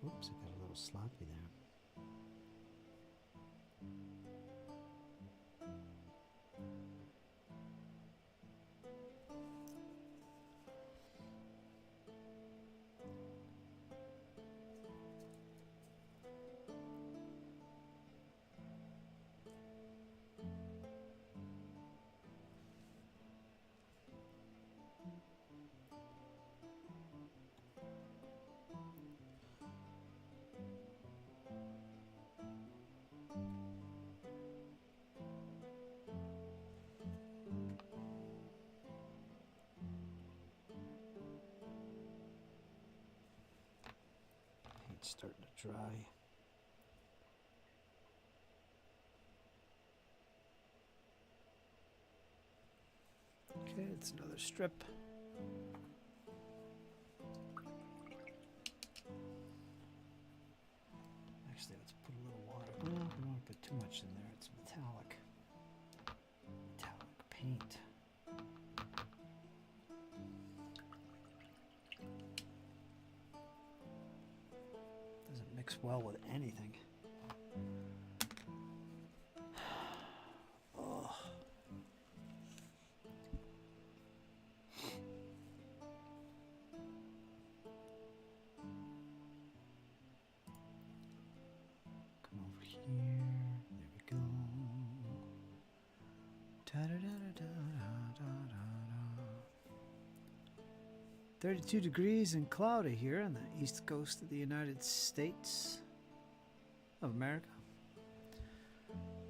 Oops, I got a little sloppy there. Paint's starting to dry. Okay, it's another strip. Actually, let's put a little water. No, we don't want to put too much in there. It's metallic. Metallic paint. Doesn't mix well with anything. Oh. Come over here. There we go. Da-da-da-da-da-da-da-da. 32 degrees and cloudy here on the east coast of the United States of America.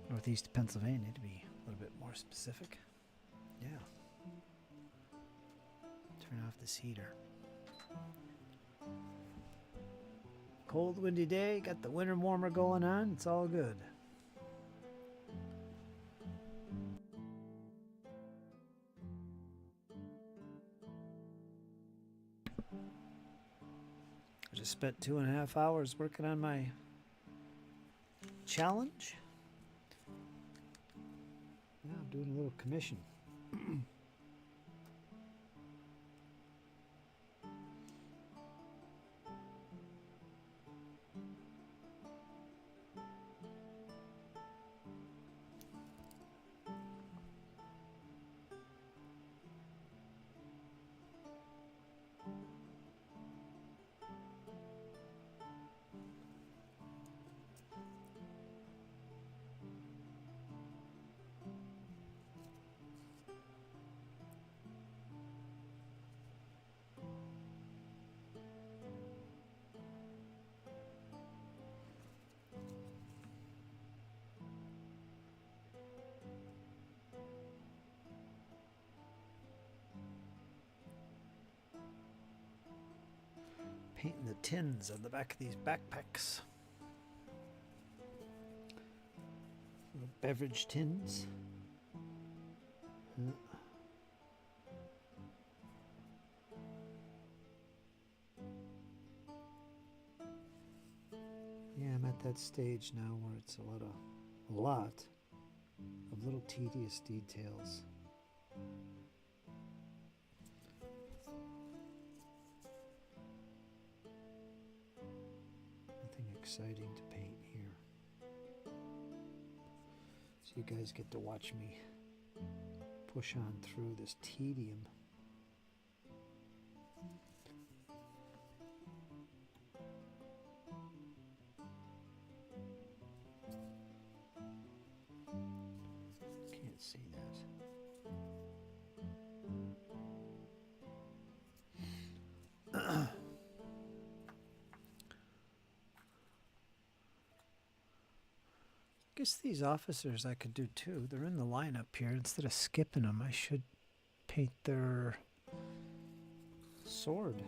Northeast Pennsylvania, to be a little bit more specific. Yeah. Turn off this heater. Cold, windy day. Got the winter warmer going on. It's all good. I just spent 2.5 hours working on my challenge. doing a little commission. Painting the tins on the back of these backpacks. Little beverage tins. Yeah, I'm at that stage now where it's a lot of little tedious details. Nothing exciting to paint here. So you guys get to watch me push on through this tedium. Can't see that. I guess these officers I could do too. They're in the line up here. Instead of skipping them, I should paint their sword.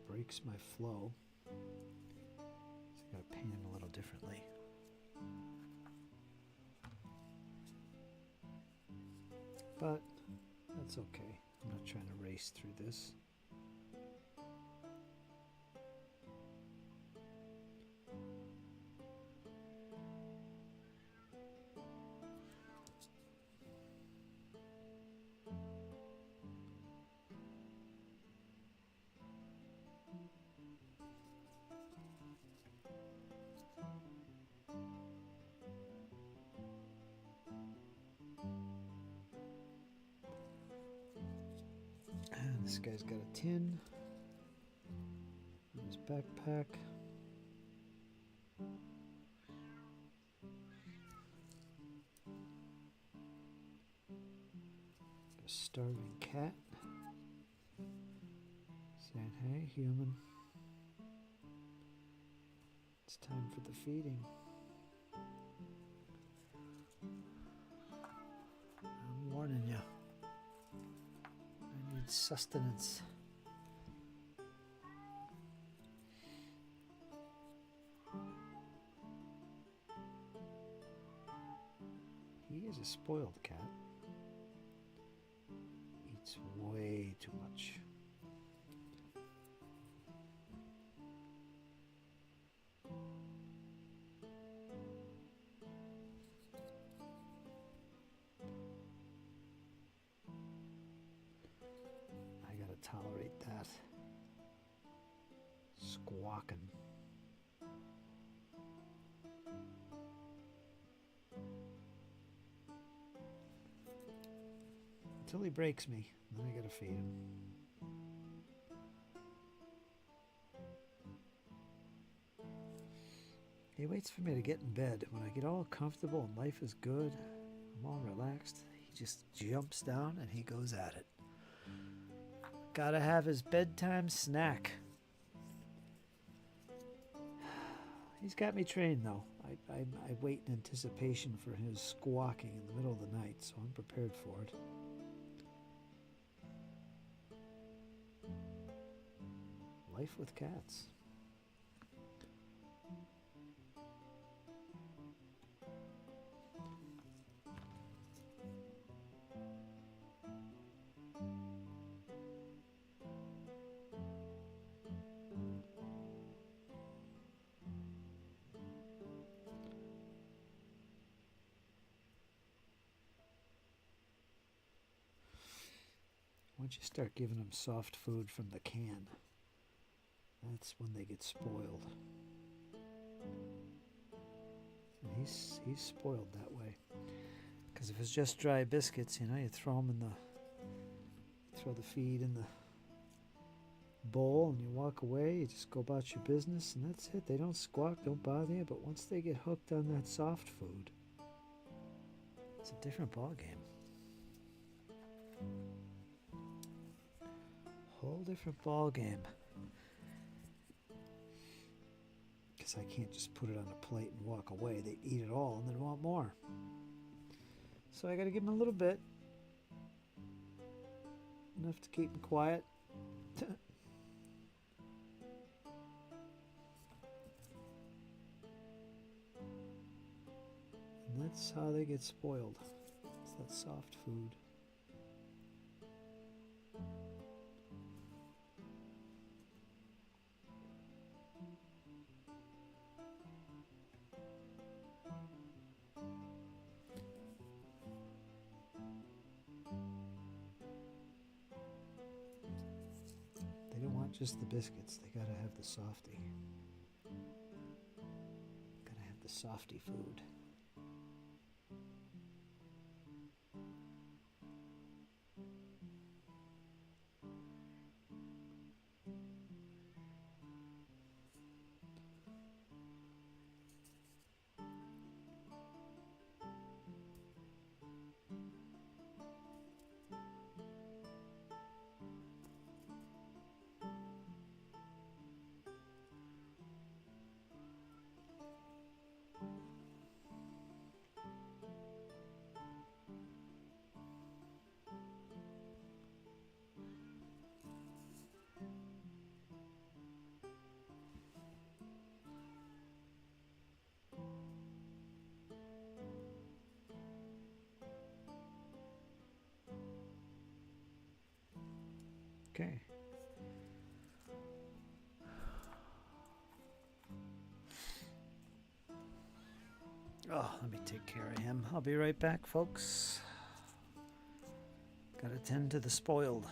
Breaks my flow. So I gotta paint him a little differently. But that's okay. I'm not trying to race through this. This guy's got a tin in his backpack. A starving cat saying, "Hey, human, it's time for the feeding." I'm warning you. Sustenance. He is a spoiled cat. Eats way too much. Tolerate that squawking. Until he breaks me, then I gotta feed him. He waits for me to get in bed. When I get all comfortable and life is good, I'm all relaxed, he just jumps down and he goes at it. Gotta have his bedtime snack. He's got me trained though. I wait in anticipation for his squawking in the middle of the night, so I'm prepared for it. Life with cats. Once you start giving them soft food from the can, that's when they get spoiled. And he's spoiled that way. Because if it's just dry biscuits, you know, you throw the feed in the bowl and you walk away, you just go about your business and that's it. They don't squawk, don't bother you, but once they get hooked on that soft food, it's a different ball game. Whole different ball game. Because I can't just put it on a plate and walk away. They eat it all and then want more. So I got to give them a little bit, enough to keep them quiet. And that's how they get spoiled. It's that soft food. They don't want just the biscuits. They gotta have the softie. Gotta have the softie food. Okay. Oh, let me take care of him. I'll be right back, folks. Gotta tend to the spoiled.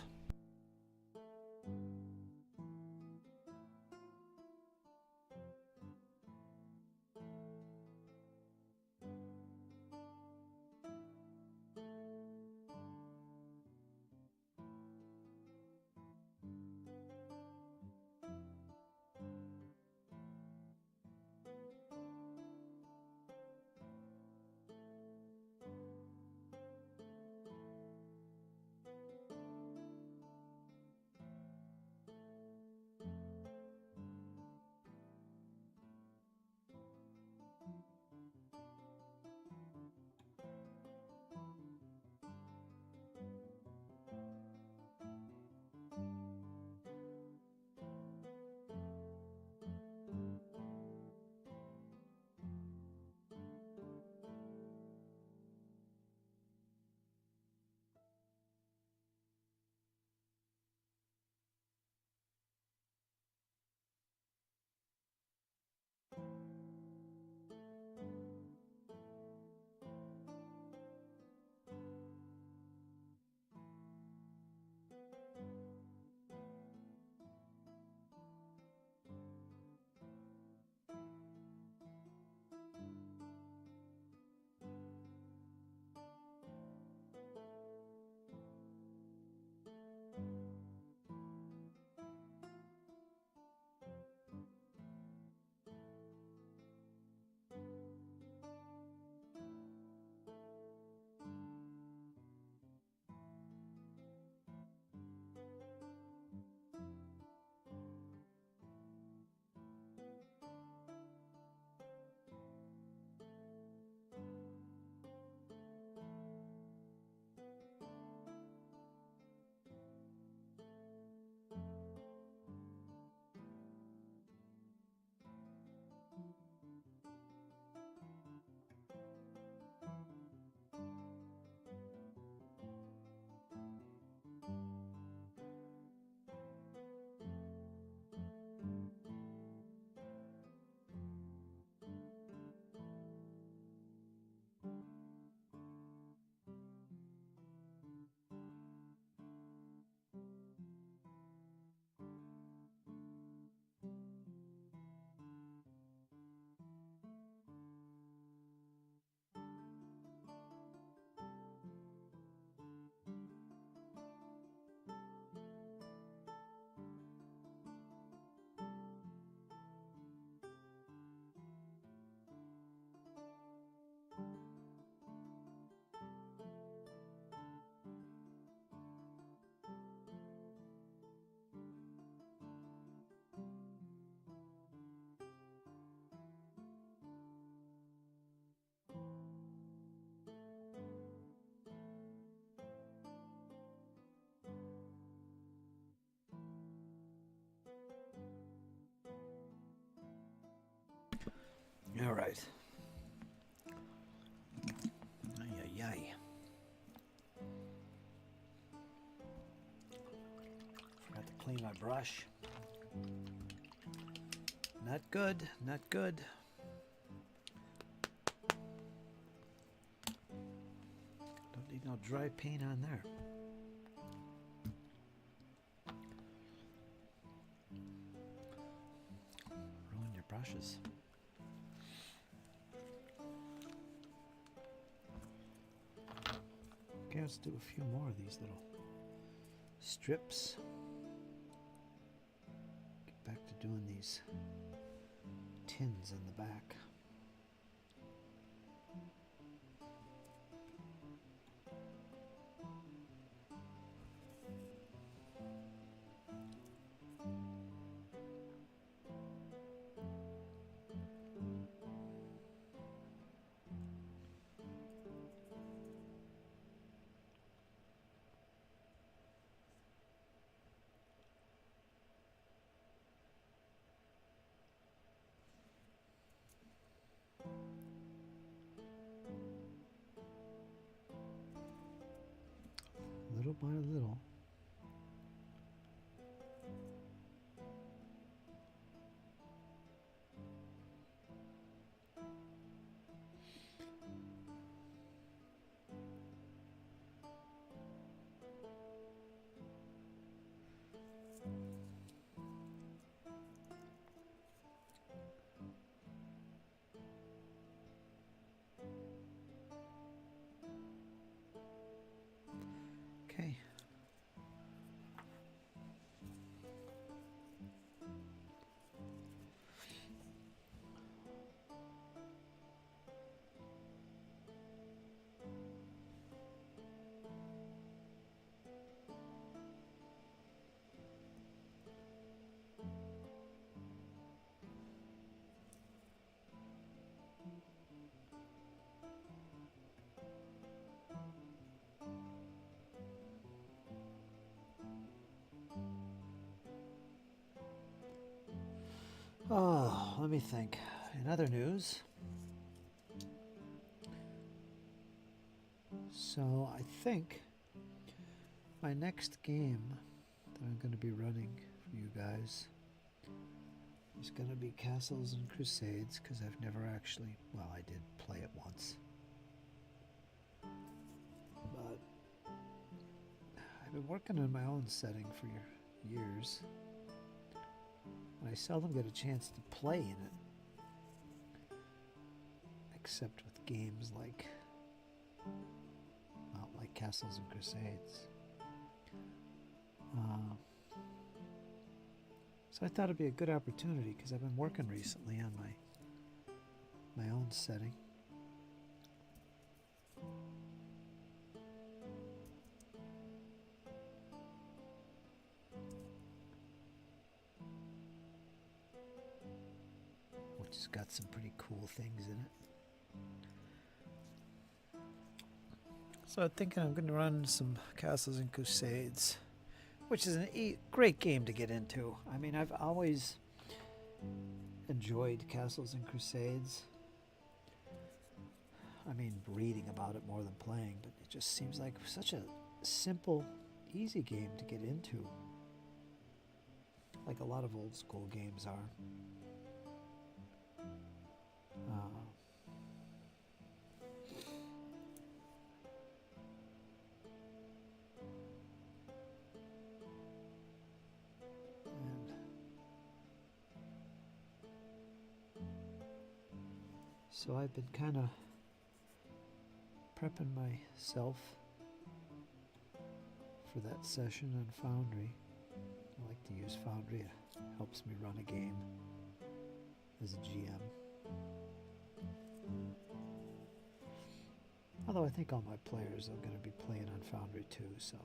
All right. Ay, ay, ay. Forgot to clean my brush. Not good, not good. Don't need no dry paint on there. Ruin your brushes. Okay, let's do a few more of these little strips. Get back to doing these tins in the back. Little by little. Okay. Oh, let me think. In other news, so I think my next game that I'm going to be running for you guys is going to be Castles and Crusades, because I've never actually, well, I did play it once, but I've been working on my own setting for years, and I seldom get a chance to play in it, except with games like, well, like Castles and Crusades. So I thought it'd be a good opportunity, because I've been working recently on my own setting. Which has got some pretty cool things in it. So I'm thinking I'm going to run some Castles and Crusades, which is a great game to get into. I mean, I've always enjoyed Castles and Crusades. I mean, reading about it more than playing, but it just seems like such a simple, easy game to get into, like a lot of old school games are. So I've been kind of prepping myself for that session on Foundry. I like to use Foundry. It helps me run a game as a GM. Although I think all my players are going to be playing on Foundry too, so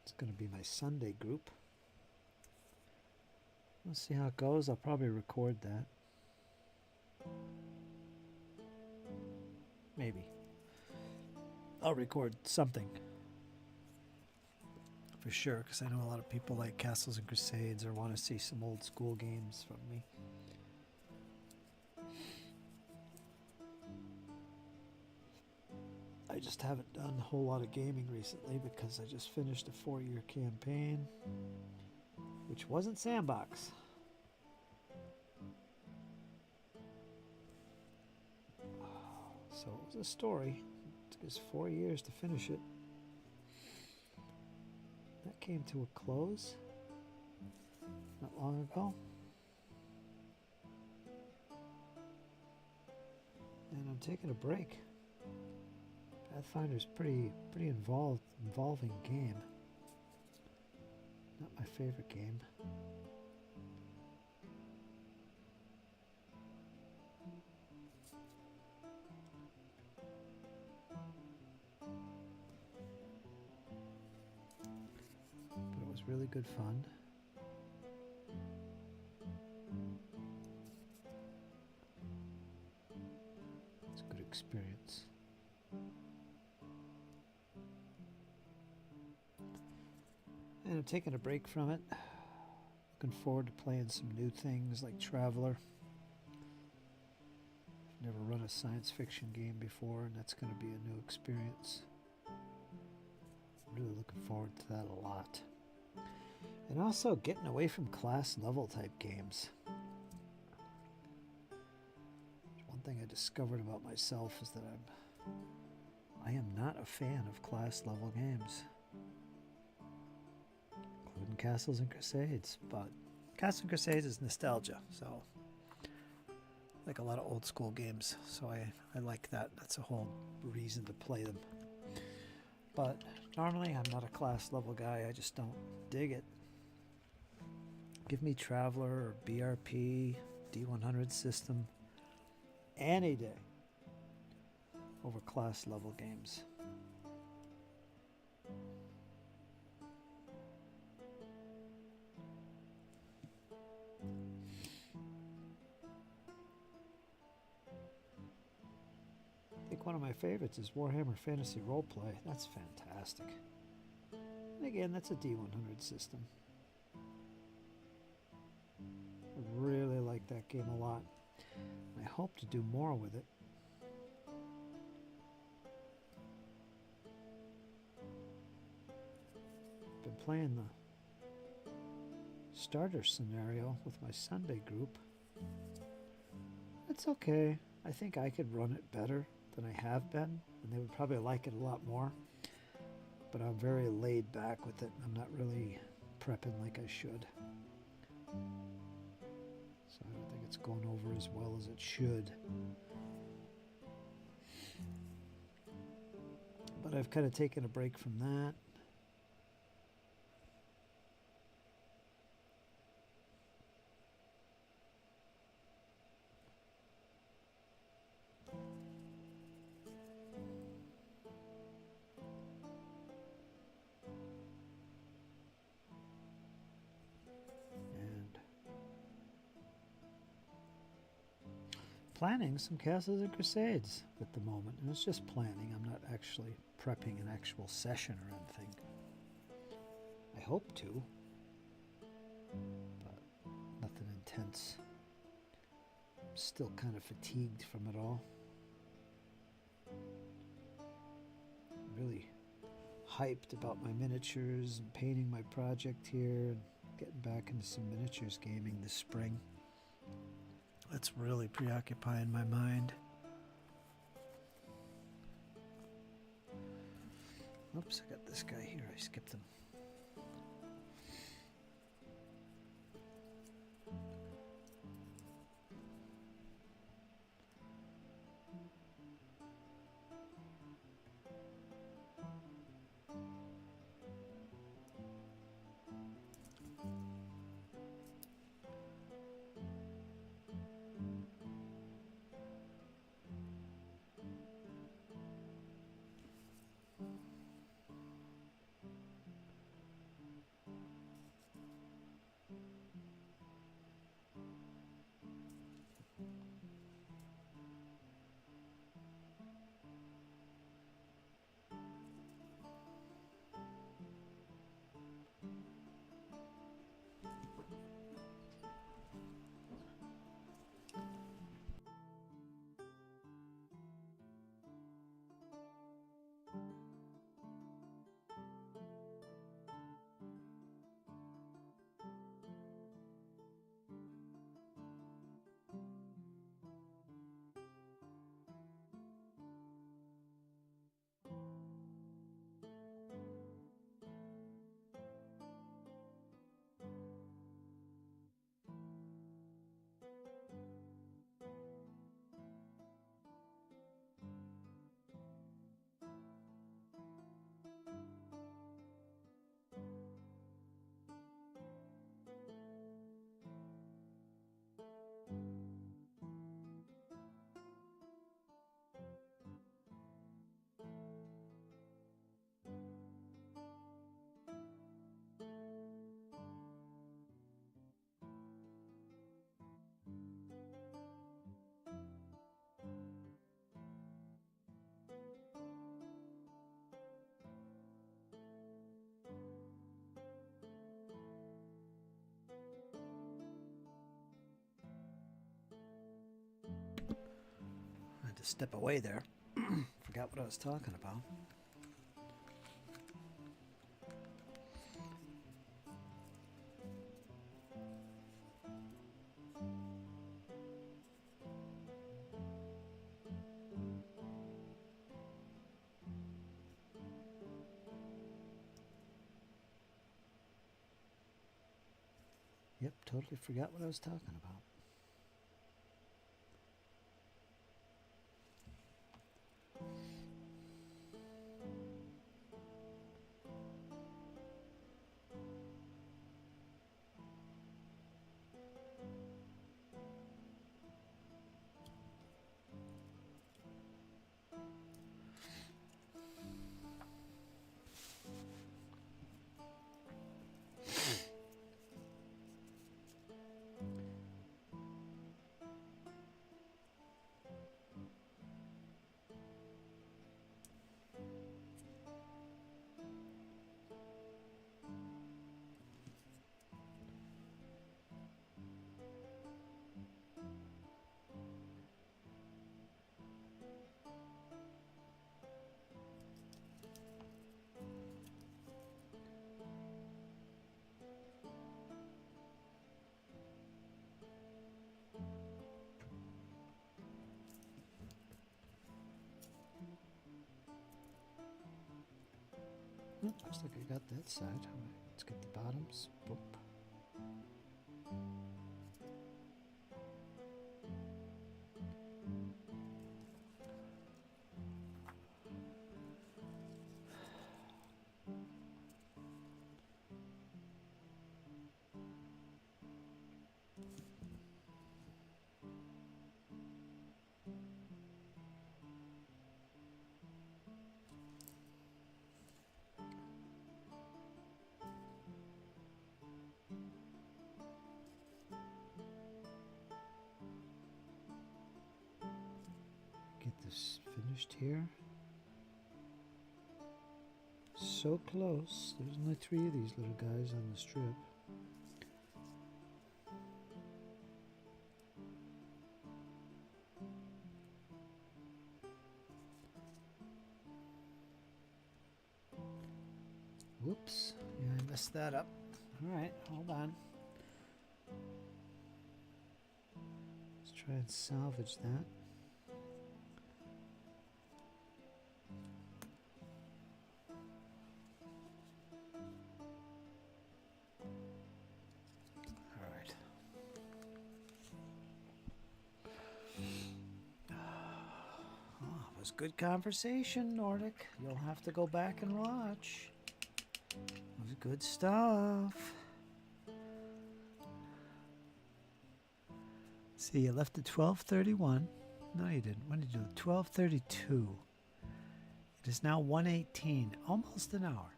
it's going to be my Sunday group. We'll see how it goes. I'll probably record that. Maybe. I'll record something. For sure, because I know a lot of people like Castles and Crusades or want to see some old school games from me. I just haven't done a whole lot of gaming recently because I just finished a 4-year campaign, which wasn't Sandbox. So it was a story. It took us 4 years to finish it. That came to a close not long ago. And I'm taking a break. Pathfinder's pretty involving game. Not my favorite game. But it was really good fun. It's a good experience. And I'm taking a break from it. Looking forward to playing some new things like Traveler. I've never run a science fiction game before, and that's going to be a new experience. I'm really looking forward to that a lot. And also getting away from class level type games. One thing I discovered about myself is that I am not a fan of class level games. Including Castles and Crusades, but Castles and Crusades is nostalgia, so like a lot of old school games, so I like that. That's a whole reason to play them. But normally I'm not a class level guy, I just don't dig it. Give me Traveler or BRP, D100 system any day over class level games. I think one of my favorites is Warhammer Fantasy Roleplay. That's fantastic. And again, that's a D100 system. I really like that game a lot. I hope to do more with it. Been playing the starter scenario with my Sunday group. It's okay. I think I could run it better than I have been, and they would probably like it a lot more. But I'm very laid back with it. I'm not really prepping like I should. So I don't think it's going over as well as it should. But I've kind of taken a break from that. Planning some Castles and Crusades at the moment, and it's just planning. I'm not actually prepping an actual session or anything. I hope to, but nothing intense. I'm still kind of fatigued from it all. Really hyped about my miniatures and painting my project here and getting back into some miniatures gaming this spring. That's really preoccupying my mind. Oops, I got this guy here. I skipped him. step away there. Forgot what I was talking about. Yep, totally forgot what I was talking about. Looks like I got that side. Let's get the bottoms. Boop. Get this finished here. So close. There's only 3 of these little guys on the strip. Whoops. Yeah, I messed that up. Alright, hold on. Let's try and salvage that. Alright. Oh, it was good conversation, Nordic. You'll have to go back and watch. It was good stuff. See, you left at 12:31. No, you didn't. When did you do it? 12:32. It is now 1:18. Almost an hour.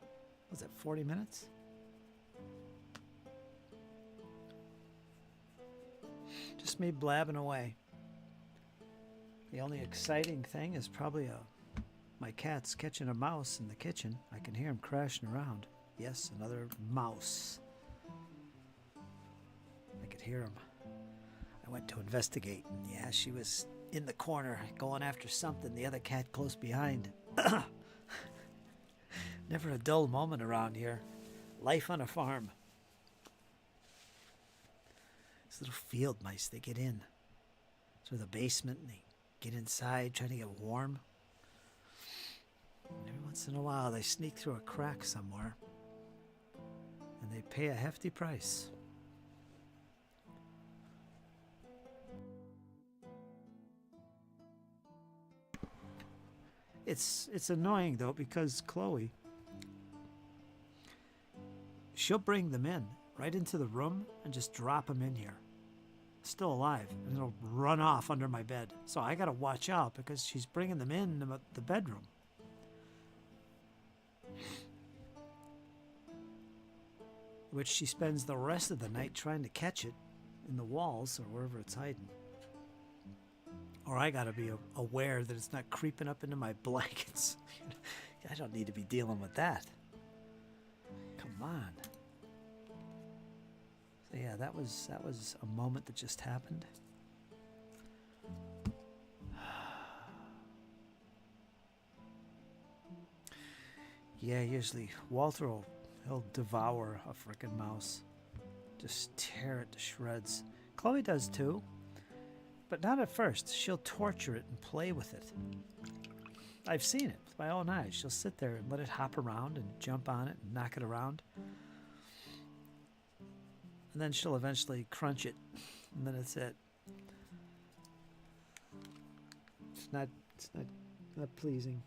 Was it 40 minutes? Just me blabbing away. The only exciting thing is probably my cat's catching a mouse in the kitchen. I can hear him crashing around. Yes, another mouse. I could hear him. I went to investigate, and yeah, she was in the corner going after something, the other cat close behind. Never a dull moment around here. Life on a farm. These little field mice, they get in through the basement and they get inside trying to get warm. And every once in a while they sneak through a crack somewhere and they pay a hefty price. It's annoying though, because Chloe, she'll bring them in right into the room and just drop them in here, still alive, and it'll run off under my bed. So I gotta watch out because she's bringing them in the bedroom. Which she spends the rest of the night trying to catch it in the walls or wherever it's hiding. Or I gotta be aware that it's not creeping up into my blankets. I don't need to be dealing with that. Come on. So yeah, that was a moment that just happened. Yeah, usually Walter he'll devour a frickin' mouse. Just tear it to shreds. Chloe does too. But not at first. She'll torture it and play with it. I've seen it with my own eyes. She'll sit there and let it hop around and jump on it and knock it around. And then she'll eventually crunch it. And then it's it. It's not pleasing.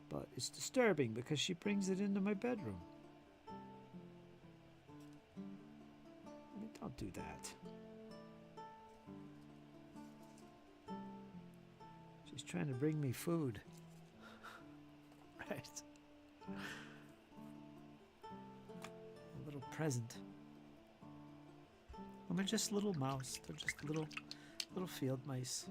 But it's disturbing because she brings it into my bedroom. I mean, don't do that. She's trying to bring me food. Right. A little present. And they're just little mouse. They're just little field mice.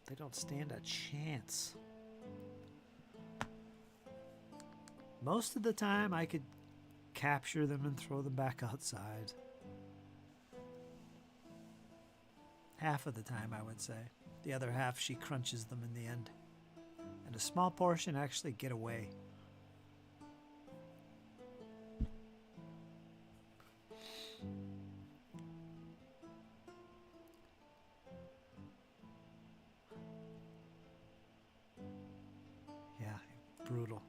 They don't stand a chance. Most of the time I could capture them and throw them back outside. Half of the time, I would say. The other half, she crunches them in the end. And a small portion actually get away. Yeah, brutal.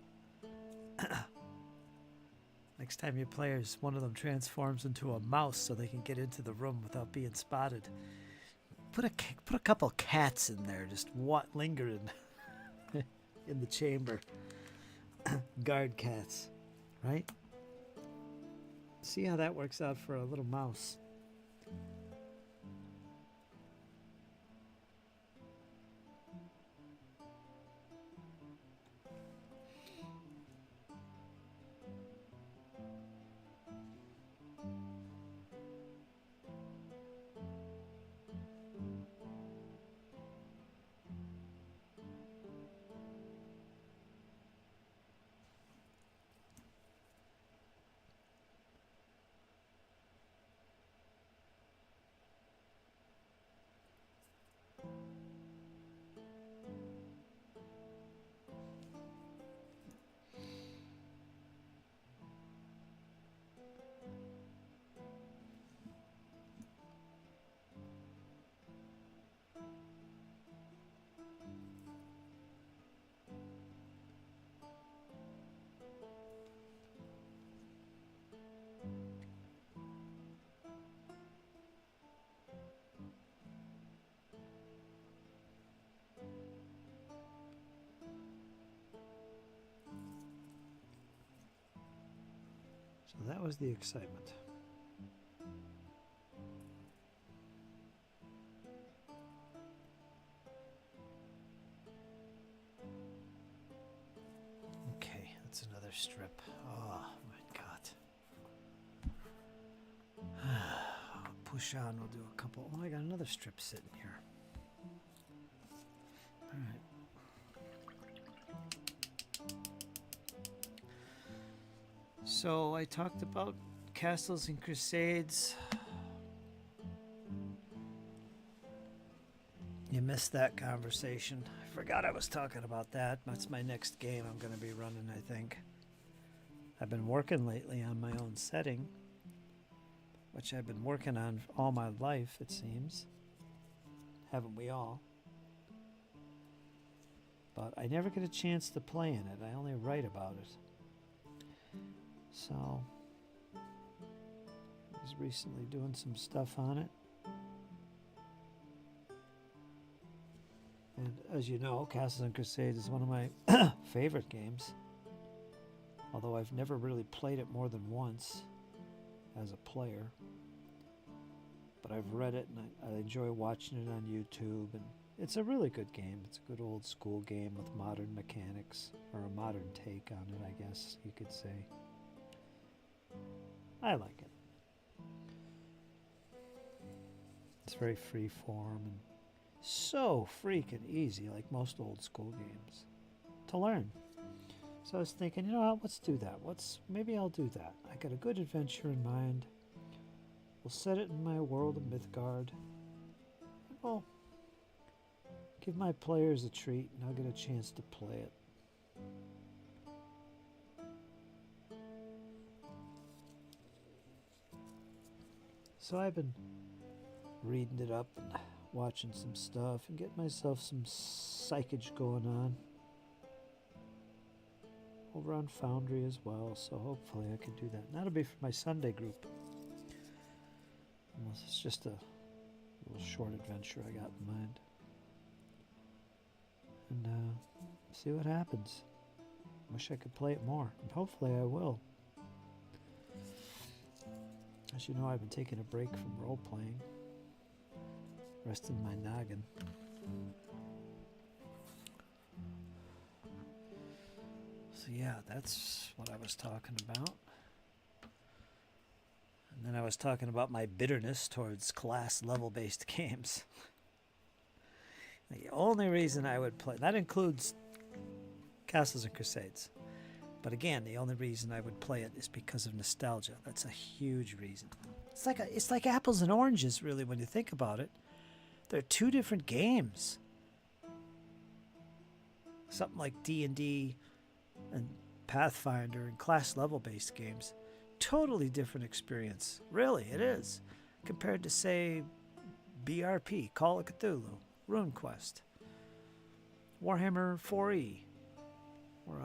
Next time you play, one of them transforms into a mouse so they can get into the room without being spotted. Put a couple cats in there, just lingering in the chamber. Guard cats, right? See how that works out for a little mouse. So that was the excitement. Okay, that's another strip. Oh my god. Push on, we'll do a couple. Oh, I got another strip sitting here. Alright. So I talked about Castles and Crusades. You missed that conversation. I forgot I was talking about that. That's my next game I'm going to be running, I think. I've been working lately on my own setting, which I've been working on all my life, it seems. Haven't we all? But I never get a chance to play in it. I only write about it. So, I was recently doing some stuff on it. And as you know, Castles and Crusades is one of my favorite games. Although I've never really played it more than once as a player. But I've read it and I enjoy watching it on YouTube. And it's a really good game. It's a good old school game with modern mechanics, or a modern take on it, I guess you could say. I like it. It's very free form and so freaking easy, like most old school games, to learn. So I was thinking, you know what, let's do that. Maybe I'll do that. I got a good adventure in mind. We'll set it in my world of Mythgard. We'll Give my players a treat and I'll get a chance to play it. So I've been reading it up and watching some stuff and getting myself some psychage going on over on Foundry as well, so hopefully I can do that. And that'll be for my Sunday group. Unless it's just a little short adventure I got in mind. And see what happens. Wish I could play it more, and hopefully I will. As you know, I've been taking a break from role-playing, resting my noggin. So yeah, that's what I was talking about. And then I was talking about my bitterness towards class level-based games. The only reason I would play, that includes Castles and Crusades. But again, the only reason I would play it is because of nostalgia. That's a huge reason. It's like apples and oranges, really, when you think about it. They're two different games. Something like D&D and Pathfinder and class level-based games. Totally different experience. Really, it is. Compared to, say, BRP, Call of Cthulhu, RuneQuest, Warhammer 4E, or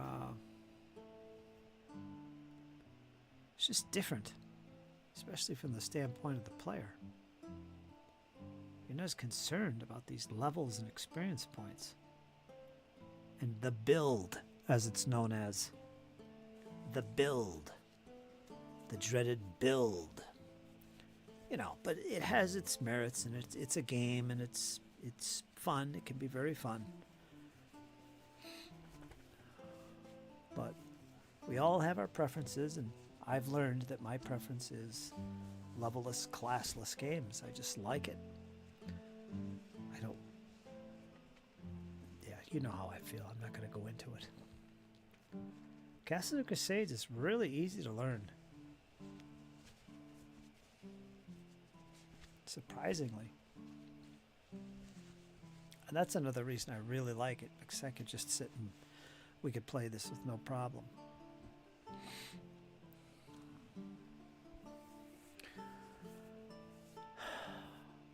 it's just different, especially from the standpoint of the player. You're not as concerned about these levels and experience points. And the build, as it's known as. The build. The dreaded build. You know, but it has its merits, and it's a game, and it's fun. It can be very fun. But we all have our preferences, and I've learned that my preference is levelless, classless games. I just like it. I don't... Yeah, you know how I feel. I'm not going to go into it. Castles and Crusades is really easy to learn. Surprisingly. And that's another reason I really like it, because I could just sit and we could play this with no problem.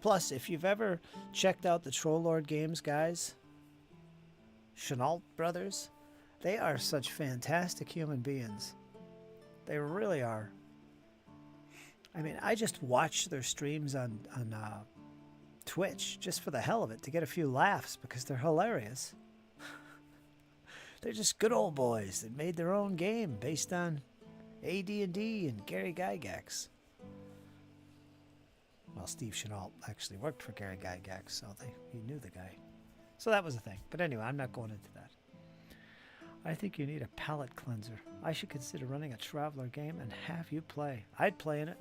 Plus, if you've ever checked out the Troll Lord games, guys, Chenault brothers, they are such fantastic human beings. They really are. I mean, I just watch their streams on Twitch just for the hell of it, to get a few laughs, because they're hilarious. They're just good old boys that made their own game based on AD&D and Gary Gygax. Well, Steve Chenault actually worked for Gary Gygax, so he knew the guy. So that was the thing. But anyway, I'm not going into that. I think you need a palate cleanser. I should consider running a Traveler game and have you play. I'd play in it.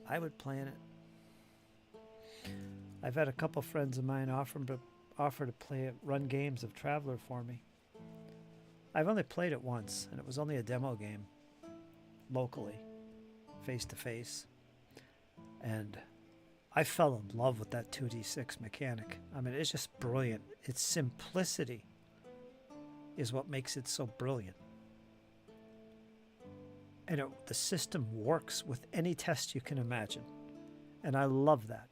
I would play in it. I've had a couple friends of mine offer to run games of Traveler for me. I've only played it once, and it was only a demo game, locally, face to face. And I fell in love with that 2d6 mechanic. I mean, it's just brilliant. Its simplicity is what makes it so brilliant. And the system works with any test you can imagine. And I love that.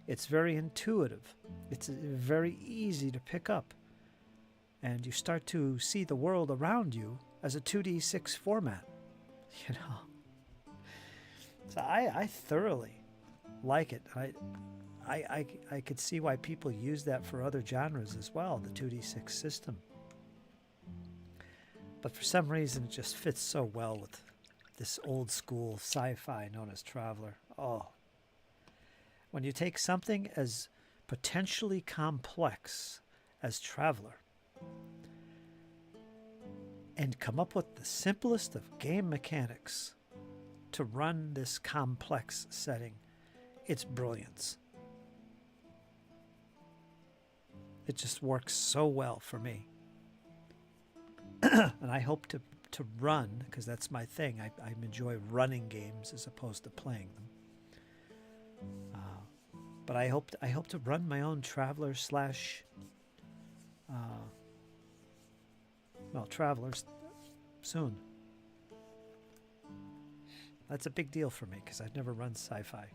It's very intuitive. It's very easy to pick up. And you start to see the world around you as a 2d6 format. You know. So I thoroughly like it. I could see why people use that for other genres as well, the 2d6 system. But for some reason, it just fits so well with this old school sci-fi known as Traveler. Oh. When you take something as potentially complex as Traveler and come up with the simplest of game mechanics to run this complex setting, it's brilliance. It just works so well for me. And I hope to run, because that's my thing. I enjoy running games as opposed to playing them. But I hope to run my own traveler slash, travelers soon. That's a big deal for me because I've never run sci-fi.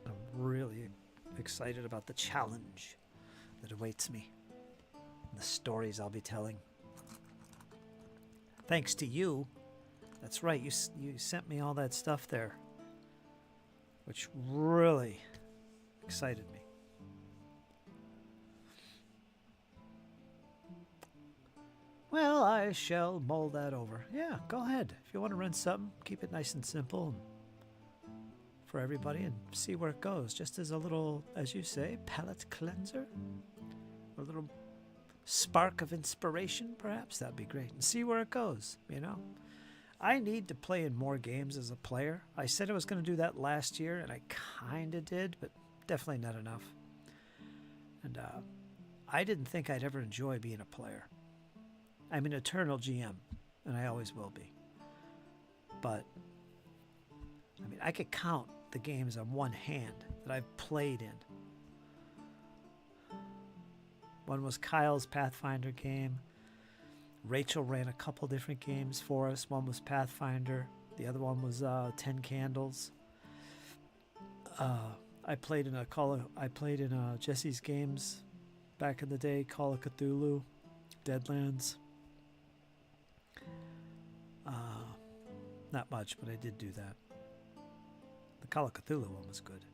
I'm really excited about the challenge that awaits me and the stories I'll be telling. Thanks to you. That's right, you sent me all that stuff there, which really excited me. Well, I shall mull that over. Yeah, go ahead. If you want to run something, keep it nice and simple for everybody and see where it goes. Just as a little, as you say, palate cleanser. A little spark of inspiration, perhaps. That'd be great. And see where it goes, you know. I need to play in more games as a player. I said I was going to do that last year, and I kind of did, but definitely not enough. And I didn't think I'd ever enjoy being a player. I'm an eternal GM, and I always will be. But, I mean, I could count the games on one hand that I've played in. One was Kyle's Pathfinder game. Rachel ran a couple different games for us. One was Pathfinder. The other one was 10 Candles. I played in Jesse's games back in the day, Call of Cthulhu, Deadlands. Not much, but I did do that. The Call of Cthulhu one was good.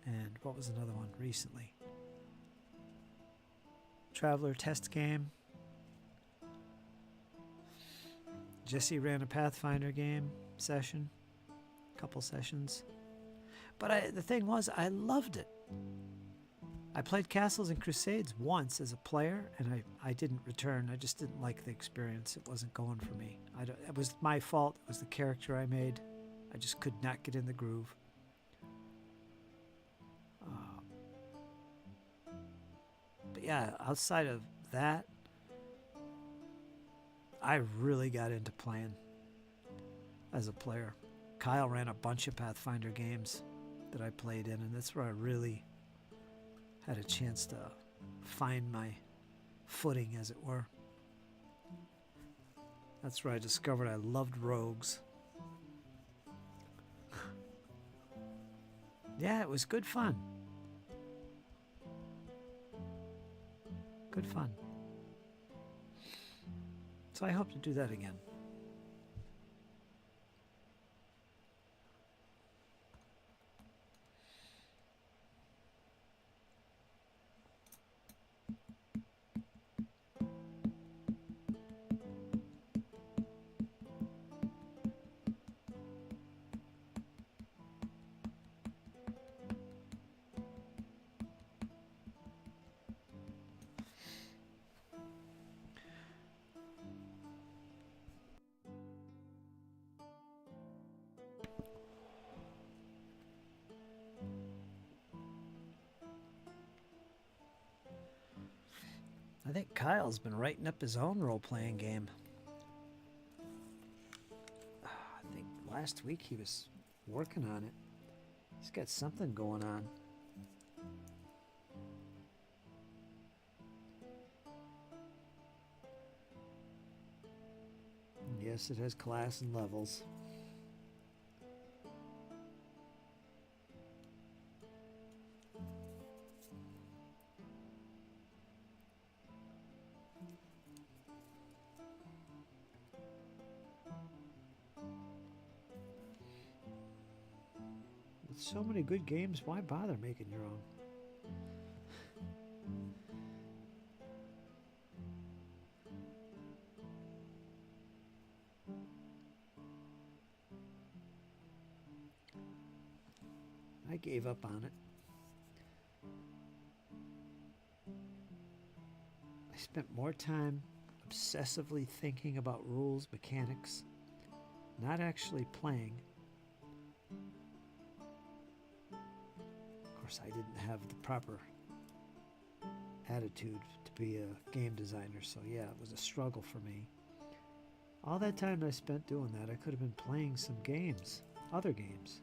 And what was another one recently? Traveler test game. Jesse ran a Pathfinder game session, couple sessions. But the thing was, I loved it. I played Castles and Crusades once as a player, and I didn't return. I just didn't like the experience. It wasn't going for me. It was my fault. It was the character I made. I just could not get in the groove. But yeah, outside of that, I really got into playing as a player. Kyle ran a bunch of Pathfinder games that I played in, and that's where I really had a chance to find my footing, as it were. That's where I discovered I loved rogues. Yeah, it was good fun. Good fun. So I hope to do that again. I think Kyle's been writing up his own role-playing game. I think last week he was working on it. He's got something going on. Yes, it has class and levels. With so many good games, why bother making your own? I gave up on it. I spent more time obsessively thinking about rules, mechanics, not actually playing. Of course, I didn't have the proper attitude to be a game designer, so yeah, it was a struggle for me. All that time I spent doing that, I could have been playing some games, other games.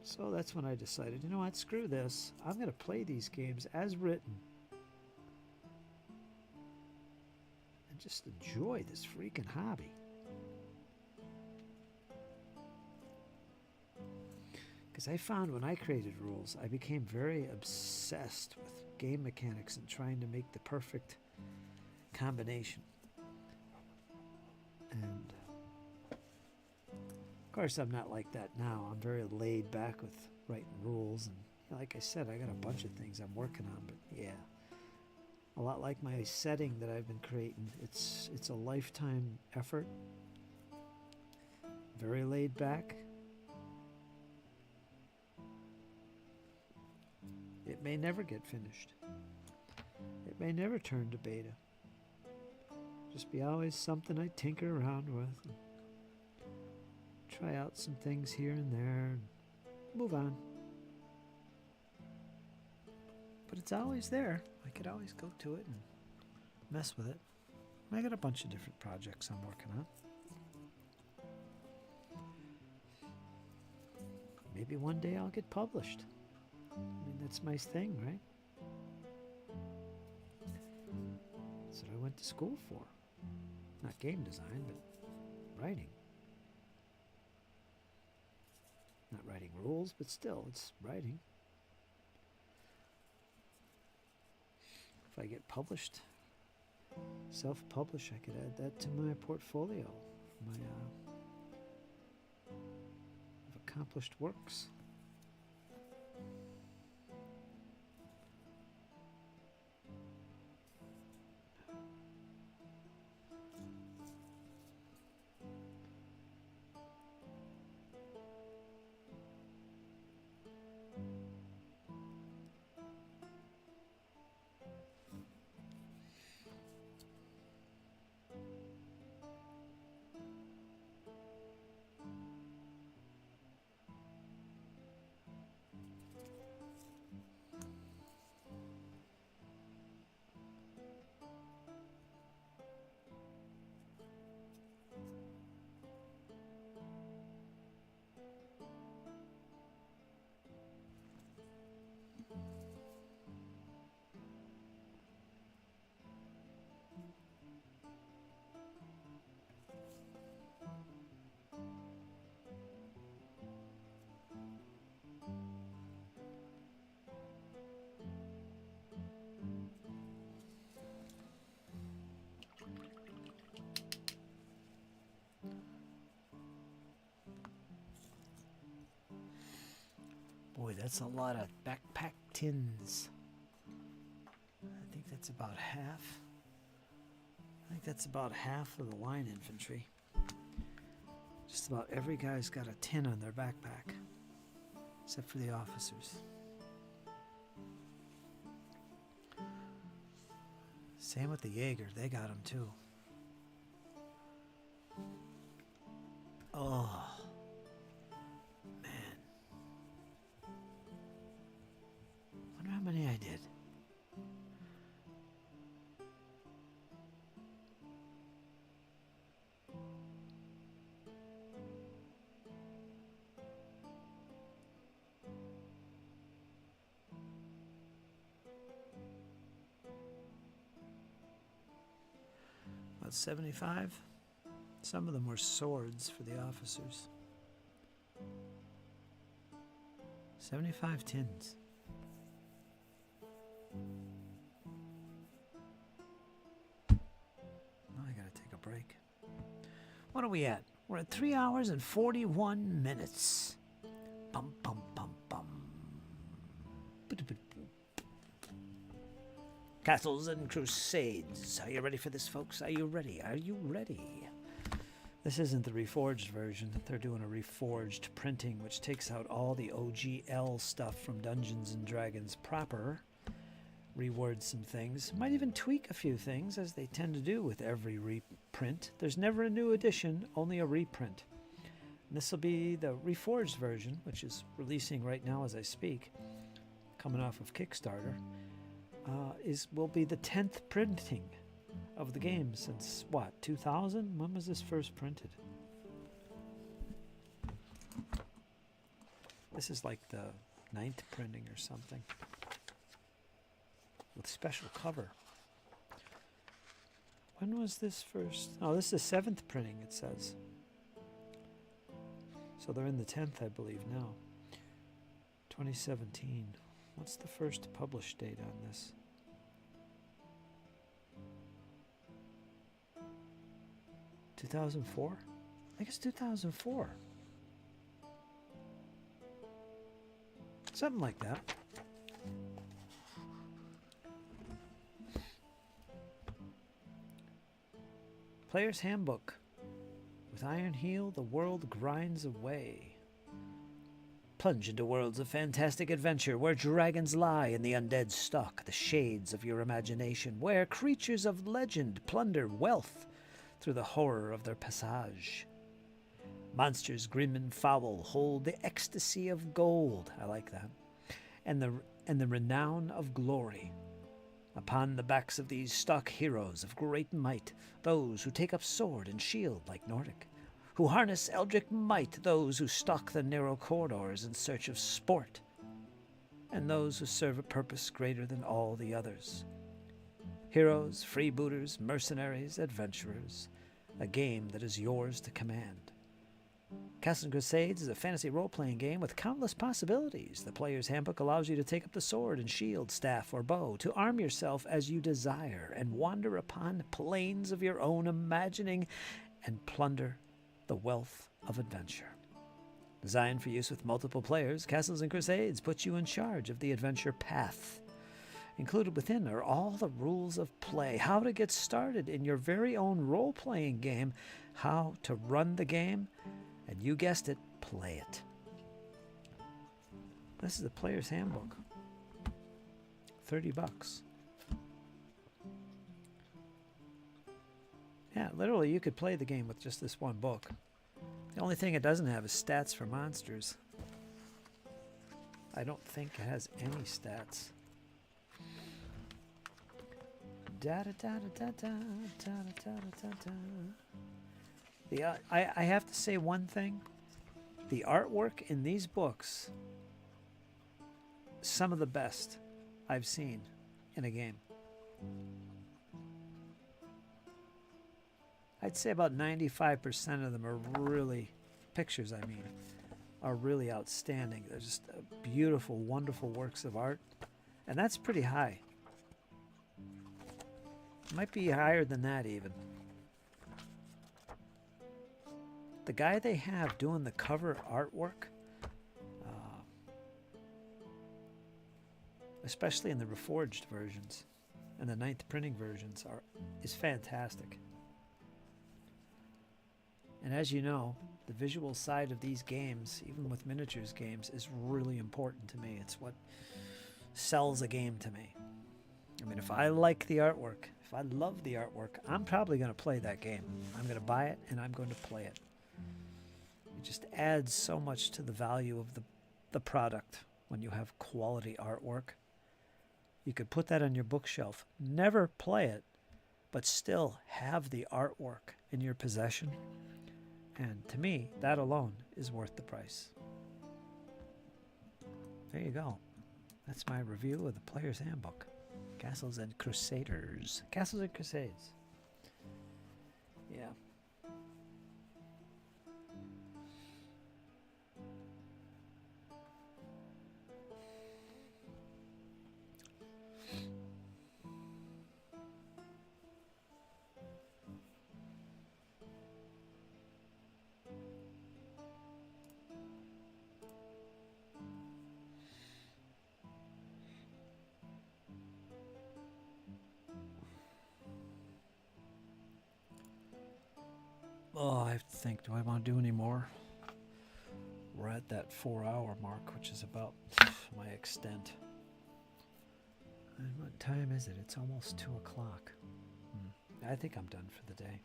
So that's when I decided, you know what, screw this. I'm going to play these games as written. And just enjoy this freaking hobby. Because I found when I created rules, I became very obsessed with game mechanics and trying to make the perfect combination. And of course, I'm not like that now. I'm very laid back with writing rules. And like I said, I got a bunch of things I'm working on. But yeah, a lot like my setting that I've been creating. It's a lifetime effort. Very laid back. It may never get finished. It may never turn to beta. Just be always something I tinker around with. And try out some things here and there and move on. But it's always there. I could always go to it and mess with it. I got a bunch of different projects I'm working on. Maybe one day I'll get published. I mean, that's my thing, right? That's what I went to school for. Not game design, but writing. Not writing rules, but still, it's writing. If I get published, self-publish, I could add that to my portfolio, my of accomplished works. Boy, that's a lot of backpack tins. I think that's about half. I think that's about half of the line infantry. Just about every guy's got a tin on their backpack, except for the officers. Same with the Jaeger, they got them too. Oh. How many I did? About 75. Some of them were swords for the officers. 75 tins. I gotta take a break. What are we at? We're at 3 hours and 41 minutes. Bum, bum, bum, bum. Castles and Crusades. Are you ready for this, folks? Are you ready? Are you ready? This isn't the reforged version. They're doing a reforged printing, which takes out all the OGL stuff from Dungeons and Dragons proper. Reword some things, might even tweak a few things, as they tend to do with every reprint. There's never a new edition, only a reprint. And this will be the reforged version, which is releasing right now as I speak, coming off of Kickstarter. Will be the 10th printing of the game since what, 2000? When was this first printed? This is like the 9th printing or something. With special cover. When was this first? Oh, this is the 7th printing, it says. So they're in the 10th, I believe, now. 2017. What's the first published date on this? 2004? I think it's 2004. Something like that. Player's Handbook. With Iron Heel, the world grinds away. Plunge into worlds of fantastic adventure where dragons lie in the undead stock, the shades of your imagination, where creatures of legend plunder wealth through the horror of their passage. Monsters grim and foul hold the ecstasy of gold, I like that, and the renown of glory. Upon the backs of these stock heroes of great might, those who take up sword and shield like Nordic, who harness eldritch might, those who stalk the narrow corridors in search of sport, and those who serve a purpose greater than all the others. Heroes, freebooters, mercenaries, adventurers, a game that is yours to command. Castles and Crusades is a fantasy role-playing game with countless possibilities. The Player's Handbook allows you to take up the sword and shield, staff, or bow, to arm yourself as you desire and wander upon planes of your own imagining and plunder the wealth of adventure. Designed for use with multiple players, Castles and Crusades puts you in charge of the adventure path. Included within are all the rules of play, how to get started in your very own role-playing game, how to run the game, and you guessed it, play it. This is the Player's Handbook. $30. Yeah, literally you could play the game with just this one book. The only thing it doesn't have is stats for monsters. I don't think it has any stats. I have to say one thing. The artwork in these books, some of the best I've seen in a game. I'd say about 95% of them are really, pictures I mean, are really outstanding. They're just beautiful, wonderful works of art. And that's pretty high. Might be higher than that even. The guy they have doing the cover artwork, especially in the reforged versions and the 9th printing versions, is fantastic. And as you know, the visual side of these games, even with miniatures games, is really important to me. It's what sells a game to me. I mean, if I like the artwork, if I love the artwork, I'm probably going to play that game. I'm going to buy it and I'm going to play it. It just adds so much to the value of the product when you have quality artwork. You could put that on your bookshelf, never play it, but still have the artwork in your possession. And to me, that alone is worth the price. There you go. That's my review of the Player's Handbook. Castles and Crusaders. Castles and Crusades. Yeah. Oh, I have to think, do I want to do any more? We're at that 4-hour mark, which is about my extent. And what time is it? It's almost 2 o'clock. I think I'm done for the day.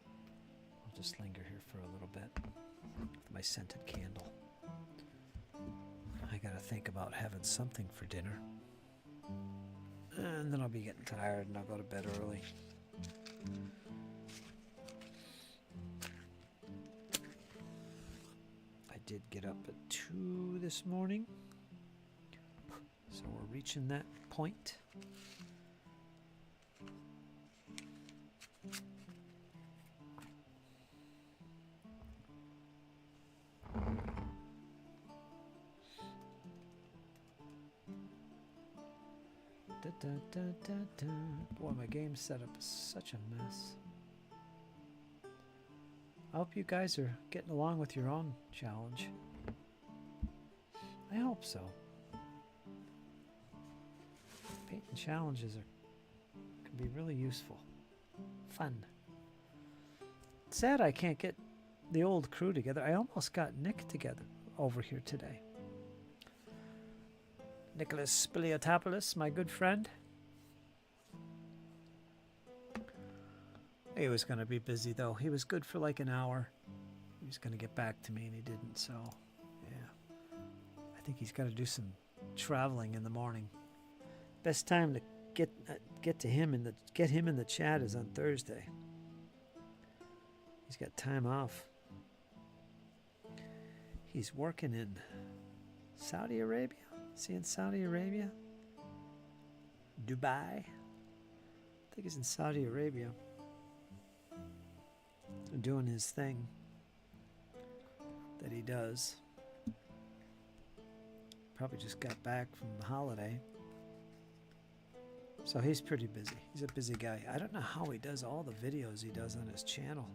I'll just linger here for a little bit with my scented candle. I gotta think about having something for dinner. And then I'll be getting tired and I'll go to bed early. I did get up at 2 this morning. So we're reaching that point. Da, da, da, da. Boy, my game setup is such a mess. I hope you guys are getting along with your own challenge. I hope so. Painting challenges can be really useful. Fun. Sad I can't get the old crew together. I almost got Nick together over here today. Nicholas Spiliotopoulos, my good friend. He was going to be busy, though. He was good for like an hour. He was going to get back to me, and he didn't, so, yeah. I think he's got to do some traveling in the morning. Best time to get him in the chat is on Thursday. He's got time off. He's working in Saudi Arabia. Is he in Saudi Arabia? Dubai? I think he's in Saudi Arabia. Doing his thing that he does. Probably just got back from the holiday. So he's pretty busy. He's a busy guy. I don't know how he does all the videos he does on his channel.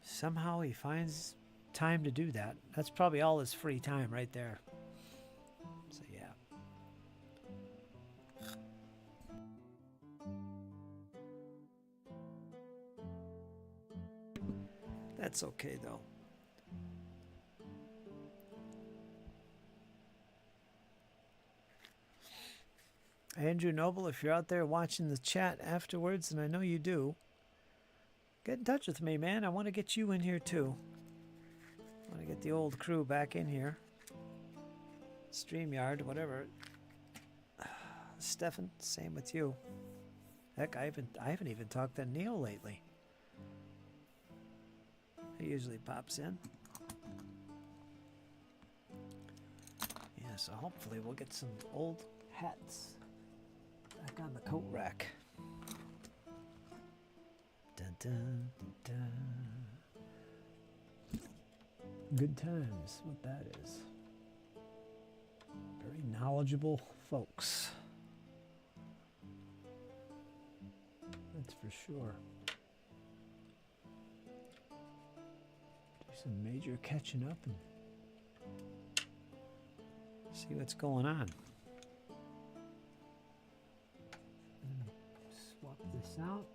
Somehow he finds time to do that. That's probably all his free time right there. So yeah. That's okay though. Andrew Noble, if you're out there watching the chat afterwards, and I know you do, get in touch with me, man. I want to get you in here too. I want to get the old crew back in here. StreamYard, whatever. Stefan, same with you. Heck, I haven't even talked to Neil lately. He usually pops in. Yeah, so hopefully we'll get some old hats back on the coat rack. Dun, dun, dun, dun. Good times, what that is. Very knowledgeable folks. That's for sure. Do some major catching up and see what's going on. Swap this out.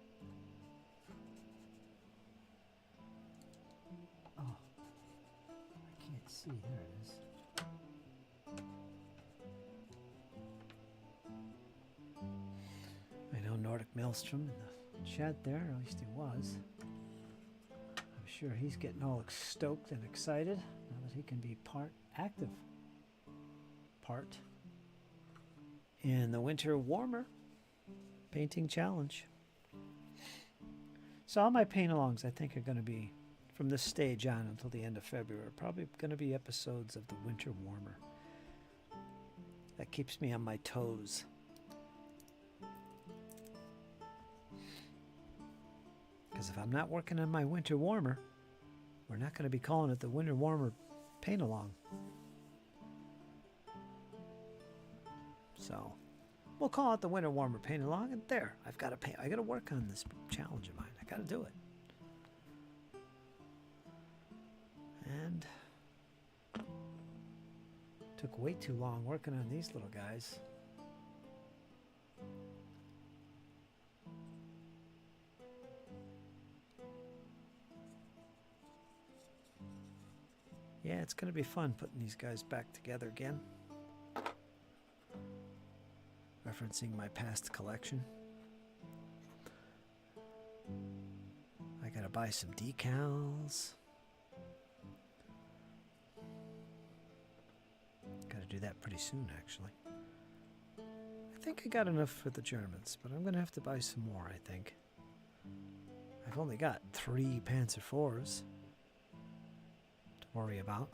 Oh, I can't see. There it is. I know Nordic Maelstrom in the chat there, or at least he was. I'm sure he's getting all stoked and excited now that he can be active part in the Winter Warmer painting challenge. So all my paint-alongs I think are going to be from this stage on until the end of February. Probably going to be episodes of the Winter Warmer. That keeps me on my toes. Because if I'm not working on my Winter Warmer, we're not going to be calling it the Winter Warmer paint-along. So we'll call it the Winter Warmer paint-along, and there, I've got to paint. I got to work on this challenge of mine. I got to do it. And took way too long working on these little guys. Yeah, it's going to be fun putting these guys back together again. Referencing my past collection. I got to buy some decals. Got to do that pretty soon, actually. I think I got enough for the Germans, but I'm going to have to buy some more, I think. I've only got 3 Panzer IVs. worry about.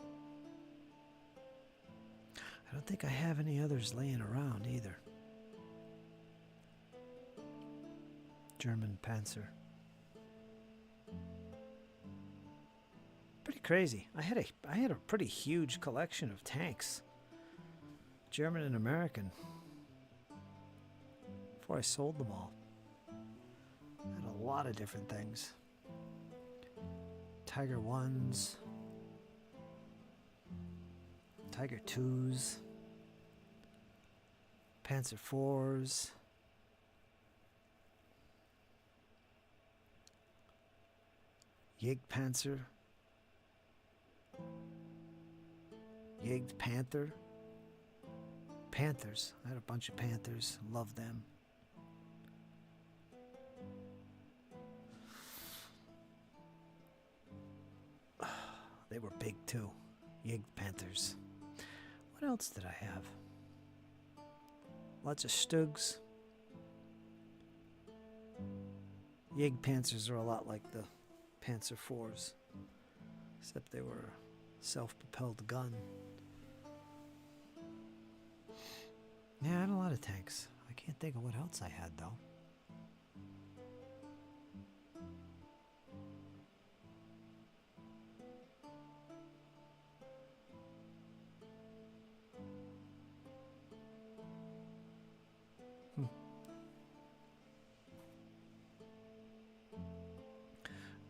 I don't think I have any others laying around either. German Panzer. Pretty crazy. I had a pretty huge collection of tanks. German and American. Before I sold them all. I had a lot of different things. Tiger 1s. Tiger 2s. Panzer 4s. Jagdpanzer. Jagdpanther. Panthers. I had a bunch of Panthers. Loved them. They were big too. Jagdpanthers. What else did I have? Lots of Stugs. Jagdpanzers are a lot like the Panzer IVs, except they were a self-propelled gun. Yeah, I had a lot of tanks. I can't think of what else I had though.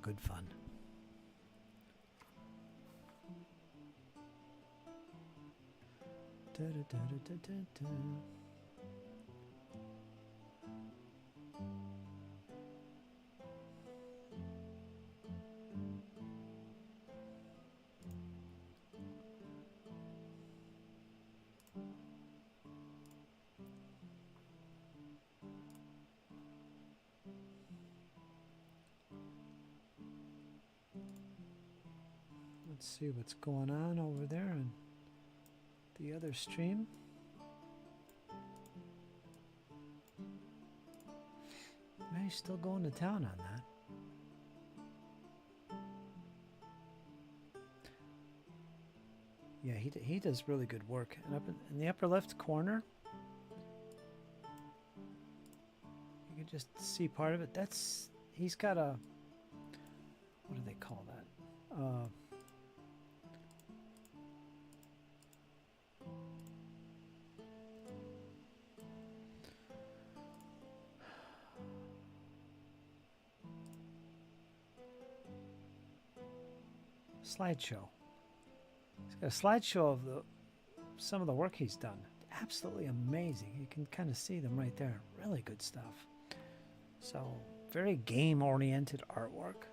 Good fun. Da, da, da, da, da, da. Let's see what's going on over there in the other stream. He's still going to town on that. Yeah, he does really good work. And up in the upper left corner, you can just see part of it. He's got a, what do they call that? Slideshow. He's got a slideshow of some of the work he's done. Absolutely amazing. You can kind of see them right there. Really good stuff. So very game-oriented artwork.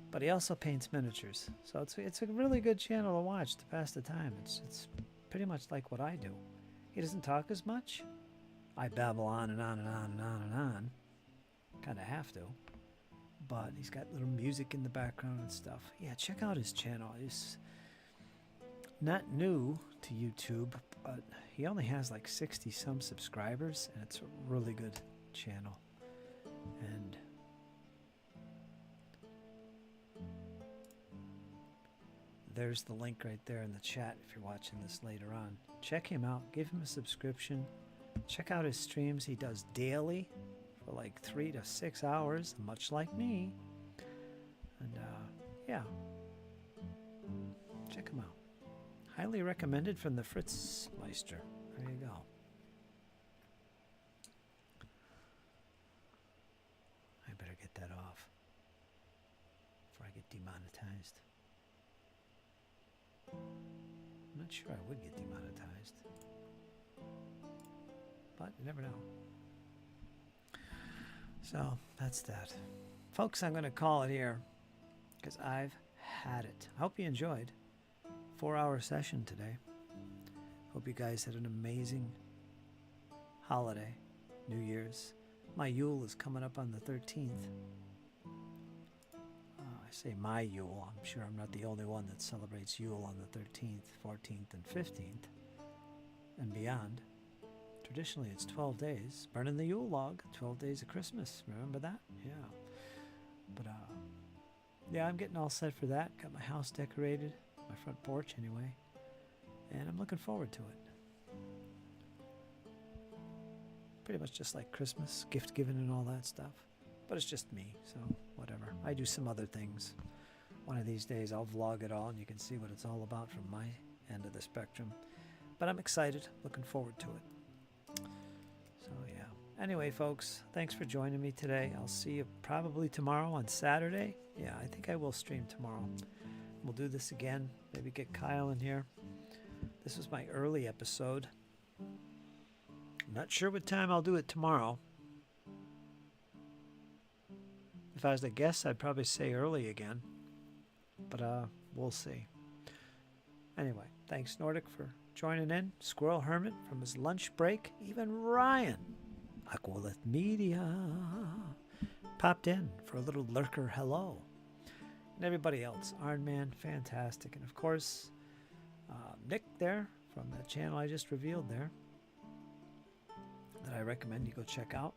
But he also paints miniatures. So it's a really good channel to watch to pass the time. It's pretty much like what I do. He doesn't talk as much. I babble on and on and on and on and on. Kind of have to. But he's got little music in the background and stuff. Yeah, check out his channel. He's not new to YouTube, but he only has like 60-some subscribers, and it's a really good channel. And there's the link right there in the chat if you're watching this later on. Check him out. Give him a subscription. Check out his streams. He does daily for like 3 to 6 hours, much like me. And yeah, check him out. Highly recommended from the Fritz Meister. There you go. I better get that off before I get demonetized. I'm not sure I would get demonetized, but you never know. So that's that. Folks, I'm going to call it here because I've had it. I hope you enjoyed. 4-hour session today. Hope you guys had an amazing holiday, New Year's. My Yule is coming up on the 13th. I say my Yule. I'm sure I'm not the only one that celebrates Yule on the 13th, 14th, and 15th, and beyond. Traditionally, it's 12 days. Burning the Yule log, 12 days of Christmas. Remember that? Yeah. But yeah, I'm getting all set for that. Got my house decorated, my front porch anyway, and I'm looking forward to it. Pretty much just like Christmas, gift giving and all that stuff. But it's just me, so whatever. I do some other things. One of these days I'll vlog it all and you can see what it's all about from my end of the spectrum. But I'm excited, looking forward to it. So yeah. Anyway, folks, thanks for joining me today. I'll see you probably tomorrow on Saturday. Yeah, I think I will stream tomorrow. We'll do this again. Maybe get Kyle in here. This was my early episode. I'm not sure what time I'll do it tomorrow. If I was to guess, I'd probably say early again. But we'll see. Anyway, thanks Nordic for joining in. Squirrel Hermit from his lunch break. Even Ryan, Aqualith Media, popped in for a little lurker hello. And everybody else, Iron Man, fantastic. And of course, Nick there from that channel I just revealed there that I recommend you go check out.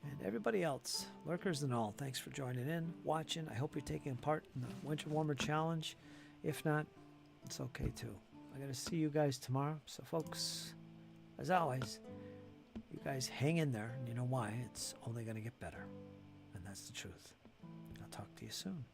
And everybody else, lurkers and all, thanks for joining in, watching. I hope you're taking part in the Winter Warmer Challenge. If not, it's okay too. I got to see you guys tomorrow. So folks, as always, you guys hang in there. And you know why? It's only going to get better. And that's the truth. I'll talk to you soon.